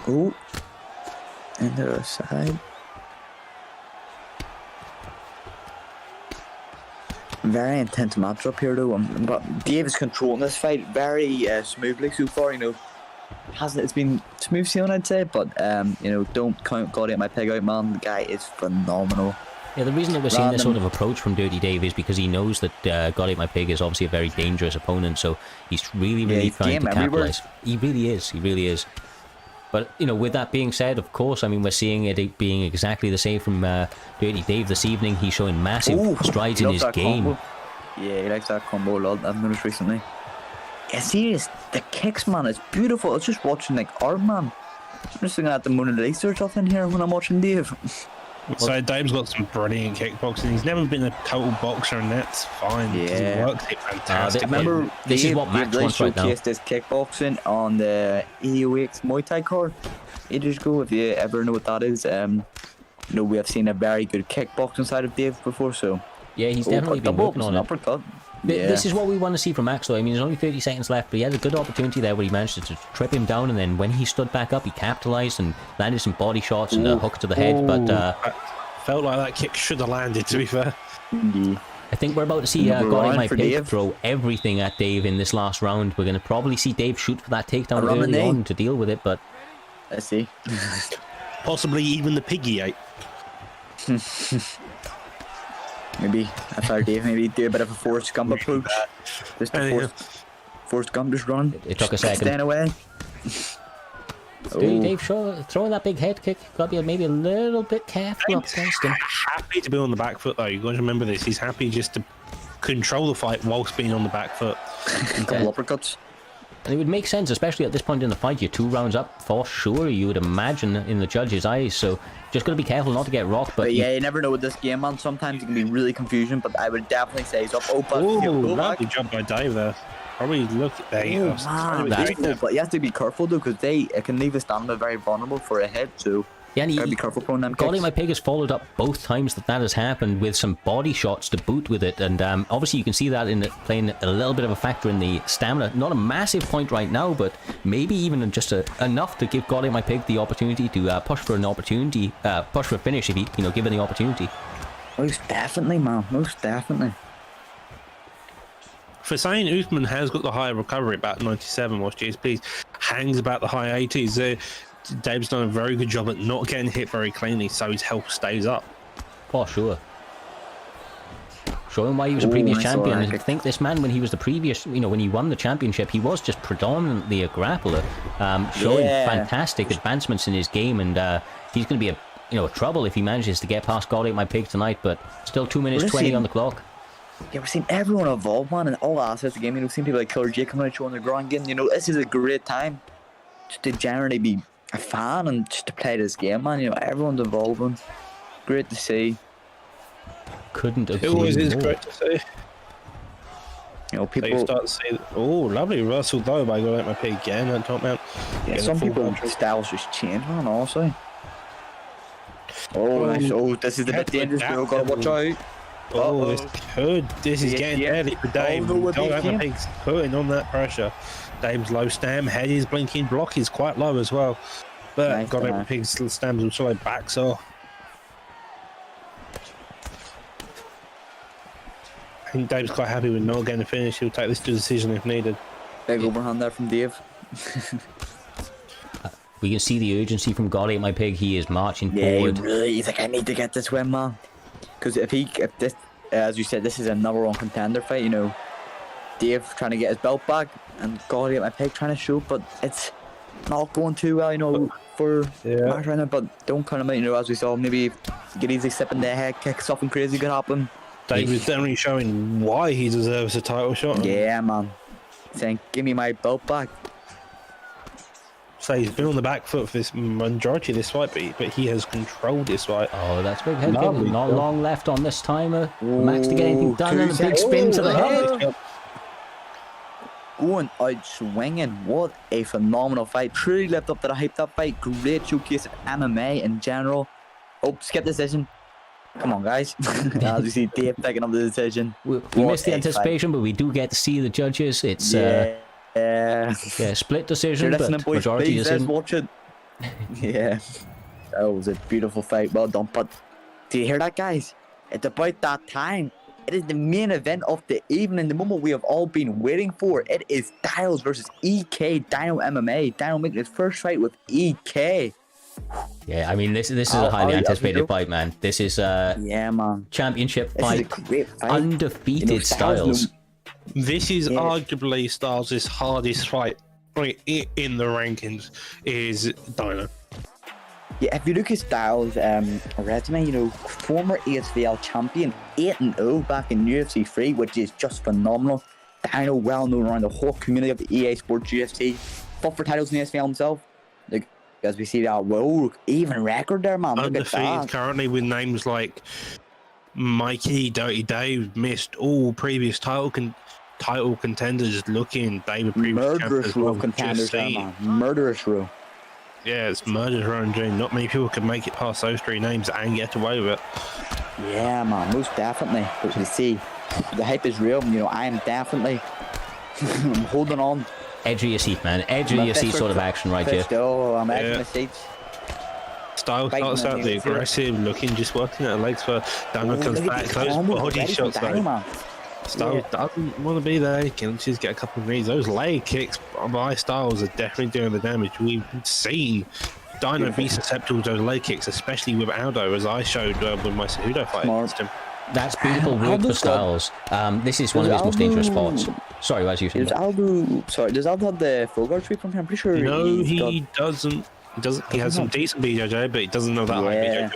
Oh. And the other side. Very intense matchup here though. But Dave is controlling this fight very smoothly so far. It's been smooth sailing, I'd say. But don't count GodAteMyPig out, man. The guy is phenomenal. Yeah, the reason that we're seeing this sort of approach from Dirty Dave is because he knows that GodAteMyPig is obviously a very dangerous opponent. So he's really trying to capitalize. He really is. But, with that being said, of course, we're seeing it being exactly the same from Dirty Dave this evening. He's showing massive strides in his game. Combo. Yeah, he likes that combo a lot. I've noticed recently. Yeah, serious. The kicks, man, it's beautiful. It's just watching, like, art, man. I'm just looking at the Mona Lisa or something here when I'm watching Dave. So Dave's got some brilliant kickboxing. He's never been a total boxer, and that's fine. Yeah. He works it fantastic. Remember, this is what Max wants right now. Showcased his kickboxing on the EOX Muay Thai card ages ago. If you ever know what that is, we have seen a very good kickboxing side of Dave before. So yeah, he's definitely been working on it. Uppercut. This is what we want to see from Max, though. There's only 30 seconds left, but he had a good opportunity there where he managed to trip him down, and then when he stood back up, he capitalized and landed some body shots and a hook to the head. But felt like that kick should have landed, to be fair. Yeah. I think we're about to see GodAteMyPig throw everything at Dave in this last round. We're going to probably see Dave shoot for that takedown early on to deal with it, but let's see. Possibly even the piggy ate. Maybe I thought Dave maybe do a bit of a forced gump approach. Just forced gump, just run. It took a second. Staying away. Dave throwing that big head kick. Got to be maybe a little bit careful up against him. Happy to be on the back foot though. You got to remember this. He's happy just to control the fight whilst being on the back foot. Couple uppercuts. And it would make sense, especially at this point in the fight. You're 2 rounds up for sure, you would imagine, in the judges' eyes. So just got to be careful not to get rocked. But yeah, you never know with this game, man. Sometimes it can be really confusing, but I would definitely say he's up. Oh, lovely jump by Dave there. Probably look at there. But you have to be careful though, because it can leave a stamina very vulnerable for a hit. So yeah, and gotta be careful throwing them kicks. GodAteMyPig has followed up both times that has happened with some body shots to boot with it, and obviously you can see that in it playing a little bit of a factor in the stamina. Not a massive point right now, but maybe even just enough to give GodAteMyPig the opportunity to push for an opportunity, push for a finish if he, given the opportunity. Most definitely, man. Most definitely. For saying Usman has got the higher recovery, about 97, whilst GSP hangs about the high 80s. Dave's done a very good job at not getting hit very cleanly, so his health stays up. For sure. Showing why he was a previous champion. I think this man, when he was the previous, when he won the championship, he was just predominantly a grappler, showing fantastic advancements in his game, and he's going to be a trouble if he manages to get past GodAteMyPig tonight. But still 2 minutes 20 on the clock. Yeah, we're seeing everyone evolve, man, in all aspects of the game. Seeing people like Killer J coming out showing their ground game. This is a great time just to generally be a fan and just to play this game, man. Everyone's evolving. Great to see. Couldn't agree more. It always is great to see. People start to see. Oh, lovely reversal though by GodAteMyPig again on top mount. Yeah, some people's styles just change, man. Also. Oh, nice. Oh, this is the bit dangerous. Gotta watch out. Oh, this is getting early for Dave. GodAteMyPig's putting on that pressure. Dave's low stam, head is blinking, block is quite low as well. But GodAteMyPig's stams also backs off. I think Dave's quite happy with not getting a finish. He'll take this to decision if needed. Big overhand there from Dave. We can see the urgency from GodAteMyPig. He is marching forward. He's like, I need to get this win, man. Because if this, as you said, this is a number 1 contender fight, Dave trying to get his belt back and GodAteMyPig trying to show, but it's not going too well, for Mark right now. But don't count him out, as we saw, maybe get easy sipping the head kick, something crazy could happen. Dave is definitely showing why he deserves a title shot. Yeah, man. Saying, give me my belt back. So he's been on the back foot for this majority of this fight, but he has controlled this fight. Oh, that's big head kick. Not long left on this timer. Max to get anything done, and a big spin to the head. Going out swinging. What a phenomenal fight. Truly lived up to the hype, that fight. Great showcase of MMA in general. Oh, skip decision. Come on, guys. As we see Dave picking up the decision. We missed the anticipation, but we do get to see the judges. It's split decision, but boys, majority decision. Watch it. Yeah, that was a beautiful fight. Well done. But do you hear that, guys? It's about that time. It is the main event of the evening, the moment we have all been waiting for. It is Styles versus EK, Dyno MMA. Dyno making his first fight with EK. Yeah, I mean, this is a highly anticipated fight, man. This is man, championship this fight. Is a great fight. Undefeated Styles. This is arguably Styles' hardest fight in the rankings, is Dyno. Yeah, if you look at Styles' resume, former ASVL champion, 8-0 back in UFC 3, which is just phenomenal. Dyno, well known around the whole community of the EA Sports UFC. Fought for titles in the ASVL himself. As we see that, whoa, even record there, man. Undefeated currently with names like Mikey, DirtyDave, missed all previous title contenders. Looking David, murderous row of contenders there, man. Murderous row. Yeah, it's murderous row indeed. Not many people can make it past those 3 names and get away with it. Yeah, man, most definitely. But you see, the hype is real. I am definitely I'm holding on. Edge of your seat, man. Edge of your seat sort of action right here. Oh, I'm edge of my seats. Style starts out the aggressive, looking, just working at the legs for Dyno comes back. Those body shots, though. Styles doesn't want to be there. He can just get a couple of knees. Those leg kicks by Styles are definitely doing the damage. We've seen Dyno be susceptible to those leg kicks, especially with Aldo, as I showed with my Cejudo fight against him. That's beautiful work for Styles. This is one of his most dangerous spots. Sorry, as you said. Does Aldo have the full guard sweep from him? I'm pretty sure. No, he doesn't. He has some decent BJJ, but he doesn't know that high BJJ.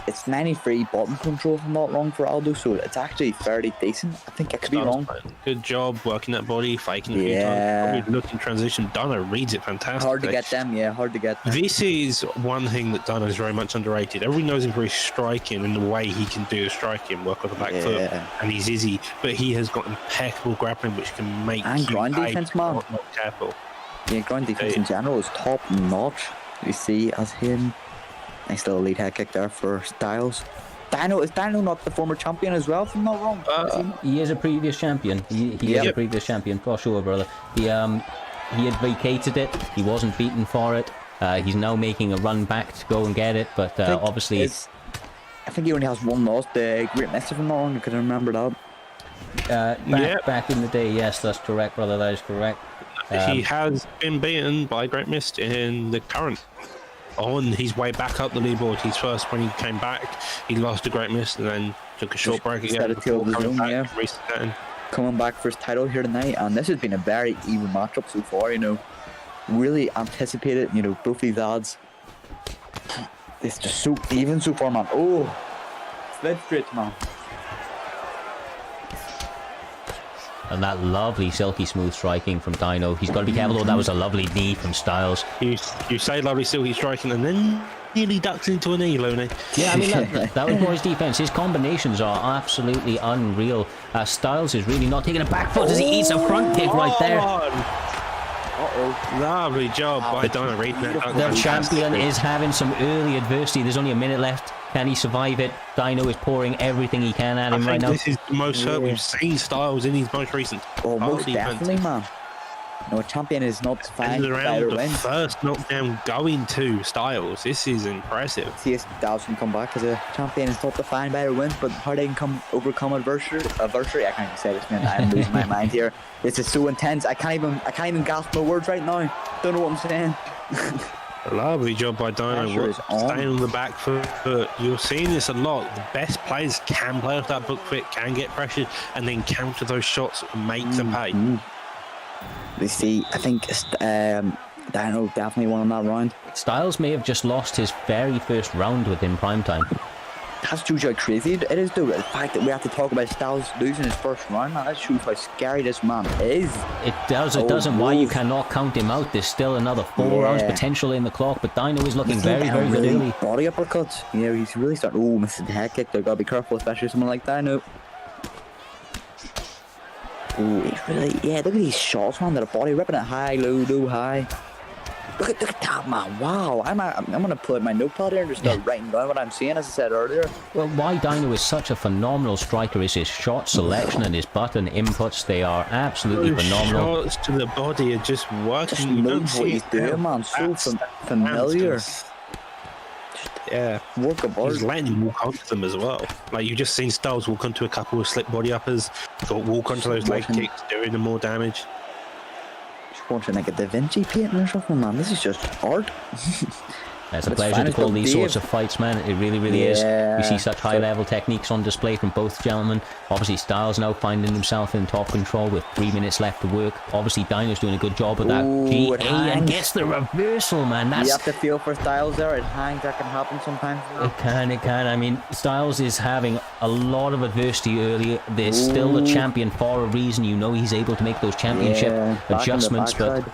it's 93 bottom control, if I'm not wrong, for Aldo, so it's actually fairly decent. I think I could be wrong. Good job working that body, faking a few times. Probably looking transition. Dyno reads it fantastically. Hard to get them, hard to get them. This is one thing that Dyno is very much underrated. Everyone knows him for his striking and the way he can do the striking, work on the back foot, and he's Izzy, but he has got impeccable grappling, which can make and ground defense, man. Not careful. Yeah, ground defense in general is top notch. You see, as him. Nice little lead head kick there for Styles. Is Dyno not the former champion as well, if I'm not wrong? He is a previous champion. He is a previous champion, for sure, brother. He had vacated it. He wasn't beaten for it. He's now making a run back to go and get it, but obviously... I think he only has one loss, the Great Miss, if I'm not wrong. I couldn't remember that. Back in the day, yes, that's correct, brother. That is correct. He has been beaten by Great Mist in the current. On his way back up the leaderboard. He's first when he came back. He lost to Great Mist and then took a short break again. Coming back for his title here tonight, and this has been a very even matchup so far. You know, really anticipated. You know, both these lads. It's just so even so far, man. Oh, slid straight, man. And that lovely silky smooth striking from Dyno. He's got to be careful though, that was a lovely knee from Styles. You say lovely silky striking and then nearly ducks into a knee, Looney. Yeah, I mean, that was Boy's defense. His combinations are absolutely unreal. Styles is really not taking a back foot as he eats a front kick right there. Lovely job by Dyno reading that. The champion is having some early adversity. There's only a minute left. Can he survive it? Dyno is pouring everything he can at him right now. This is the most hurt we've seen Styles in his most recent. Oh, most definitely, man. No, a champion is not defined by the win. First knockdown going to Styles. This is impressive. See if Styles can come back as a champion is not defined by the wins, but how they can overcome adversity. I can't even say this, man. I'm losing my mind here. This is so intense. I can't even gasp my words right now. Don't know what I'm saying. Lovely job by Dyno. Staying on the back foot. You're seeing this a lot. The best players can play off that book foot, can get pressured, and then counter those shots and make them pay. We see, I think Dyno definitely won that round. Styles may have just lost his very first round within Primetime. That shows how crazy it is, though. The fact that we have to talk about Styles losing his first round, man, that shows how scary this man is. It doesn't. Why you cannot count him out. There's still another 4 rounds potential in the clock, but Dyno is looking very, very good early. Body uppercuts. Yeah, he's really starting. Oh, missing the head kick. They've got to be careful, especially someone like Dyno. Oh, he's really, look at these shots, man. That are body ripping it high, low, high. Look at that, man. Wow. I'm going to pull out my notepad here and just start writing down what I'm seeing, as I said earlier. Well, why Dyno is such a phenomenal striker is his shot selection and his button inputs. They are absolutely phenomenal. Shots to the body are just working. Just knows what he's doing, man. So familiar. Yeah, he's letting him walk onto them as well. Like, you've just seen Styles walk onto a couple of slip body uppers, walk onto those leg kicks, doing them more damage. Just watching like a Da Vinci painting or something, man. This is just art. It's a pleasure to call these sorts of fights, man. It really, really is. We see such high-level techniques on display from both gentlemen. Obviously, Styles now finding himself in top control with 3 minutes left to work. Obviously, Dyno's doing a good job of that. GA and gets the reversal, man. You have to feel for Styles there. It hangs. That can happen sometimes. It can. I mean, Styles is having a lot of adversity early. There's still the champion for a reason. You know he's able to make those championship adjustments, but...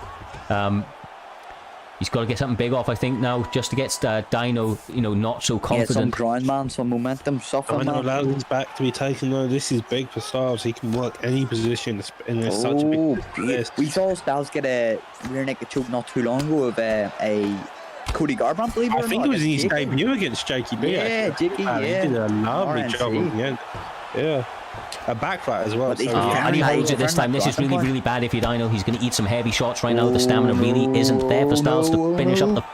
he's got to get something big off, I think, now, just to get Dyno, not so confident. Some ground, man, some momentum, suffer, man. Dyno allows his back to be taken, though. This is big for Styles. He can work any position in this such a big... We saw Styles get a rear naked choke not too long ago of a Cody Garbrandt, believe it or not. I think it was in his debut against Jakey B. Yeah, Jakey, He did a lovely job in the end. Yeah. A back flat as well. And he holds it this time. This is really, really bad if you're Dyno. He's going to eat some heavy shots right now. The stamina really isn't there for Styles to finish up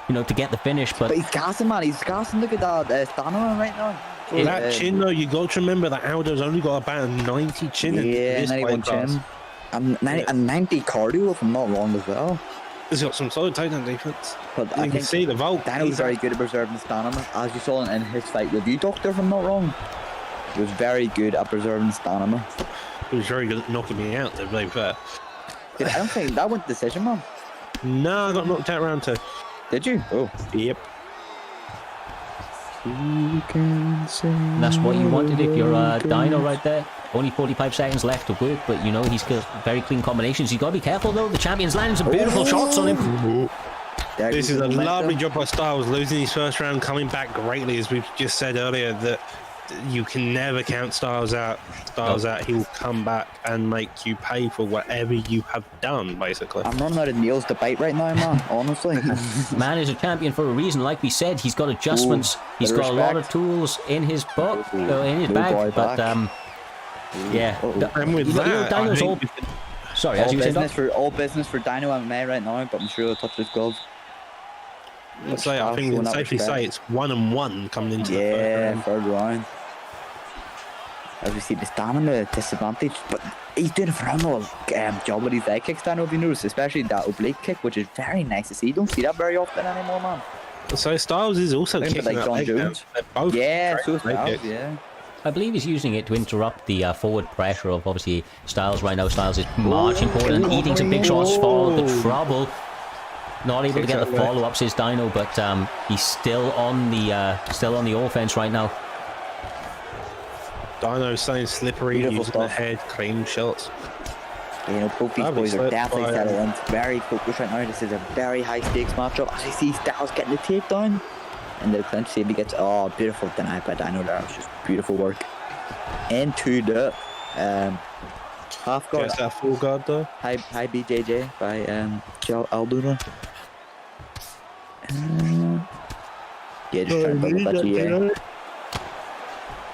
to get the finish. But he's gassing, man. He's gassing. Look at that stamina right now. That chin, though, you got to remember that Aldo's only got about a 90 chin. Yeah, 91 chin. And 90 cardio, if I'm not wrong, as well. He's got some solid takedown defense. But you can see the Volk. Dyno's very good at preserving stamina, as you saw in his fight with you, Doctor, if I'm not wrong. He was very good at preserving stamina. He was very good at knocking me out, to be fair. I don't think that went decision, man. No, I got knocked out round 2. Did you? Oh. Yep. And that's what you wanted if you're Dyno right there. Only 45 seconds left to work, but you know he's got very clean combinations. You've got to be careful though. The champion's landing some beautiful shots on him. This is a lovely job by Styles, losing his first round, coming back greatly, as we've just said earlier, that you can never count Styles out. He will come back and make you pay for whatever you have done, basically. I'm running out of nails to bite right now, man, honestly. Man is a champion for a reason. Like we said, he's got adjustments. He's got a lot of tools in his book, in his bag. But yeah. And with that, Dyno's all... Sorry, as you said, all business for Dyno MMA right now, but I'm sure he'll touch his gloves. I think we can safely say it's 1-1 coming into the third round. As we see, the stamina disadvantage, but he's doing a phenomenal job with his leg kicks, Dyno, if you notice, especially that oblique kick, which is very nice to see. You don't see that very often anymore, man. So Styles is also kicking like that leg down. So is Styles, I believe he's using it to interrupt the forward pressure of obviously Styles right now. Styles is marching forward and eating some big shots for the trouble. Not able to get the follow-ups is Dyno, but he's still on the offense right now. Dyno staying slippery, using the head, clean shots. You know, both these boys are definitely settling. Very focused right now. This is a very high-stakes matchup. As you see Styles getting the takedown. And the clinch, see if he gets, beautiful denied by Dyno there. It's just beautiful work. Into the half guard. Gets that full guard though. High BJJ by Aldo. Just trying to build that GA.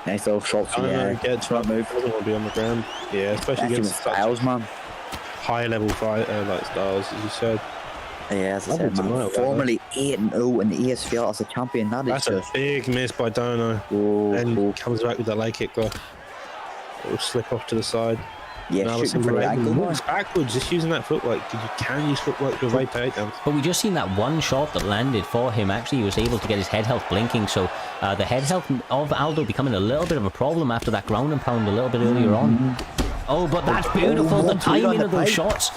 Nice little shots in the air. Gets right move. Doesn't want to be on the ground. Yeah, especially against Styles, man. High level fighter like Styles, as you said. Yeah, as I said, man, formerly 8-0 in the ESPL as a champion. That's a big miss by Dyno. And comes back with that leg kick though. It will slip off to the side. Yeah, moves backwards, just using that footwork. You can use footwork to evade takedowns. But we just seen that one shot that landed for him. Actually, he was able to get his head health blinking. So the head health of Aldo becoming a little bit of a problem after that ground and pound a little bit earlier on. Oh, but that's beautiful. The timing of those shots.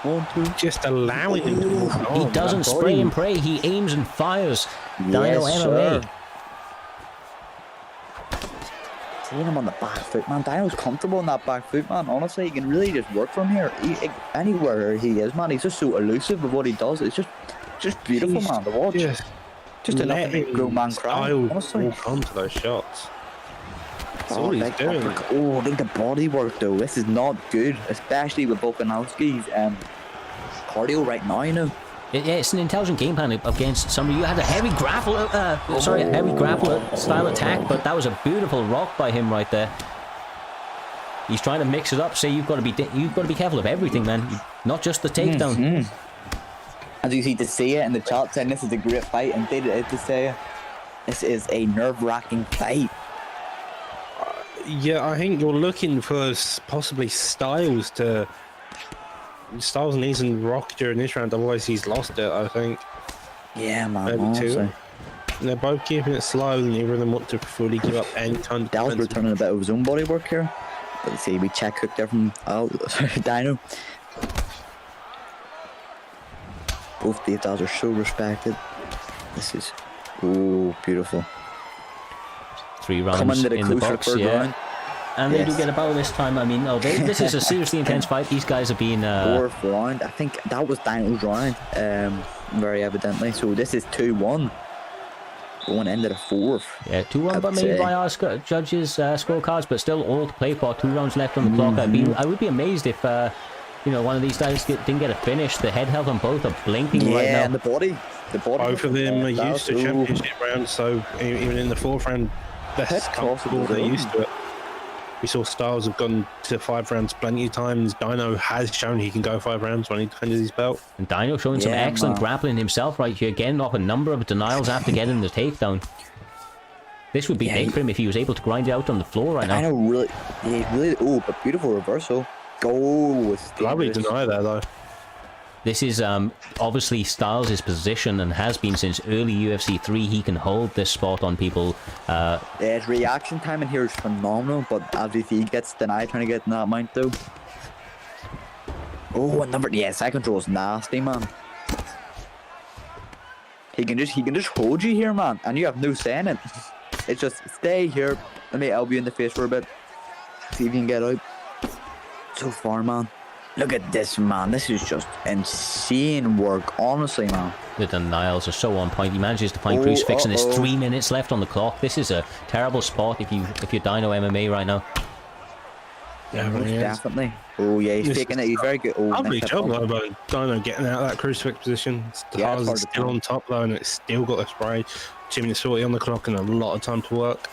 1-2. Just allowing him to move on. He doesn't spray and pray. He aims and fires. Dyno MMA. Seeing him on the back foot, man. Dyno's comfortable on that back foot, man. Honestly, he can really just work from here. Anywhere he is, man, he's just so elusive with what he does. It's just beautiful, man, to watch. Just enough to make a grown man cry, honestly. Walk onto those shots. That's all he's doing. Look at the body work, though. This is not good, especially with Volkanovski's cardio right now, you know. Yeah, it's an intelligent game plan against somebody. You had a heavy grapple, style attack, but that was a beautiful rock by him right there. He's trying to mix it up. So you've got to be careful of everything, man. Not just the takedown. As you see, to say it in the chat saying this is a great fight, and to say this is a nerve-wracking fight. Yeah, I think you're looking for possibly Styles needs to rock during this round, otherwise he's lost it, I think. Yeah, man, they're both keeping it slow, neither of them want to fully give up any time. Dal's returning a bit of his own body work here. Let's see, we check hook there from Dyno. Both these guys are so respected. This is beautiful. 3 rounds in the box, round. And they do get a bow this time. I mean, this is a seriously intense fight. These guys have been... 4th round. I think that was Dyno's round, very evidently. So this is 2-1. Going into the 4th. Yeah, 2-1, but maybe by our judges' scorecards, but still all to play for. 2 rounds left on the clock. I would be amazed if, one of these guys didn't get a finish. The head health on both are blinking right now. Yeah, and the body. Both of them are used to championship rounds, so even in the 4th round, that's comfortable. They're used to it. We saw Styles have gone to 5 rounds plenty of times. Dyno has shown he can go 5 rounds when he defends his belt. And Dyno showing some excellent grappling himself right here, getting off a number of denials after getting the takedown. This would be big for him if he was able to grind it out on the floor right now. Dyno really, but beautiful reversal. Lovely deny there though. This is obviously Styles' position and has been since early UFC 3. He can hold this spot on people. His reaction time in here is phenomenal, but obviously he gets denied trying to get in that mount though. Side control is nasty, man. He can just hold you here, man, and you have no saying it. It's just stay here. Let me elbow you in the face for a bit. See if you can get out. So far, man. Look at this, man. This is just insane work, honestly, man. The denials are so on point. He manages to find crucifix, and there's 3 minutes left on the clock. This is a terrible spot if you're Dyno MMA right now. Yeah, most definitely. Oh yeah, he's taking it. He's very good. Oh, I'll be joking about Dyno getting out of that crucifix position. Haze is still on top though, and it's still got a spray. 2 minutes 40 on the clock, and a lot of time to work.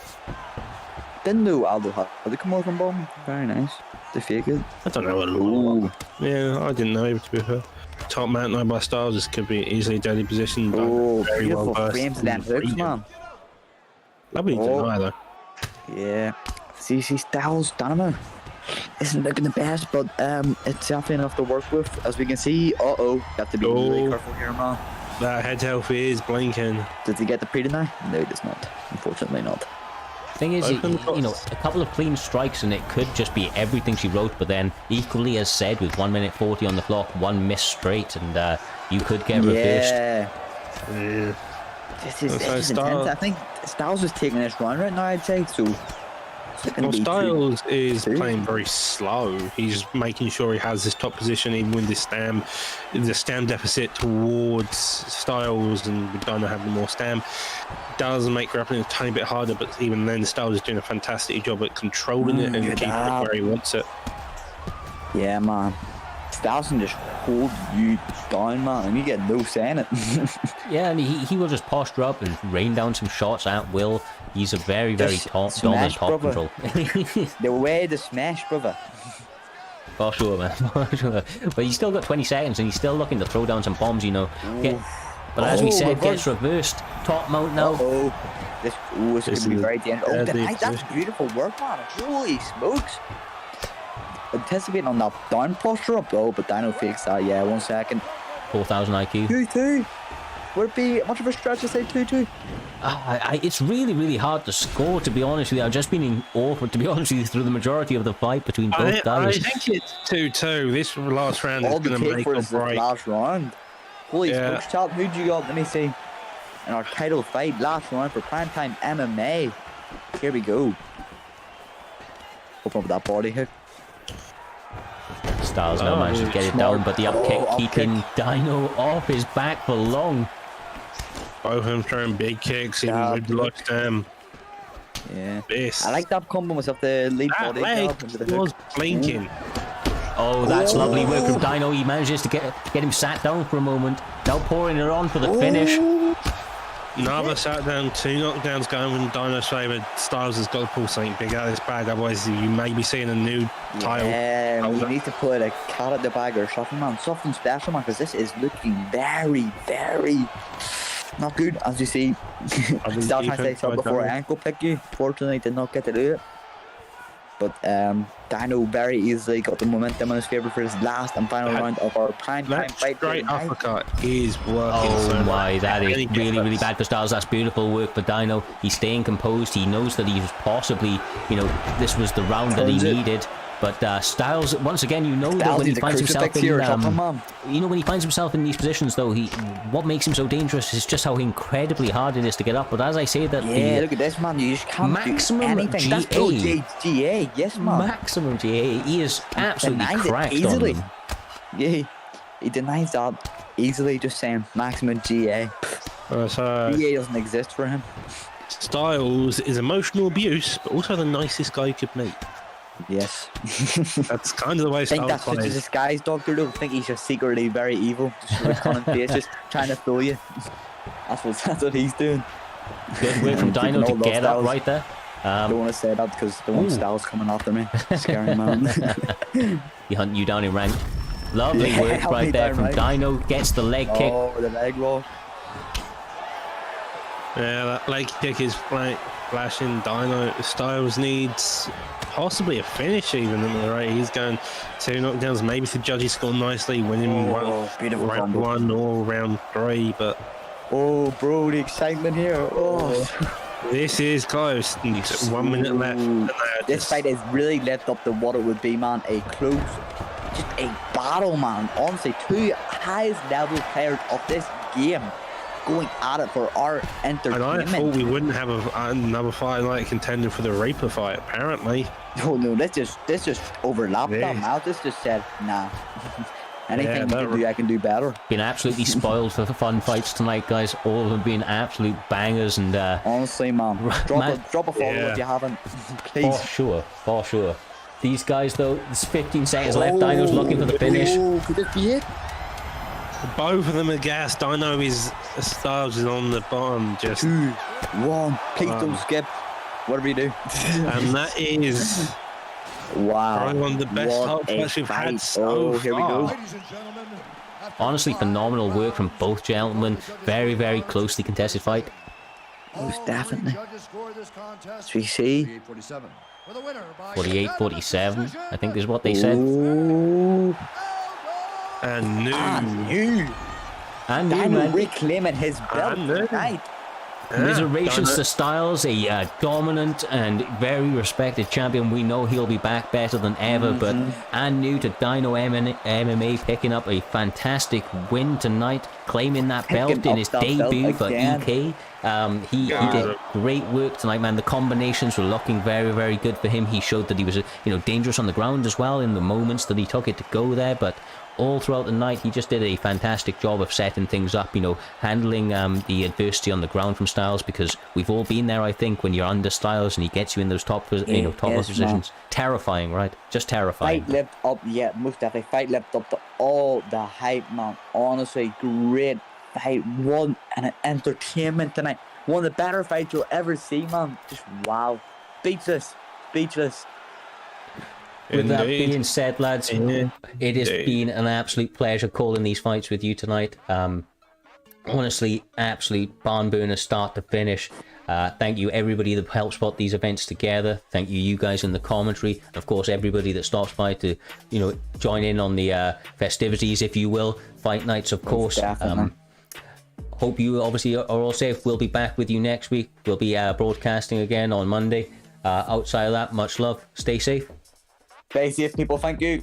Didn't know Aldo had to come over from bottom. Very nice. To fake it. I don't know what it looked like. Yeah, I didn't know either, to be fair. Top mount now by Styles. This could be easily deadly position. Oh, very beautiful well frames and then hooks, man. Lovely deny though. Yeah. See, Styles, Dynamo isn't looking the best, but it's definitely enough to work with. As we can see, got to be really careful here, man. That head health is blinking. Did he get the pre-deny? No, it does not. Unfortunately not. Thing is, you know, a couple of clean strikes and it could just be everything she wrote, but then equally as said, with 1 minute 40 on the clock, one miss straight, and you could get reversed. Yeah. This is intense. I think Styles is taking this run right now, I'd say, so... Well, Styles is playing very slow. He's making sure he has this top position, even with the stam deficit towards Styles, and with Dyno having more stam. Does make grappling a tiny bit harder, but even then, Styles is doing a fantastic job at controlling it and keeping it where he wants it. Yeah, man. Styles can just hold you down, man, and you get no saying it. Yeah, and he will just posture up and rain down some shots at will. He's a very, very dominant top control. The way to smash, brother. For sure, man. For sure. But he's still got 20 seconds, and he's still looking to throw down some bombs, you know. But as we said, gets reversed. Top mount now. This is going to be very dangerous. That's beautiful work, man. Holy smokes. Anticipating on that down posture up, but Dyno fakes that. Yeah, 1 second. 4,000 IQ. 2-2. Would it be much of a stretch to say 2-2? It's really, really hard to score, to be honest with you. I've just been awkward, to be honest with you, through the majority of the fight between both guys. I think it's 2-2. This last round is going to make or break. Last round. Holy smokes, chat. Who'd you got? Let me see. In our title fight, last round for Primetime MMA. Here we go. Open up that body hook. Styles now managed to get it down, but the up kick keeping Dyno off his back for long. Both of them throwing big kicks, even with lost them. Yeah. I like that combo myself, the lead body leg was blinking. Oh, that's lovely work from Dyno. He manages to get him sat down for a moment. Now pouring it on for the finish. Another sat down, 2 knockdowns going in Dyno's favour. Styles has got to pull something big out of this bag, otherwise you may be seeing a new title. Yeah, you need to put a cat at the bag or something, man. Something special, man, because this is looking very, very not good, as you see. Still trying to say something before I ankle pick you. Fortunately, did not get to do it. But Dyno very easily got the momentum in his favour for his last and final round of our primetime fight. Straight uppercut is working. Oh my, that is really, really bad for Styles. That's beautiful work for Dyno. He's staying composed. He knows that he was possibly, you know, this was the round that he needed. But Styles, once again, you know that when he finds himself in, you know, when he finds himself in these positions, though, what makes him so dangerous is just how incredibly hard it is to get up. But as I say that, look at this, man, you just can't maximum do anything. GA, That's GA, yes, man. Maximum GA, he is absolutely cracked easily. on them. Yeah, he denies that easily, just saying maximum GA. GA doesn't exist for him. Styles is emotional abuse, but also the nicest guy you could meet. Yes. That's kind of the way Styles I think that's just his disguise, Doctor. I think he's just secretly very evil. Just with cunning face, just trying to fool you. That's what he's doing. Good work from Dyno to get up right there. Don't want to say that because the one Styles coming after me. Scary man. He hunting you down in rank. Lovely work right there from Dyno. Gets the leg kick. Oh, the leg roll. Yeah, that leg kick is flashing. Dyno Styles needs possibly a finish even at the rate he's going. 2 knockdowns, maybe the judges score nicely, winning round 1 or round 3, but bro, the excitement here. This is close. 1 minute left. This fight has really lived up to what it would be, man. A close, just a battle, man. Honestly, 2 highest level players of this game going at it for our And I entertainment. thought we wouldn't have another fight night contender for the Reaper fight, apparently. Oh no, this just overlapped that mouth. This just said, nah. Anything you can do, I can do better. Been absolutely spoiled for the fun fights tonight, guys. All of them being absolute bangers, and honestly, man, drop a follow if you haven't, please. For sure. These guys, though, there's 15 seconds left. Dyno's looking for the finish. Oh, could this be it? Both of them are gassed. Dyno is Styles is on the bottom. Just 2, 1. Please don't skip. Whatever you do. And that is probably one of the best top fights we've had so far. Here we go. Honestly, phenomenal work from both gentlemen. Very, very closely contested fight. Most definitely. As we see, 48-47, I think is what they said. Ooh. And Dyno reclaiming his belt tonight. Commiserations to Styles, a dominant and very respected champion. We know he'll be back better than ever, but and new to Dyno MMA, picking up a fantastic win tonight, claiming that belt in his debut for EK. He did great work tonight, man. The combinations were looking very, very good for him. He showed that he was, dangerous on the ground as well in the moments that he took it to go there, but all throughout the night, he just did a fantastic job of setting things up, handling the adversity on the ground from Styles, because we've all been there, I think, when you're under Styles and he gets you in those top positions. Man. Terrifying, right? Just terrifying. Fight lived up, most definitely. Fight lived up to all the hype, man. Honestly, great fight. One and an entertainment tonight. One of the better fights you'll ever see, man. Just wow. Speechless. With that being said, lads, it has been an absolute pleasure calling these fights with you tonight. Honestly, absolute barn burner start to finish. Thank you everybody that helps put these events together. Thank you guys in the commentary. Of course, everybody that stops by to join in on the festivities, if you will. Fight nights, of course. Hope you obviously are all safe. We'll be back with you next week. We'll be broadcasting again on Monday. Outside of that, much love. Stay safe. Stay safe, people. Thank you.